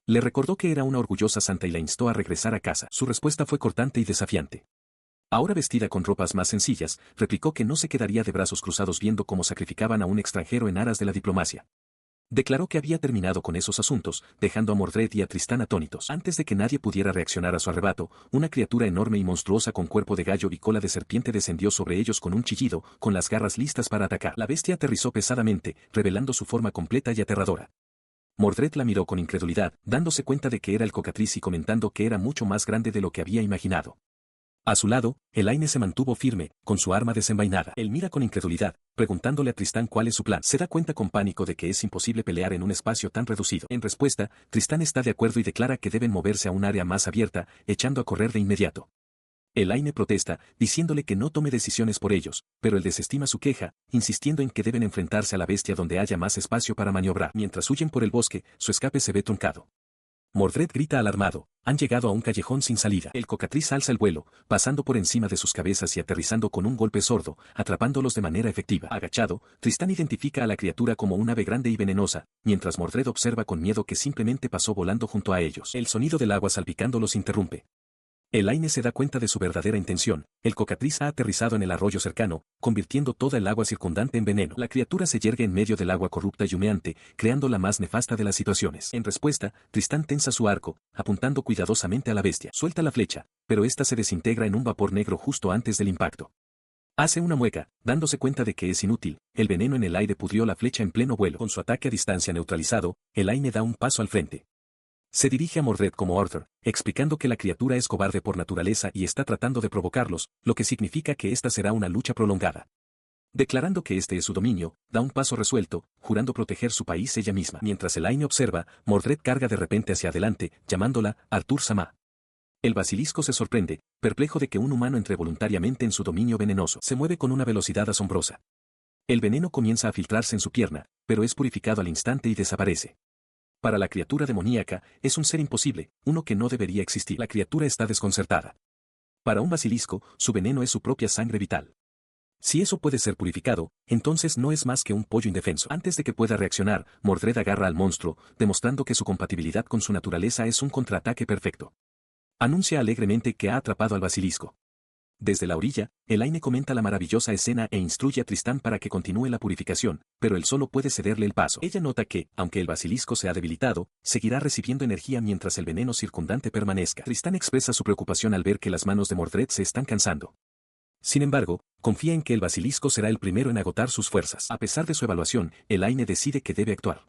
Le recordó que era una orgullosa santa y la instó a regresar a casa. Su respuesta fue cortante y desafiante. Ahora vestida con ropas más sencillas, replicó que no se quedaría de brazos cruzados viendo cómo sacrificaban a un extranjero en aras de la diplomacia. Declaró que había terminado con esos asuntos, dejando a Mordred y a Tristán atónitos. Antes de que nadie pudiera reaccionar a su arrebato, una criatura enorme y monstruosa con cuerpo de gallo y cola de serpiente descendió sobre ellos con un chillido, con las garras listas para atacar. La bestia aterrizó pesadamente, revelando su forma completa y aterradora. Mordred la miró con incredulidad, dándose cuenta de que era el Cocatriz y comentando que era mucho más grande de lo que había imaginado. A su lado, Elaine se mantuvo firme, con su arma desenvainada. Él mira con incredulidad, preguntándole a Tristán cuál es su plan. Se da cuenta con pánico de que es imposible pelear en un espacio tan reducido. En respuesta, Tristán está de acuerdo y declara que deben moverse a un área más abierta, echando a correr de inmediato. Elaine protesta, diciéndole que no tome decisiones por ellos, pero él desestima su queja, insistiendo en que deben enfrentarse a la bestia donde haya más espacio para maniobrar. Mientras huyen por el bosque, su escape se ve truncado. Mordred grita alarmado, han llegado a un callejón sin salida. El Cocatriz alza el vuelo, pasando por encima de sus cabezas y aterrizando con un golpe sordo, atrapándolos de manera efectiva. Agachado, Tristán identifica a la criatura como un ave grande y venenosa, mientras Mordred observa con miedo que simplemente pasó volando junto a ellos. El sonido del agua salpicando los interrumpe. Elaine se da cuenta de su verdadera intención. El Cocatriz ha aterrizado en el arroyo cercano, convirtiendo toda el agua circundante en veneno. La criatura se yergue en medio del agua corrupta y humeante, creando la más nefasta de las situaciones. En respuesta, Tristán tensa su arco, apuntando cuidadosamente a la bestia. Suelta la flecha, pero esta se desintegra en un vapor negro justo antes del impacto. Hace una mueca, dándose cuenta de que es inútil. El veneno en el aire pudrió la flecha en pleno vuelo. Con su ataque a distancia neutralizado, Elaine da un paso al frente. Se dirige a Mordred como Arthur, explicando que la criatura es cobarde por naturaleza y está tratando de provocarlos, lo que significa que esta será una lucha prolongada. Declarando que este es su dominio, da un paso resuelto, jurando proteger su país ella misma. Mientras Elaine observa, Mordred carga de repente hacia adelante, llamándola Arthur Sama. El basilisco se sorprende, perplejo de que un humano entre voluntariamente en su dominio venenoso. Se mueve con una velocidad asombrosa. El veneno comienza a filtrarse en su pierna, pero es purificado al instante y desaparece. Para la criatura demoníaca, es un ser imposible, uno que no debería existir. La criatura está desconcertada. Para un basilisco, su veneno es su propia sangre vital. Si eso puede ser purificado, entonces no es más que un pollo indefenso. Antes de que pueda reaccionar, Mordred agarra al monstruo, demostrando que su compatibilidad con su naturaleza es un contraataque perfecto. Anuncia alegremente que ha atrapado al basilisco. Desde la orilla, Elaine comenta la maravillosa escena e instruye a Tristán para que continúe la purificación, pero él solo puede cederle el paso. Ella nota que, aunque el basilisco se ha debilitado, seguirá recibiendo energía mientras el veneno circundante permanezca. Tristán expresa su preocupación al ver que las manos de Mordred se están cansando. Sin embargo, confía en que el basilisco será el primero en agotar sus fuerzas. A pesar de su evaluación, Elaine decide que debe actuar.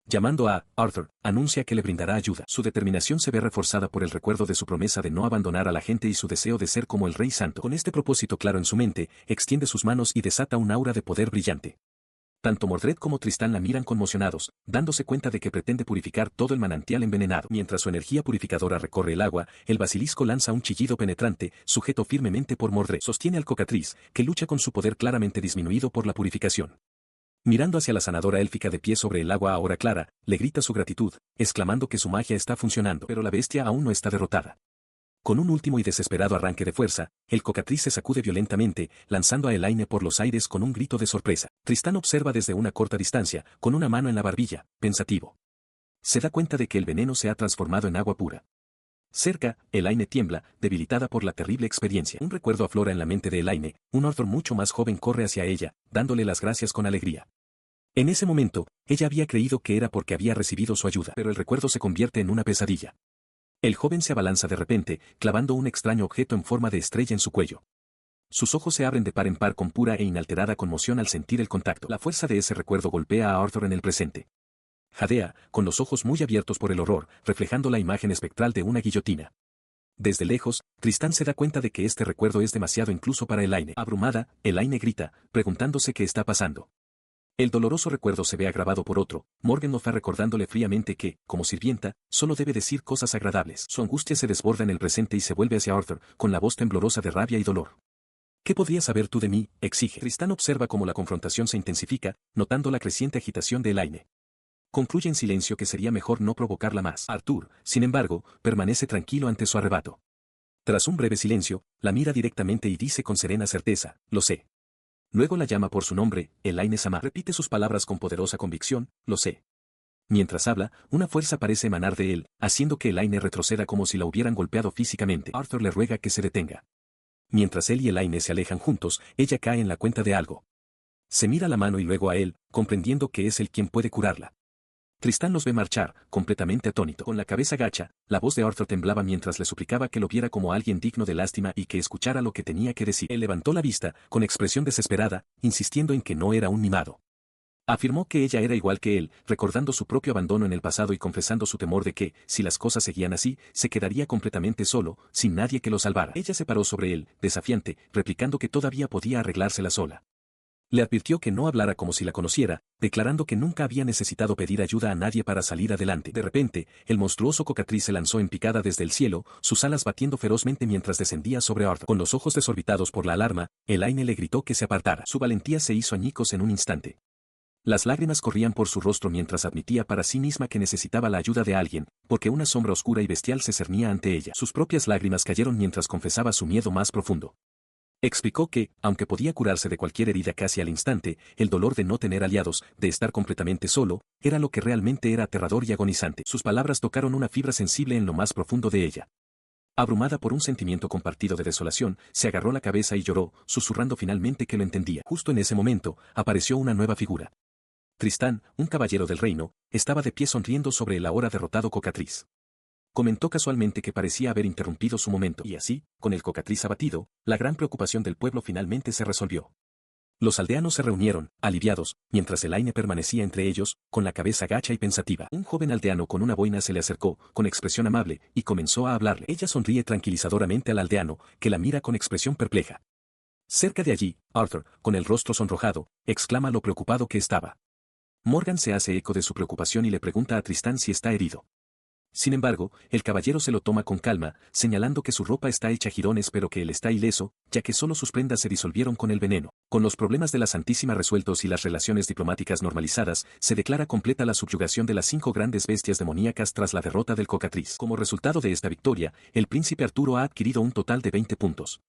Llamando a Arthur, anuncia que le brindará ayuda. Su determinación se ve reforzada por el recuerdo de su promesa de no abandonar a la gente y su deseo de ser como el Rey Santo. Con este propósito claro en su mente, extiende sus manos y desata un aura de poder brillante. Tanto Mordred como Tristán la miran conmocionados, dándose cuenta de que pretende purificar todo el manantial envenenado. Mientras su energía purificadora recorre el agua, el basilisco lanza un chillido penetrante, sujeto firmemente por Mordred. Sostiene al Cocatriz, que lucha con su poder claramente disminuido por la purificación. Mirando hacia la sanadora élfica de pie sobre el agua ahora clara, le grita su gratitud, exclamando que su magia está funcionando. Pero la bestia aún no está derrotada. Con un último y desesperado arranque de fuerza, el Cocatriz se sacude violentamente, lanzando a Elaine por los aires con un grito de sorpresa. Tristán observa desde una corta distancia, con una mano en la barbilla, pensativo. Se da cuenta de que el veneno se ha transformado en agua pura. Cerca, Elaine tiembla, debilitada por la terrible experiencia. Un recuerdo aflora en la mente de Elaine, un Arthur mucho más joven corre hacia ella, dándole las gracias con alegría. En ese momento, ella había creído que era porque había recibido su ayuda, pero el recuerdo se convierte en una pesadilla. El joven se abalanza de repente, clavando un extraño objeto en forma de estrella en su cuello. Sus ojos se abren de par en par con pura e inalterada conmoción al sentir el contacto. La fuerza de ese recuerdo golpea a Arthur en el presente. Jadea, con los ojos muy abiertos por el horror, reflejando la imagen espectral de una guillotina. Desde lejos, Tristán se da cuenta de que este recuerdo es demasiado incluso para Elaine. Abrumada, Elaine grita, preguntándose qué está pasando. El doloroso recuerdo se ve agravado por otro, Morgenthau recordándole fríamente que, como sirvienta, solo debe decir cosas agradables. Su angustia se desborda en el presente y se vuelve hacia Arthur, con la voz temblorosa de rabia y dolor. ¿Qué podrías saber tú de mí?, exige. Tristán observa cómo la confrontación se intensifica, notando la creciente agitación de Elaine. Concluye en silencio que sería mejor no provocarla más. Arthur, sin embargo, permanece tranquilo ante su arrebato. Tras un breve silencio, la mira directamente y dice con serena certeza, lo sé. Luego la llama por su nombre, Elaine Sama. Repite sus palabras con poderosa convicción, lo sé. Mientras habla, una fuerza parece emanar de él, haciendo que Elaine retroceda como si la hubieran golpeado físicamente. Arthur le ruega que se detenga. Mientras él y Elaine se alejan juntos, ella cae en la cuenta de algo. Se mira la mano y luego a él, comprendiendo que es él quien puede curarla. Tristán los ve marchar, completamente atónito. Con la cabeza gacha, la voz de Arthur temblaba mientras le suplicaba que lo viera como alguien digno de lástima y que escuchara lo que tenía que decir. Él levantó la vista, con expresión desesperada, insistiendo en que no era un mimado. Afirmó que ella era igual que él, recordando su propio abandono en el pasado y confesando su temor de que, si las cosas seguían así, se quedaría completamente solo, sin nadie que lo salvara. Ella se paró sobre él, desafiante, replicando que todavía podía arreglársela sola. Le advirtió que no hablara como si la conociera, declarando que nunca había necesitado pedir ayuda a nadie para salir adelante. De repente, el monstruoso cocatriz se lanzó en picada desde el cielo, sus alas batiendo ferozmente mientras descendía sobre Arthur. Con los ojos desorbitados por la alarma, Elaine le gritó que se apartara. Su valentía se hizo añicos en un instante. Las lágrimas corrían por su rostro mientras admitía para sí misma que necesitaba la ayuda de alguien, porque una sombra oscura y bestial se cernía ante ella. Sus propias lágrimas cayeron mientras confesaba su miedo más profundo. Explicó que, aunque podía curarse de cualquier herida casi al instante, el dolor de no tener aliados, de estar completamente solo, era lo que realmente era aterrador y agonizante. Sus palabras tocaron una fibra sensible en lo más profundo de ella. Abrumada por un sentimiento compartido de desolación, se agarró la cabeza y lloró, susurrando finalmente que lo entendía. Justo en ese momento, apareció una nueva figura. Tristán, un caballero del reino, estaba de pie sonriendo sobre el ahora derrotado cocatriz. Comentó casualmente que parecía haber interrumpido su momento, y así, con el cocatriz abatido, la gran preocupación del pueblo finalmente se resolvió. Los aldeanos se reunieron, aliviados, mientras Elaine permanecía entre ellos, con la cabeza gacha y pensativa. Un joven aldeano con una boina se le acercó, con expresión amable, y comenzó a hablarle. Ella sonríe tranquilizadoramente al aldeano, que la mira con expresión perpleja. Cerca de allí, Arthur, con el rostro sonrojado, exclama lo preocupado que estaba. Morgan se hace eco de su preocupación y le pregunta a Tristán si está herido. Sin embargo, el caballero se lo toma con calma, señalando que su ropa está hecha jirones pero que él está ileso, ya que solo sus prendas se disolvieron con el veneno. Con los problemas de la Santísima resueltos y las relaciones diplomáticas normalizadas, se declara completa la subyugación de las 5 grandes bestias demoníacas tras la derrota del cocatriz. Como resultado de esta victoria, el príncipe Arturo ha adquirido un total de 20 puntos.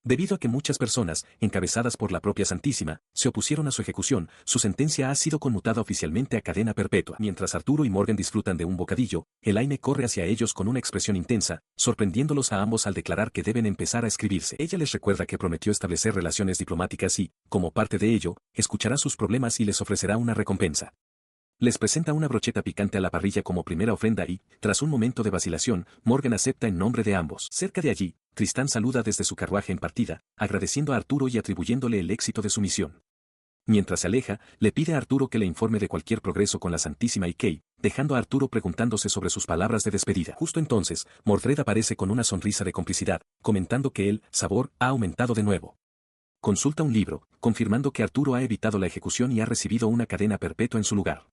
Debido a que muchas personas, encabezadas por la propia Santísima, se opusieron a su ejecución, su sentencia ha sido conmutada oficialmente a cadena perpetua. Mientras Arturo y Morgan disfrutan de un bocadillo, Elaine corre hacia ellos con una expresión intensa, sorprendiéndolos a ambos al declarar que deben empezar a escribirse. Ella les recuerda que prometió establecer relaciones diplomáticas y, como parte de ello, escuchará sus problemas y les ofrecerá una recompensa. Les presenta una brocheta picante a la parrilla como primera ofrenda y, tras un momento de vacilación, Morgan acepta en nombre de ambos. Cerca de allí, Tristán saluda desde su carruaje en partida, agradeciendo a Arturo y atribuyéndole el éxito de su misión. Mientras se aleja, le pide a Arturo que le informe de cualquier progreso con la Santísima y Kay, dejando a Arturo preguntándose sobre sus palabras de despedida. Justo entonces, Mordred aparece con una sonrisa de complicidad, comentando que el sabor ha aumentado de nuevo. Consulta un libro, confirmando que Arturo ha evitado la ejecución y ha recibido una cadena perpetua en su lugar.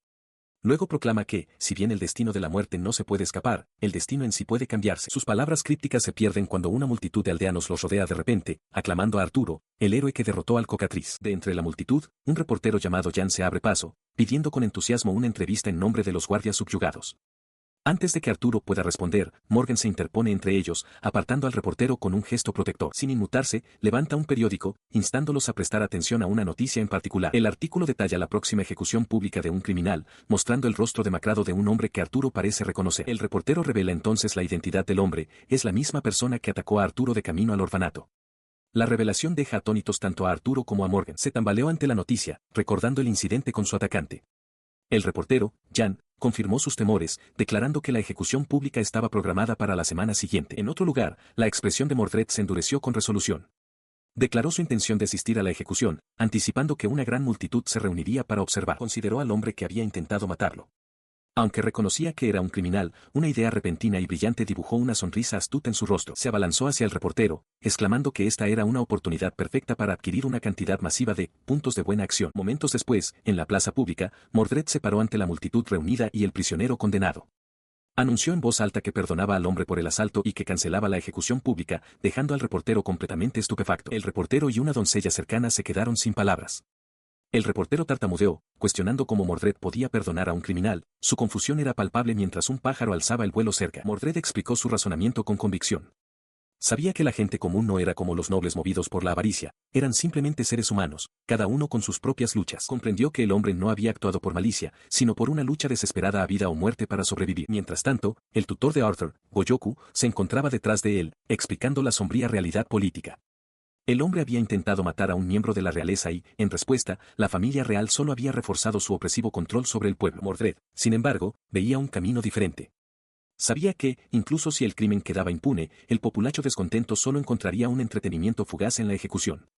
Luego proclama que, si bien el destino de la muerte no se puede escapar, el destino en sí puede cambiarse. Sus palabras crípticas se pierden cuando una multitud de aldeanos los rodea de repente, aclamando a Arturo, el héroe que derrotó al cocatriz. De entre la multitud, un reportero llamado Jan se abre paso, pidiendo con entusiasmo una entrevista en nombre de los guardias subyugados. Antes de que Arturo pueda responder, Morgan se interpone entre ellos, apartando al reportero con un gesto protector. Sin inmutarse, levanta un periódico, instándolos a prestar atención a una noticia en particular. El artículo detalla la próxima ejecución pública de un criminal, mostrando el rostro demacrado de un hombre que Arturo parece reconocer. El reportero revela entonces la identidad del hombre, es la misma persona que atacó a Arturo de camino al orfanato. La revelación deja atónitos tanto a Arturo como a Morgan. Se tambaleó ante la noticia, recordando el incidente con su atacante. El reportero, Jan, confirmó sus temores, declarando que la ejecución pública estaba programada para la semana siguiente. En otro lugar, la expresión de Mordred se endureció con resolución. Declaró su intención de asistir a la ejecución, anticipando que una gran multitud se reuniría para observar. Consideró al hombre que había intentado matarlo. Aunque reconocía que era un criminal, una idea repentina y brillante dibujó una sonrisa astuta en su rostro. Se abalanzó hacia el reportero, exclamando que esta era una oportunidad perfecta para adquirir una cantidad masiva de puntos de buena acción. Momentos después, en la plaza pública, Mordred se paró ante la multitud reunida y el prisionero condenado. Anunció en voz alta que perdonaba al hombre por el asalto y que cancelaba la ejecución pública, dejando al reportero completamente estupefacto. El reportero y una doncella cercana se quedaron sin palabras. El reportero tartamudeó, cuestionando cómo Mordred podía perdonar a un criminal, su confusión era palpable mientras un pájaro alzaba el vuelo cerca. Mordred explicó su razonamiento con convicción. Sabía que la gente común no era como los nobles movidos por la avaricia, eran simplemente seres humanos, cada uno con sus propias luchas. Comprendió que el hombre no había actuado por malicia, sino por una lucha desesperada a vida o muerte para sobrevivir. Mientras tanto, el tutor de Arthur, Gojoku, se encontraba detrás de él, explicando la sombría realidad política. El hombre había intentado matar a un miembro de la realeza y, en respuesta, la familia real solo había reforzado su opresivo control sobre el pueblo. Mordred, sin embargo, veía un camino diferente. Sabía que, incluso si el crimen quedaba impune, el populacho descontento solo encontraría un entretenimiento fugaz en la ejecución.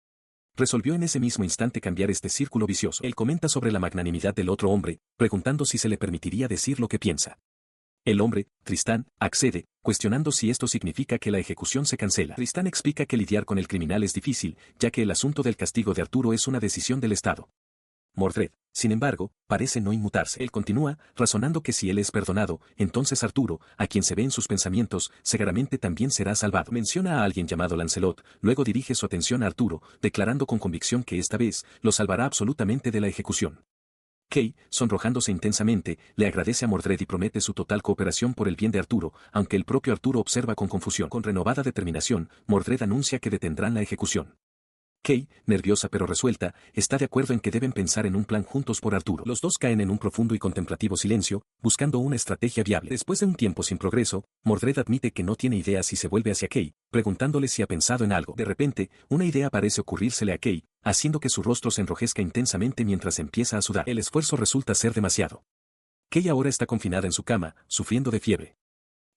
Resolvió en ese mismo instante cambiar este círculo vicioso. Él comenta sobre la magnanimidad del otro hombre, preguntando si se le permitiría decir lo que piensa. El hombre, Tristán, accede, cuestionando si esto significa que la ejecución se cancela. Tristán explica que lidiar con el criminal es difícil, ya que el asunto del castigo de Arturo es una decisión del Estado. Mordred, sin embargo, parece no inmutarse. Él continúa, razonando que si él es perdonado, entonces Arturo, a quien se ve en sus pensamientos, seguramente también será salvado. Menciona a alguien llamado Lancelot, luego dirige su atención a Arturo, declarando con convicción que esta vez, lo salvará absolutamente de la ejecución. Kay, sonrojándose intensamente, le agradece a Mordred y promete su total cooperación por el bien de Arturo, aunque el propio Arturo observa con confusión. Con renovada determinación, Mordred anuncia que detendrán la ejecución. Kay, nerviosa pero resuelta, está de acuerdo en que deben pensar en un plan juntos por Arturo. Los dos caen en un profundo y contemplativo silencio, buscando una estrategia viable. Después de un tiempo sin progreso, Mordred admite que no tiene ideas y se vuelve hacia Kay, preguntándole si ha pensado en algo. De repente, una idea parece ocurrírsele a Kay, haciendo que su rostro se enrojezca intensamente mientras empieza a sudar. El esfuerzo resulta ser demasiado. Kay ahora está confinada en su cama, sufriendo de fiebre.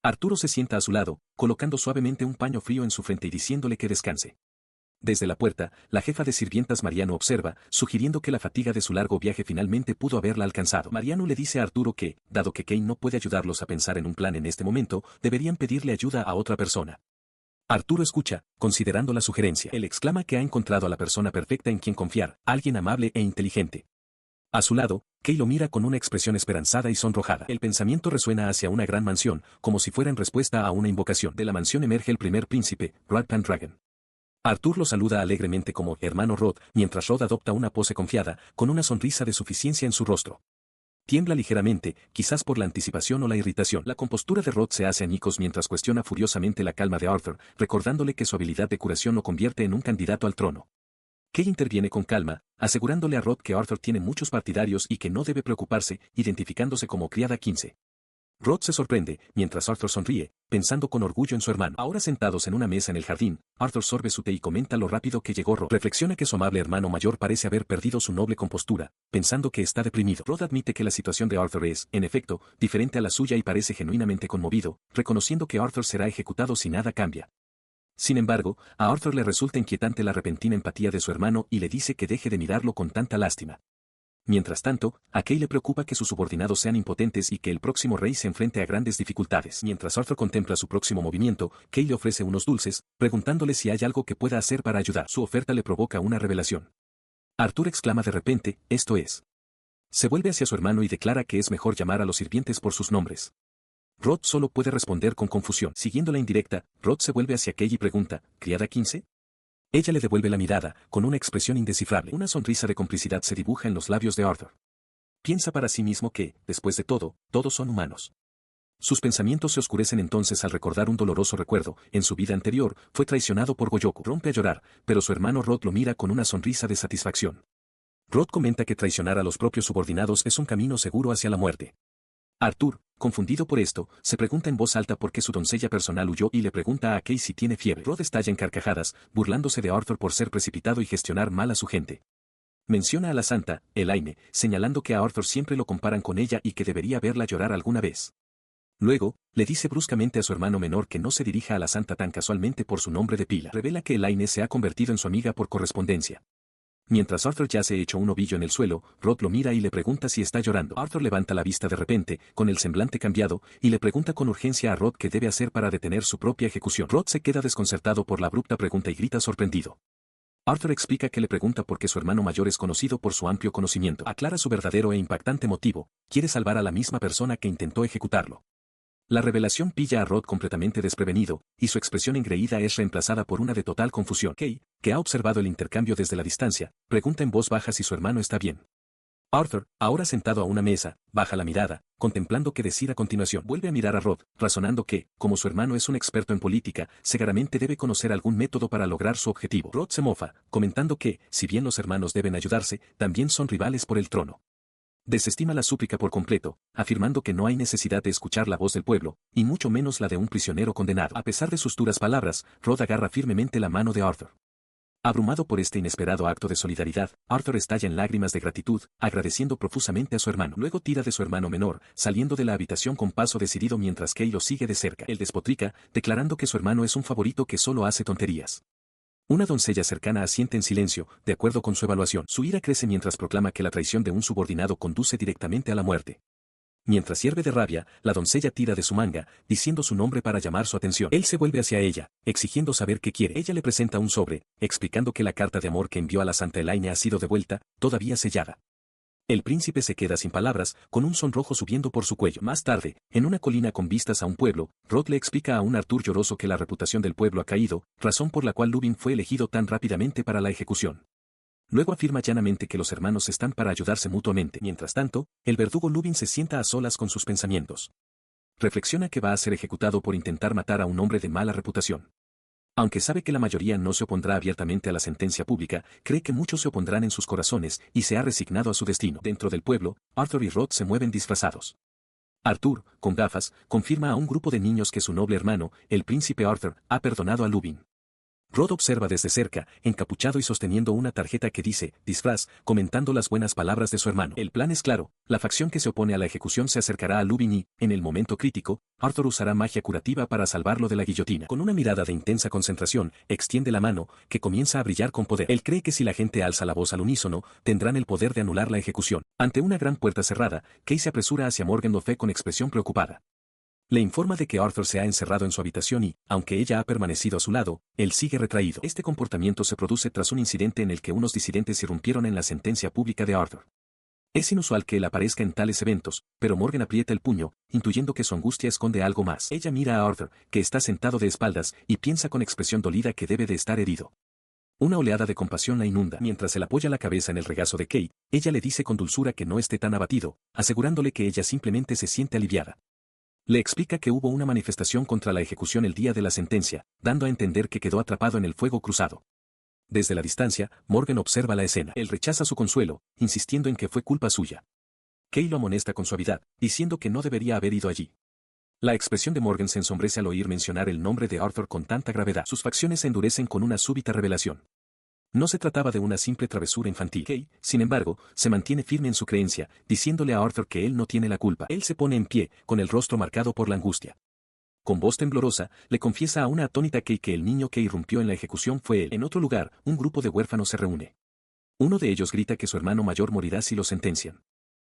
Arturo se sienta a su lado, colocando suavemente un paño frío en su frente y diciéndole que descanse. Desde la puerta, la jefa de sirvientas Mariano observa, sugiriendo que la fatiga de su largo viaje finalmente pudo haberla alcanzado. Mariano le dice a Arturo que, dado que Kay no puede ayudarlos a pensar en un plan en este momento, deberían pedirle ayuda a otra persona. Arturo escucha, considerando la sugerencia. Él exclama que ha encontrado a la persona perfecta en quien confiar, alguien amable e inteligente. A su lado, Kay lo mira con una expresión esperanzada y sonrojada. El pensamiento resuena hacia una gran mansión, como si fuera en respuesta a una invocación. De la mansión emerge el primer príncipe, Rod Pendragon. Arthur lo saluda alegremente como hermano Rod, mientras Rod adopta una pose confiada, con una sonrisa de suficiencia en su rostro. Tiembla ligeramente, quizás por la anticipación o la irritación. La compostura de Rod se hace añicos mientras cuestiona furiosamente la calma de Arthur, recordándole que su habilidad de curación lo convierte en un candidato al trono. Kay interviene con calma, asegurándole a Rod que Arthur tiene muchos partidarios y que no debe preocuparse, identificándose como criada 15. Rod se sorprende, mientras Arthur sonríe, pensando con orgullo en su hermano. Ahora sentados en una mesa en el jardín, Arthur sorbe su té y comenta lo rápido que llegó Rod. Reflexiona que su amable hermano mayor parece haber perdido su noble compostura, pensando que está deprimido. Rod admite que la situación de Arthur es, en efecto, diferente a la suya y parece genuinamente conmovido, reconociendo que Arthur será ejecutado si nada cambia. Sin embargo, a Arthur le resulta inquietante la repentina empatía de su hermano y le dice que deje de mirarlo con tanta lástima. Mientras tanto, a Kay le preocupa que sus subordinados sean impotentes y que el próximo rey se enfrente a grandes dificultades. Mientras Arthur contempla su próximo movimiento, Kay le ofrece unos dulces, preguntándole si hay algo que pueda hacer para ayudar. Su oferta le provoca una revelación. Arthur exclama de repente, esto es. Se vuelve hacia su hermano y declara que es mejor llamar a los sirvientes por sus nombres. Rod solo puede responder con confusión. Siguiendo la indirecta, Rod se vuelve hacia Kay y pregunta, ¿criada 15? Ella le devuelve la mirada, con una expresión indescifrable. Una sonrisa de complicidad se dibuja en los labios de Arthur. Piensa para sí mismo que, después de todo, todos son humanos. Sus pensamientos se oscurecen entonces al recordar un doloroso recuerdo. En su vida anterior, fue traicionado por Gojoku. Rompe a llorar, pero su hermano Rod lo mira con una sonrisa de satisfacción. Rod comenta que traicionar a los propios subordinados es un camino seguro hacia la muerte. Arthur, confundido por esto, se pregunta en voz alta por qué su doncella personal huyó y le pregunta a Kay si tiene fiebre. Rod estalla en carcajadas, burlándose de Arthur por ser precipitado y gestionar mal a su gente. Menciona a la santa, Elaine, señalando que a Arthur siempre lo comparan con ella y que debería verla llorar alguna vez. Luego, le dice bruscamente a su hermano menor que no se dirija a la santa tan casualmente por su nombre de pila. Revela que Elaine se ha convertido en su amiga por correspondencia. Mientras Arthur yace hecho un ovillo en el suelo, Rod lo mira y le pregunta si está llorando. Arthur levanta la vista de repente, con el semblante cambiado, y le pregunta con urgencia a Rod qué debe hacer para detener su propia ejecución. Rod se queda desconcertado por la abrupta pregunta y grita sorprendido. Arthur explica que le pregunta por qué su hermano mayor es conocido por su amplio conocimiento. Aclara su verdadero e impactante motivo, quiere salvar a la misma persona que intentó ejecutarlo. La revelación pilla a Rod completamente desprevenido, y su expresión engreída es reemplazada por una de total confusión. Kay, que ha observado el intercambio desde la distancia, pregunta en voz baja si su hermano está bien. Arthur, ahora sentado a una mesa, baja la mirada, contemplando qué decir a continuación. Vuelve a mirar a Rod, razonando que, como su hermano es un experto en política, seguramente debe conocer algún método para lograr su objetivo. Rod se mofa, comentando que, si bien los hermanos deben ayudarse, también son rivales por el trono. Desestima la súplica por completo, afirmando que no hay necesidad de escuchar la voz del pueblo, y mucho menos la de un prisionero condenado. A pesar de sus duras palabras, Rod agarra firmemente la mano de Arthur. Abrumado por este inesperado acto de solidaridad, Arthur estalla en lágrimas de gratitud, agradeciendo profusamente a su hermano. Luego tira de su hermano menor, saliendo de la habitación con paso decidido mientras Kay lo sigue de cerca. Él despotrica, declarando que su hermano es un favorito que solo hace tonterías. Una doncella cercana asiente en silencio, de acuerdo con su evaluación. Su ira crece mientras proclama que la traición de un subordinado conduce directamente a la muerte. Mientras hierve de rabia, la doncella tira de su manga, diciendo su nombre para llamar su atención. Él se vuelve hacia ella, exigiendo saber qué quiere. Ella le presenta un sobre, explicando que la carta de amor que envió a la Santa Elaine ha sido devuelta, todavía sellada. El príncipe se queda sin palabras, con un sonrojo subiendo por su cuello. Más tarde, en una colina con vistas a un pueblo, Rod le explica a un Arthur lloroso que la reputación del pueblo ha caído, razón por la cual Lubin fue elegido tan rápidamente para la ejecución. Luego afirma llanamente que los hermanos están para ayudarse mutuamente. Mientras tanto, el verdugo Lubin se sienta a solas con sus pensamientos. Reflexiona que va a ser ejecutado por intentar matar a un hombre de mala reputación. Aunque sabe que la mayoría no se opondrá abiertamente a la sentencia pública, cree que muchos se opondrán en sus corazones y se ha resignado a su destino. Dentro del pueblo, Arthur y Rod se mueven disfrazados. Arthur, con gafas, confirma a un grupo de niños que su noble hermano, el príncipe Arthur, ha perdonado a Lubin. Rod observa desde cerca, encapuchado y sosteniendo una tarjeta que dice, disfraz, comentando las buenas palabras de su hermano. El plan es claro, la facción que se opone a la ejecución se acercará a Lubin y, en el momento crítico, Arthur usará magia curativa para salvarlo de la guillotina. Con una mirada de intensa concentración, extiende la mano, que comienza a brillar con poder. Él cree que si la gente alza la voz al unísono, tendrán el poder de anular la ejecución. Ante una gran puerta cerrada, Kay se apresura hacia Morgan Le Fay con expresión preocupada. Le informa de que Arthur se ha encerrado en su habitación y, aunque ella ha permanecido a su lado, él sigue retraído. Este comportamiento se produce tras un incidente en el que unos disidentes irrumpieron en la sentencia pública de Arthur. Es inusual que él aparezca en tales eventos, pero Morgan aprieta el puño, intuyendo que su angustia esconde algo más. Ella mira a Arthur, que está sentado de espaldas, y piensa con expresión dolida que debe de estar herido. Una oleada de compasión la inunda. Mientras él apoya la cabeza en el regazo de Kay, ella le dice con dulzura que no esté tan abatido, asegurándole que ella simplemente se siente aliviada. Le explica que hubo una manifestación contra la ejecución el día de la sentencia, dando a entender que quedó atrapado en el fuego cruzado. Desde la distancia, Morgan observa la escena. Él rechaza su consuelo, insistiendo en que fue culpa suya. Kay lo amonesta con suavidad, diciendo que no debería haber ido allí. La expresión de Morgan se ensombrece al oír mencionar el nombre de Arthur con tanta gravedad. Sus facciones se endurecen con una súbita revelación. No se trataba de una simple travesura infantil. Kay, sin embargo, se mantiene firme en su creencia, diciéndole a Arthur que él no tiene la culpa. Él se pone en pie, con el rostro marcado por la angustia. Con voz temblorosa, le confiesa a una atónita Kay que el niño que irrumpió en la ejecución fue él. En otro lugar, un grupo de huérfanos se reúne. Uno de ellos grita que su hermano mayor morirá si lo sentencian.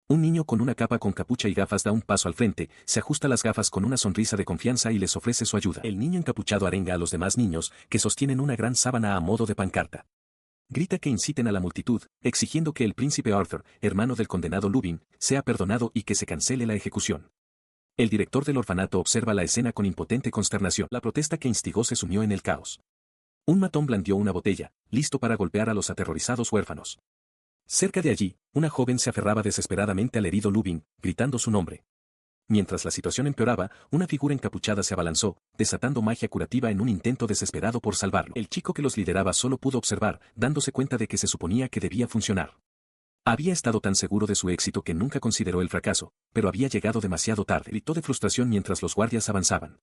Un niño con una capa con capucha y gafas da un paso al frente, se ajusta las gafas con una sonrisa de confianza y les ofrece su ayuda. El niño encapuchado arenga a los demás niños, que sostienen una gran sábana a modo de pancarta. Grita que inciten a la multitud, exigiendo que el príncipe Arthur, hermano del condenado Lubin, sea perdonado y que se cancele la ejecución. El director del orfanato observa la escena con impotente consternación. La protesta que instigó se sumió en el caos. Un matón blandió una botella, listo para golpear a los aterrorizados huérfanos. Cerca de allí, una joven se aferraba desesperadamente al herido Lubin, gritando su nombre. Mientras la situación empeoraba, una figura encapuchada se abalanzó, desatando magia curativa en un intento desesperado por salvarlo. El chico que los lideraba solo pudo observar, dándose cuenta de que se suponía que debía funcionar. Había estado tan seguro de su éxito que nunca consideró el fracaso, pero había llegado demasiado tarde. Gritó de frustración mientras los guardias avanzaban.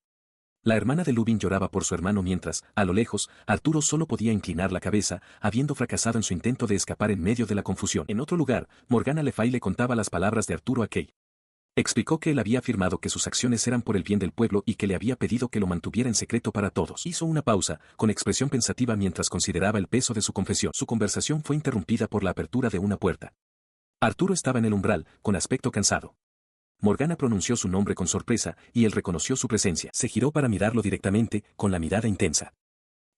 La hermana de Lubin lloraba por su hermano mientras, a lo lejos, Arturo solo podía inclinar la cabeza, habiendo fracasado en su intento de escapar en medio de la confusión. En otro lugar, Morgana Le Fay le contaba las palabras de Arturo a Kay. Explicó que él había afirmado que sus acciones eran por el bien del pueblo y que le había pedido que lo mantuviera en secreto para todos. Hizo una pausa, con expresión pensativa mientras consideraba el peso de su confesión. Su conversación fue interrumpida por la apertura de una puerta. Arturo estaba en el umbral, con aspecto cansado. Morgana pronunció su nombre con sorpresa, y él reconoció su presencia. Se giró para mirarlo directamente, con la mirada intensa.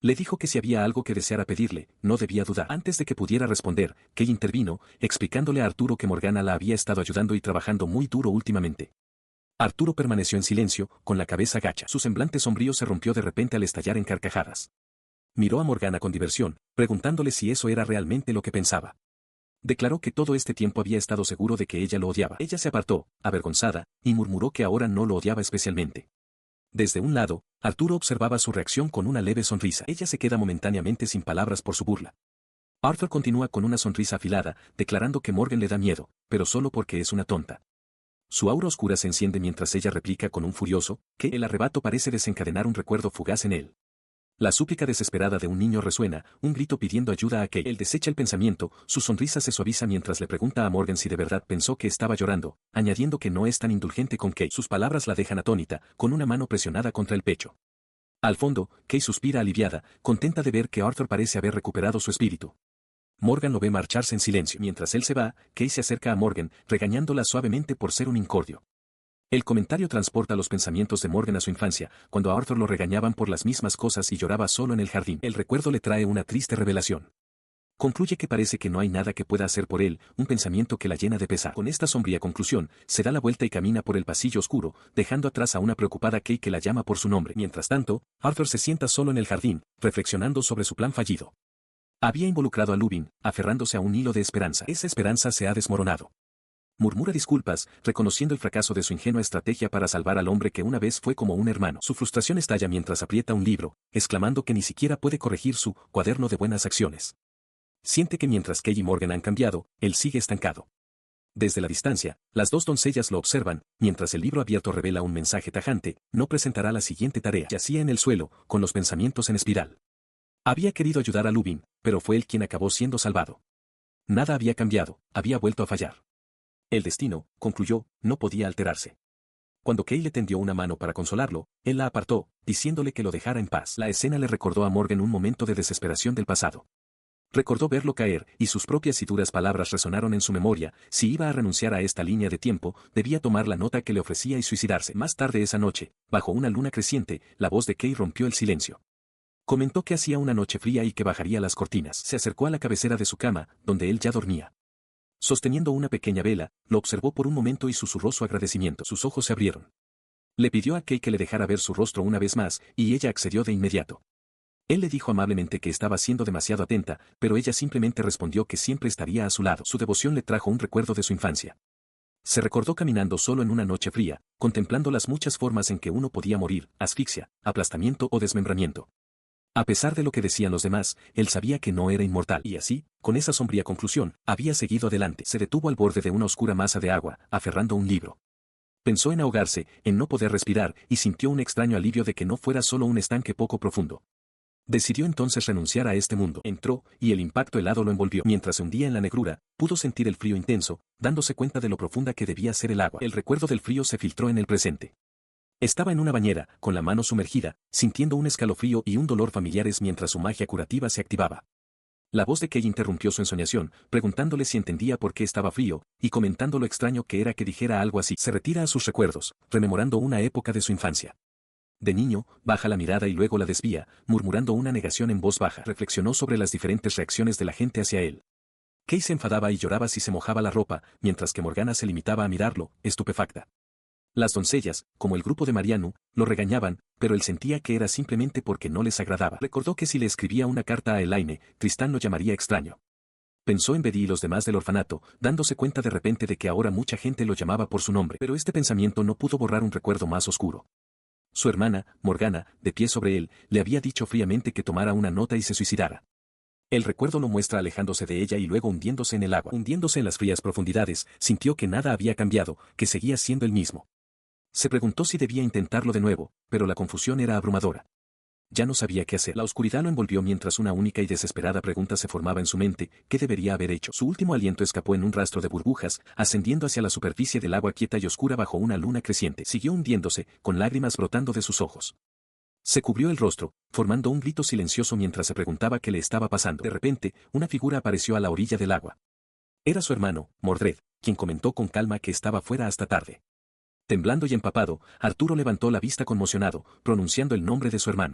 Le dijo que si había algo que deseara pedirle, no debía dudar. Antes de que pudiera responder, Kay intervino, explicándole a Arturo que Morgana la había estado ayudando y trabajando muy duro últimamente. Arturo permaneció en silencio, con la cabeza gacha. Su semblante sombrío se rompió de repente al estallar en carcajadas. Miró a Morgana con diversión, preguntándole si eso era realmente lo que pensaba. Declaró que todo este tiempo había estado seguro de que ella lo odiaba. Ella se apartó, avergonzada, y murmuró que ahora no lo odiaba especialmente. Desde un lado, Arturo observaba su reacción con una leve sonrisa. Ella se queda momentáneamente sin palabras por su burla. Arthur continúa con una sonrisa afilada, declarando que Morgan le da miedo, pero solo porque es una tonta. Su aura oscura se enciende mientras ella replica con un furioso, que el arrebato parece desencadenar un recuerdo fugaz en él. La súplica desesperada de un niño resuena, un grito pidiendo ayuda a Kay. Él desecha el pensamiento, su sonrisa se suaviza mientras le pregunta a Morgan si de verdad pensó que estaba llorando, añadiendo que no es tan indulgente con Kay. Sus palabras la dejan atónita, con una mano presionada contra el pecho. Al fondo, Kay suspira aliviada, contenta de ver que Arthur parece haber recuperado su espíritu. Morgan lo ve marcharse en silencio. Mientras él se va, Kay se acerca a Morgan, regañándola suavemente por ser un incordio. El comentario transporta los pensamientos de Morgan a su infancia, cuando a Arthur lo regañaban por las mismas cosas y lloraba solo en el jardín. El recuerdo le trae una triste revelación. Concluye que parece que no hay nada que pueda hacer por él, un pensamiento que la llena de pesar. Con esta sombría conclusión, se da la vuelta y camina por el pasillo oscuro, dejando atrás a una preocupada Kay que la llama por su nombre. Mientras tanto, Arthur se sienta solo en el jardín, reflexionando sobre su plan fallido. Había involucrado a Lubin, aferrándose a un hilo de esperanza. Esa esperanza se ha desmoronado. Murmura disculpas, reconociendo el fracaso de su ingenua estrategia para salvar al hombre que una vez fue como un hermano. Su frustración estalla mientras aprieta un libro, exclamando que ni siquiera puede corregir su cuaderno de buenas acciones. Siente que mientras Kay y Morgan han cambiado, él sigue estancado. Desde la distancia, las dos doncellas lo observan, mientras el libro abierto revela un mensaje tajante, no presentará la siguiente tarea. Yacía en el suelo, con los pensamientos en espiral. Había querido ayudar a Lubin, pero fue él quien acabó siendo salvado. Nada había cambiado, había vuelto a fallar. El destino, concluyó, no podía alterarse. Cuando Kay le tendió una mano para consolarlo, él la apartó, diciéndole que lo dejara en paz. La escena le recordó a Morgan un momento de desesperación del pasado. Recordó verlo caer, y sus propias y duras palabras resonaron en su memoria. Si iba a renunciar a esta línea de tiempo, debía tomar la nota que le ofrecía y suicidarse. Más tarde esa noche, bajo una luna creciente, la voz de Kay rompió el silencio. Comentó que hacía una noche fría y que bajaría las cortinas. Se acercó a la cabecera de su cama, donde él ya dormía. Sosteniendo una pequeña vela, lo observó por un momento y susurró su agradecimiento. Sus ojos se abrieron. Le pidió a Kay que le dejara ver su rostro una vez más, y ella accedió de inmediato. Él le dijo amablemente que estaba siendo demasiado atenta, pero ella simplemente respondió que siempre estaría a su lado. Su devoción le trajo un recuerdo de su infancia. Se recordó caminando solo en una noche fría, contemplando las muchas formas en que uno podía morir, asfixia, aplastamiento o desmembramiento. A pesar de lo que decían los demás, él sabía que no era inmortal. Y así, con esa sombría conclusión, había seguido adelante. Se detuvo al borde de una oscura masa de agua, aferrando un libro. Pensó en ahogarse, en no poder respirar, y sintió un extraño alivio de que no fuera solo un estanque poco profundo. Decidió entonces renunciar a este mundo. Entró, y el impacto helado lo envolvió. Mientras se hundía en la negrura, pudo sentir el frío intenso, dándose cuenta de lo profunda que debía ser el agua. El recuerdo del frío se filtró en el presente. Estaba en una bañera, con la mano sumergida, sintiendo un escalofrío y un dolor familiares mientras su magia curativa se activaba. La voz de Kay interrumpió su ensoñación, preguntándole si entendía por qué estaba frío, y comentando lo extraño que era que dijera algo así. Se retira a sus recuerdos, rememorando una época de su infancia. De niño, baja la mirada y luego la desvía, murmurando una negación en voz baja. Reflexionó sobre las diferentes reacciones de la gente hacia él. Kay se enfadaba y lloraba si se mojaba la ropa, mientras que Morgana se limitaba a mirarlo, estupefacta. Las doncellas, como el grupo de Mariano, lo regañaban, pero él sentía que era simplemente porque no les agradaba. Recordó que si le escribía una carta a Elaine, Tristán lo llamaría extraño. Pensó en Betty y los demás del orfanato, dándose cuenta de repente de que ahora mucha gente lo llamaba por su nombre. Pero este pensamiento no pudo borrar un recuerdo más oscuro. Su hermana, Morgana, de pie sobre él, le había dicho fríamente que tomara una nota y se suicidara. El recuerdo lo muestra alejándose de ella y luego hundiéndose en el agua. Hundiéndose en las frías profundidades, sintió que nada había cambiado, que seguía siendo el mismo. Se preguntó si debía intentarlo de nuevo, pero la confusión era abrumadora. Ya no sabía qué hacer. La oscuridad lo envolvió mientras una única y desesperada pregunta se formaba en su mente: ¿qué debería haber hecho? Su último aliento escapó en un rastro de burbujas, ascendiendo hacia la superficie del agua quieta y oscura bajo una luna creciente. Siguió hundiéndose, con lágrimas brotando de sus ojos. Se cubrió el rostro, formando un grito silencioso mientras se preguntaba qué le estaba pasando. De repente, una figura apareció a la orilla del agua. Era su hermano, Mordred, quien comentó con calma que estaba fuera hasta tarde. Temblando y empapado, Arturo levantó la vista conmocionado, pronunciando el nombre de su hermano.